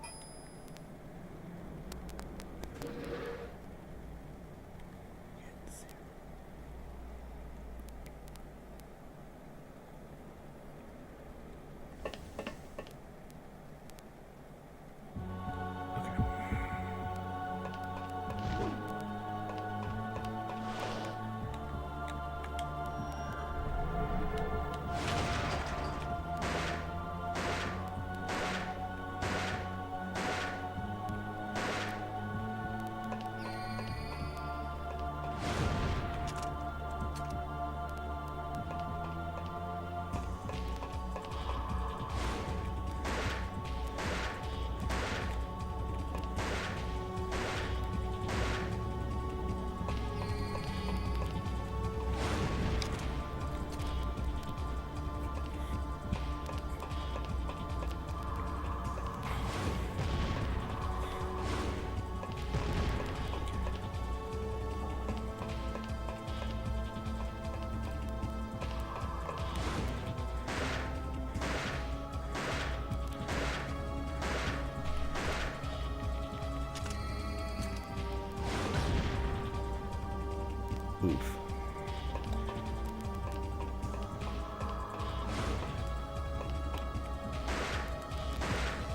Oof.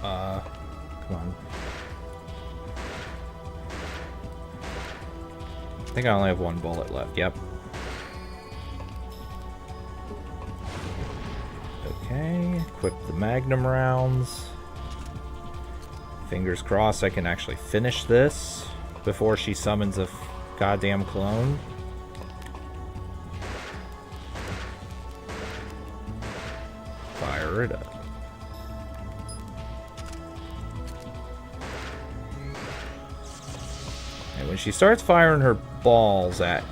Come on. I think I only have one bullet left. Yep. Okay, equip the magnum rounds. Fingers crossed I can actually finish this before she summons a goddamn clone. Fire it up. And when she starts firing her balls at...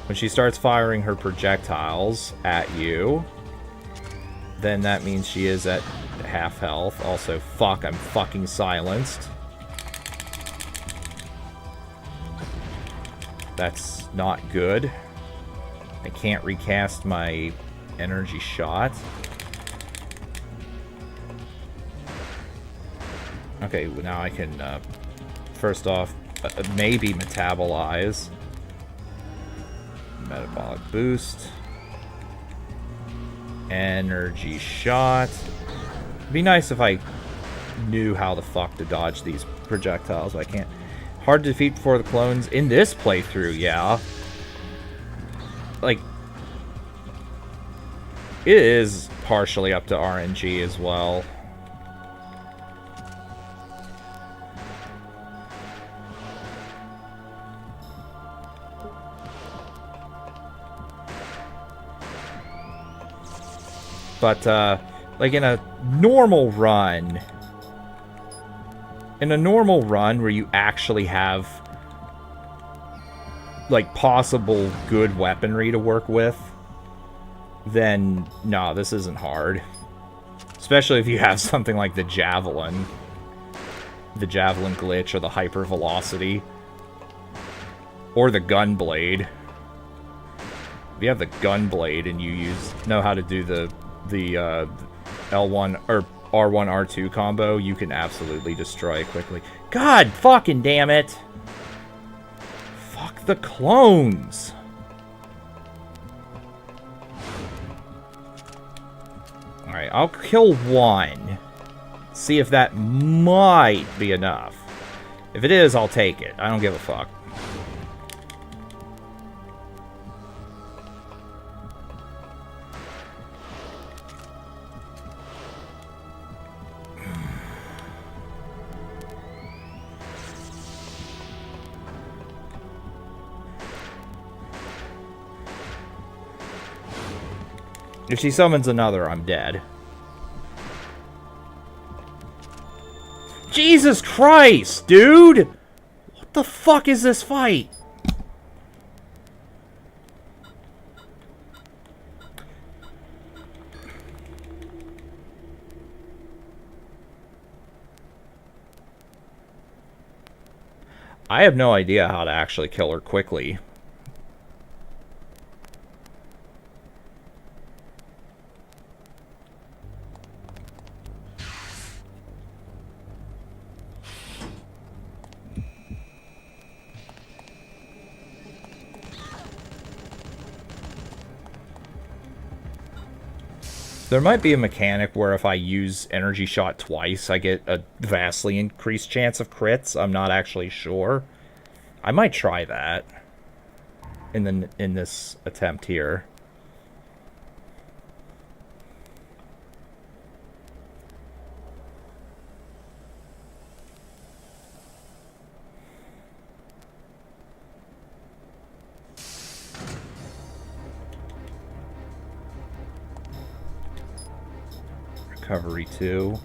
when she starts firing her projectiles at you, then that means she is at half health. Also, fuck, I'm fucking silenced. That's not good. I can't recast my energy shot. Okay, now I can, first off, maybe metabolize. Metabolic boost. Energy shot. It'd be nice if I knew how the fuck to dodge these projectiles, but I can't. Hard to defeat before the clones in this playthrough, yeah. Like, it is partially up to RNG as well. But, like in a normal run, where you actually have, like, possible good weaponry to work with, then, no, this isn't hard. Especially if you have something like the Javelin. The Javelin glitch, or the Hyper Velocity. Or the Gunblade. If you have the Gunblade and you know how to do the L1 or R1 R2 combo, you can absolutely destroy it quickly. God fucking damn it! Fuck the clones! Alright, I'll kill one. See if that might be enough. If it is, I'll take it. I don't give a fuck. If she summons another, I'm dead. Jesus Christ, dude! What the fuck is this fight? I have no idea how to actually kill her quickly. There might be a mechanic where if I use energy shot twice, I get a vastly increased chance of crits. I'm not actually sure. I might try that in this attempt here. Recovery 2.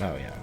Oh, yeah.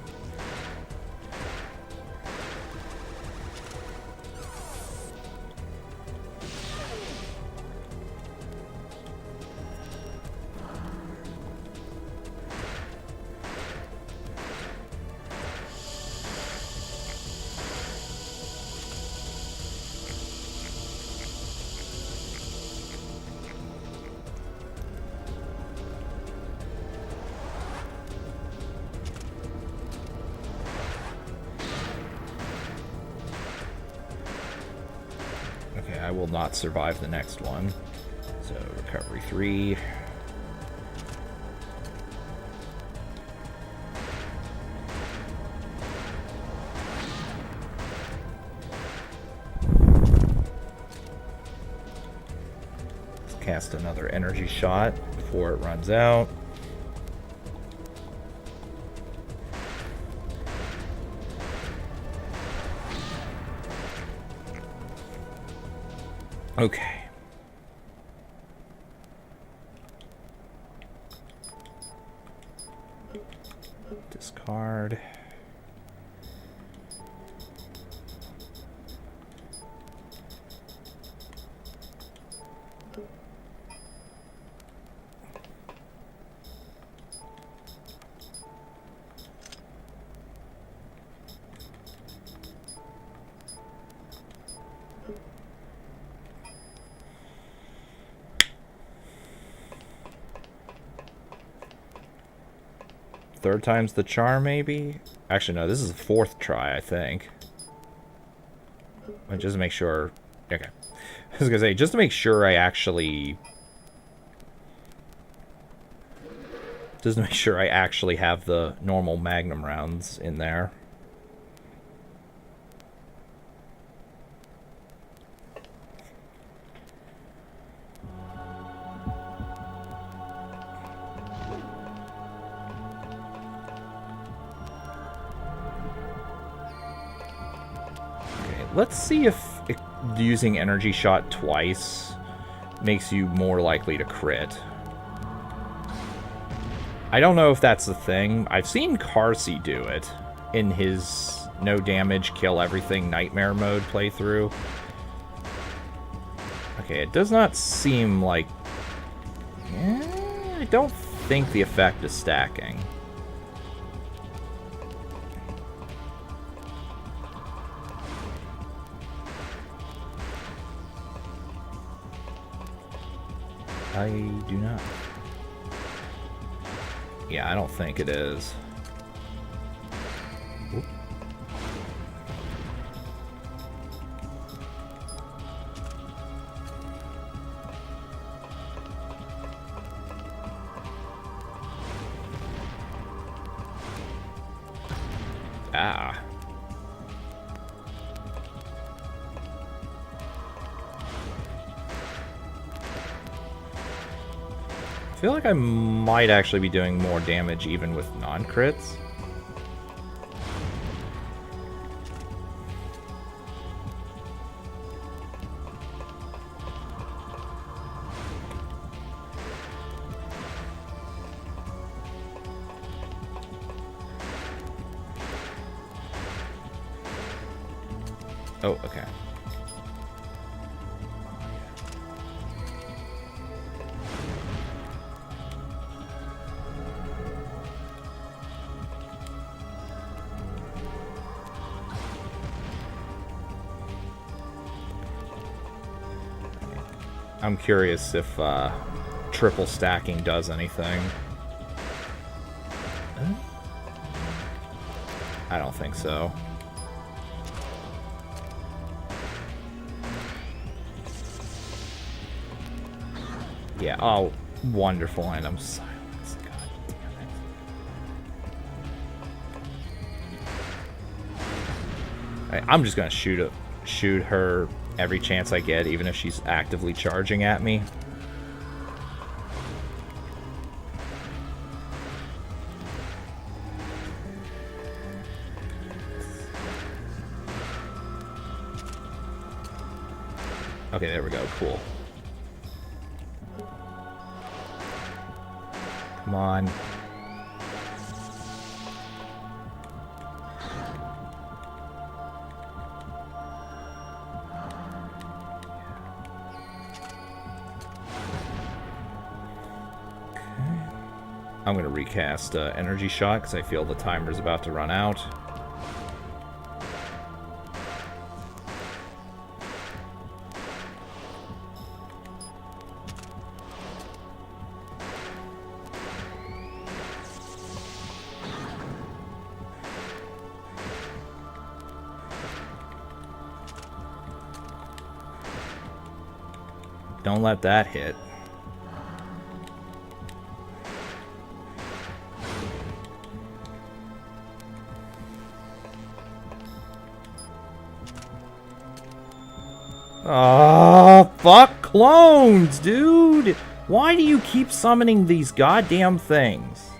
I will not survive the next one. So, recovery 3. Let's cast another energy shot before it runs out. Okay. Discard. Third time's the charm, maybe? Actually, no, this is the fourth try, I think. Just to make sure... Okay. I was gonna say, just to make sure I actually... Just to make sure I actually have the normal Magnum rounds in there. Let's see if using energy shot twice makes you more likely to crit. I don't know if that's the thing. I've seen Carsey do it in his no damage, kill everything nightmare mode playthrough. Okay, it does not seem like... I don't think the effect is stacking. I do not. Yeah, I don't think it is. Oop. Yeah. I feel like I might actually be doing more damage even with non-crits. Oh, okay. I'm curious if triple stacking does anything. I don't think so. Yeah, oh, wonderful, and I'm silenced. God damn it. I'm just gonna shoot her every chance I get, even if she's actively charging at me. Okay, there we go. Cool. Come on. I'm going to recast Energy Shot because I feel the timer's about to run out. Don't let that hit. Oh, fuck clones, dude! Why do you keep summoning these goddamn things?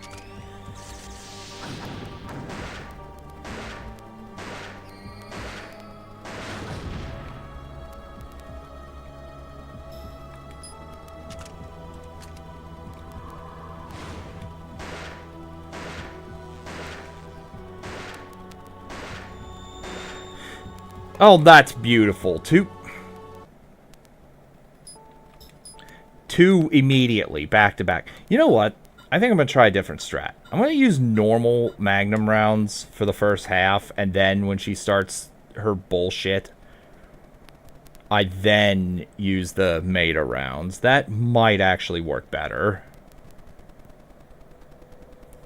Oh, that's beautiful. Two immediately, back to back. You know what? I think I'm going to try a different strat. I'm going to use normal Magnum rounds for the first half, and then when she starts her bullshit, I then use the Meta rounds. That might actually work better.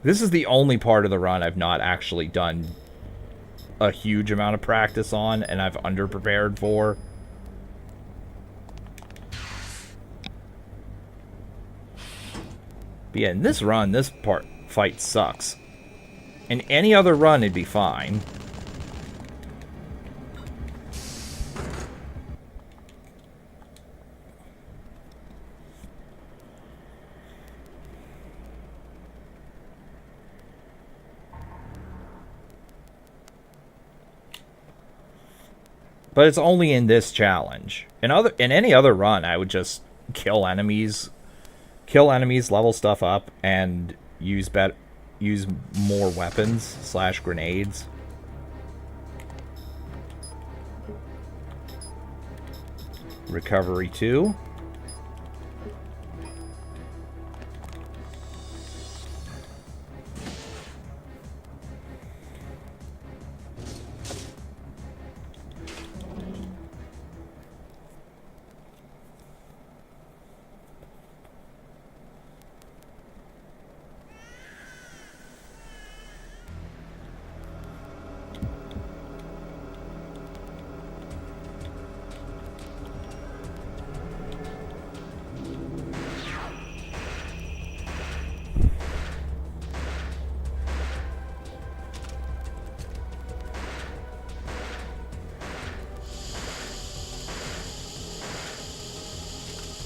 This is the only part of the run I've not actually done a huge amount of practice on, and I've underprepared for. But yeah, in this run, this fight sucks. In any other run, it'd be fine. But it's only in this challenge. In any other run, I would just kill enemies, level stuff up, and use more weapons / grenades. Recovery 2.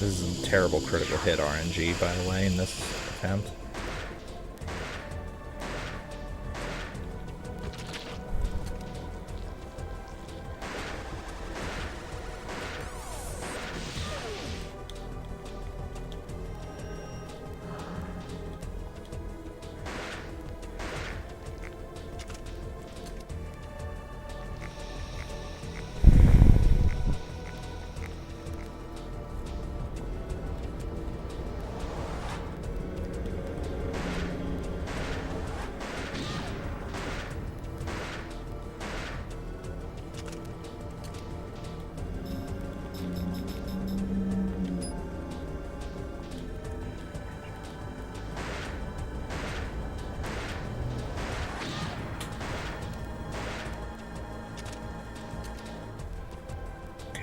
This is a terrible critical hit RNG, by the way, in this attempt.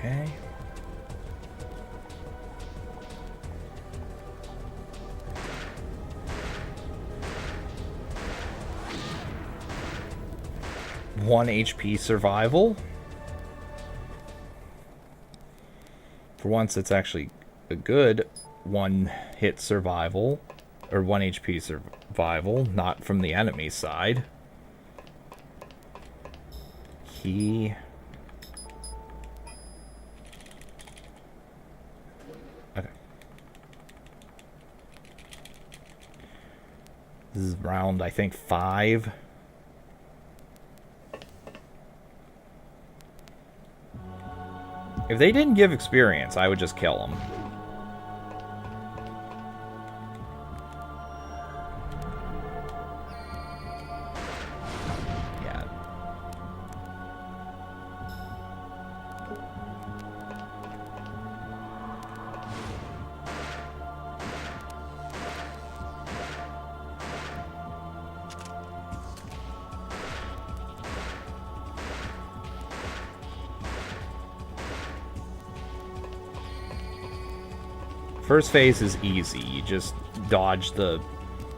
Okay. One HP survival. For once, it's actually a good one-hit survival, or 1 HP survival, not from the enemy side. Okay. This is round, I think, 5. If they didn't give experience, I would just kill them. Yeah. First phase is easy. You just dodge the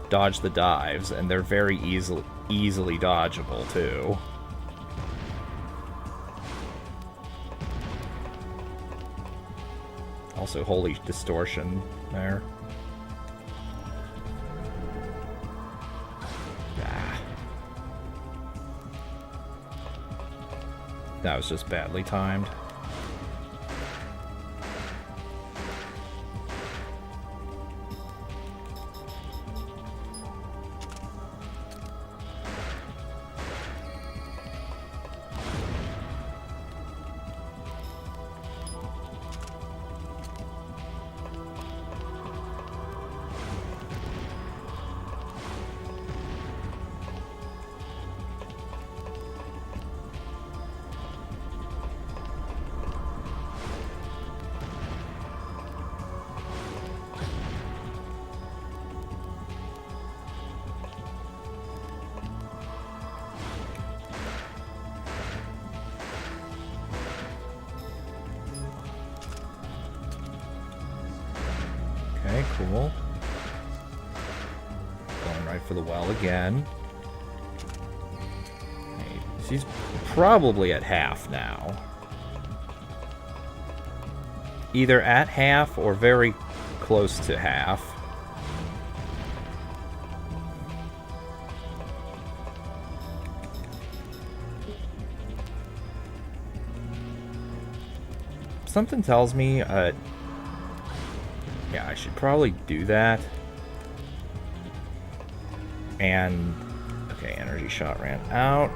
dives, and they're very easily dodgeable too. Also, holy distortion there. Ah. That was just badly timed. Okay, cool. Going right for the well again. Okay, she's probably at half now. Either at half or very close to half. Something tells me, yeah, I should probably do that. And, okay, energy shot ran out.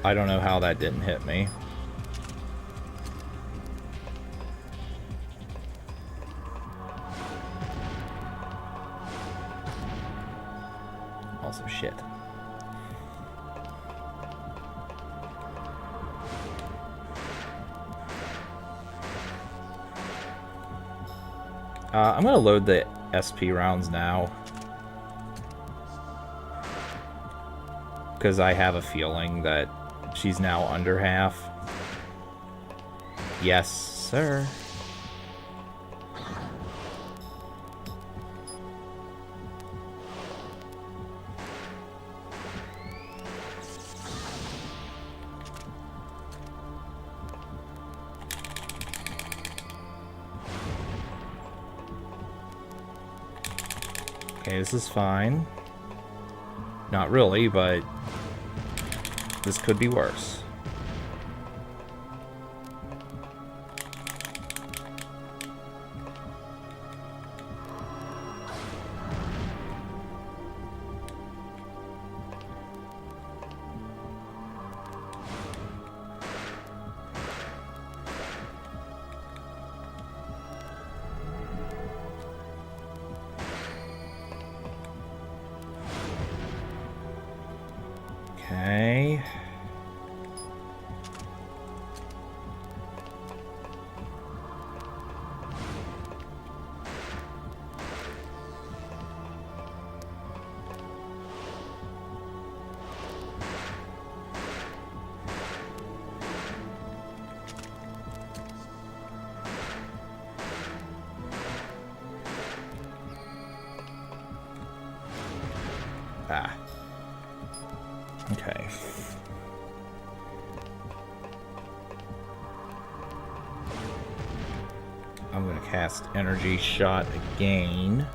I don't know how that didn't hit me. Also, shit. I'm gonna load the SP rounds now. Because I have a feeling that she's now under half. Yes, sir. Okay, this is fine. Not really, but this could be worse. Okay. Ah. Okay. I'm gonna cast Energy Shot again.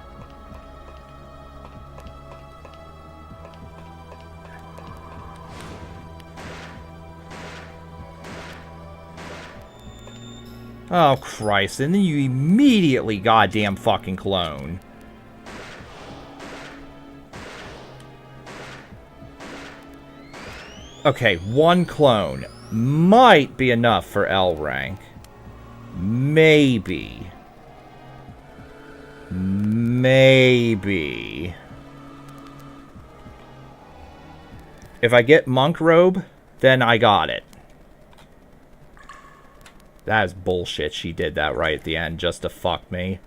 Oh, Christ. And then you immediately goddamn fucking clone. Okay, one clone might be enough for L rank. Maybe. Maybe. If I get Monk Robe, then I got it. That is bullshit. She did that right at the end just to fuck me.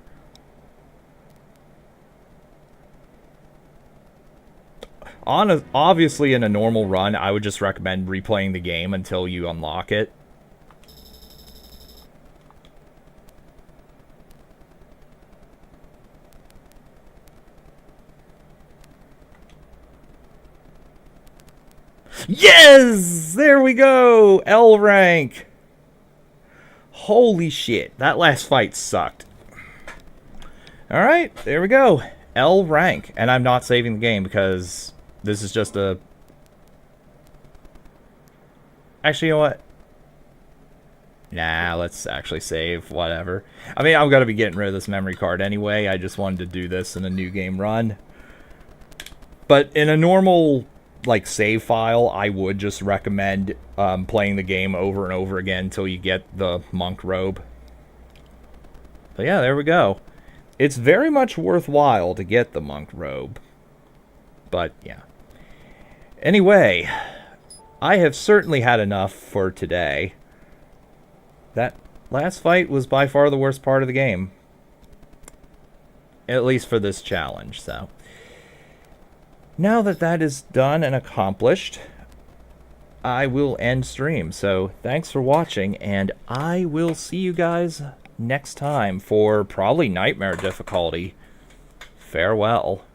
Obviously, in a normal run, I would just recommend replaying the game until you unlock it. Yes! There we go! L rank! Holy shit, that last fight sucked. Alright, there we go. L rank. And I'm not saving the game because this is just a... Actually, you know what? Nah, let's actually save, whatever. I mean, I'm going to be getting rid of this memory card anyway. I just wanted to do this in a new game run. But in a normal, like, save file, I would just recommend playing the game over and over again until you get the Monk Robe. But yeah, there we go. It's very much worthwhile to get the Monk Robe. But, yeah. Anyway, I have certainly had enough for today. That last fight was by far the worst part of the game. At least for this challenge, so. Now that that is done and accomplished, I will end stream. So, thanks for watching, and I will see you guys next time for probably Nightmare difficulty. Farewell.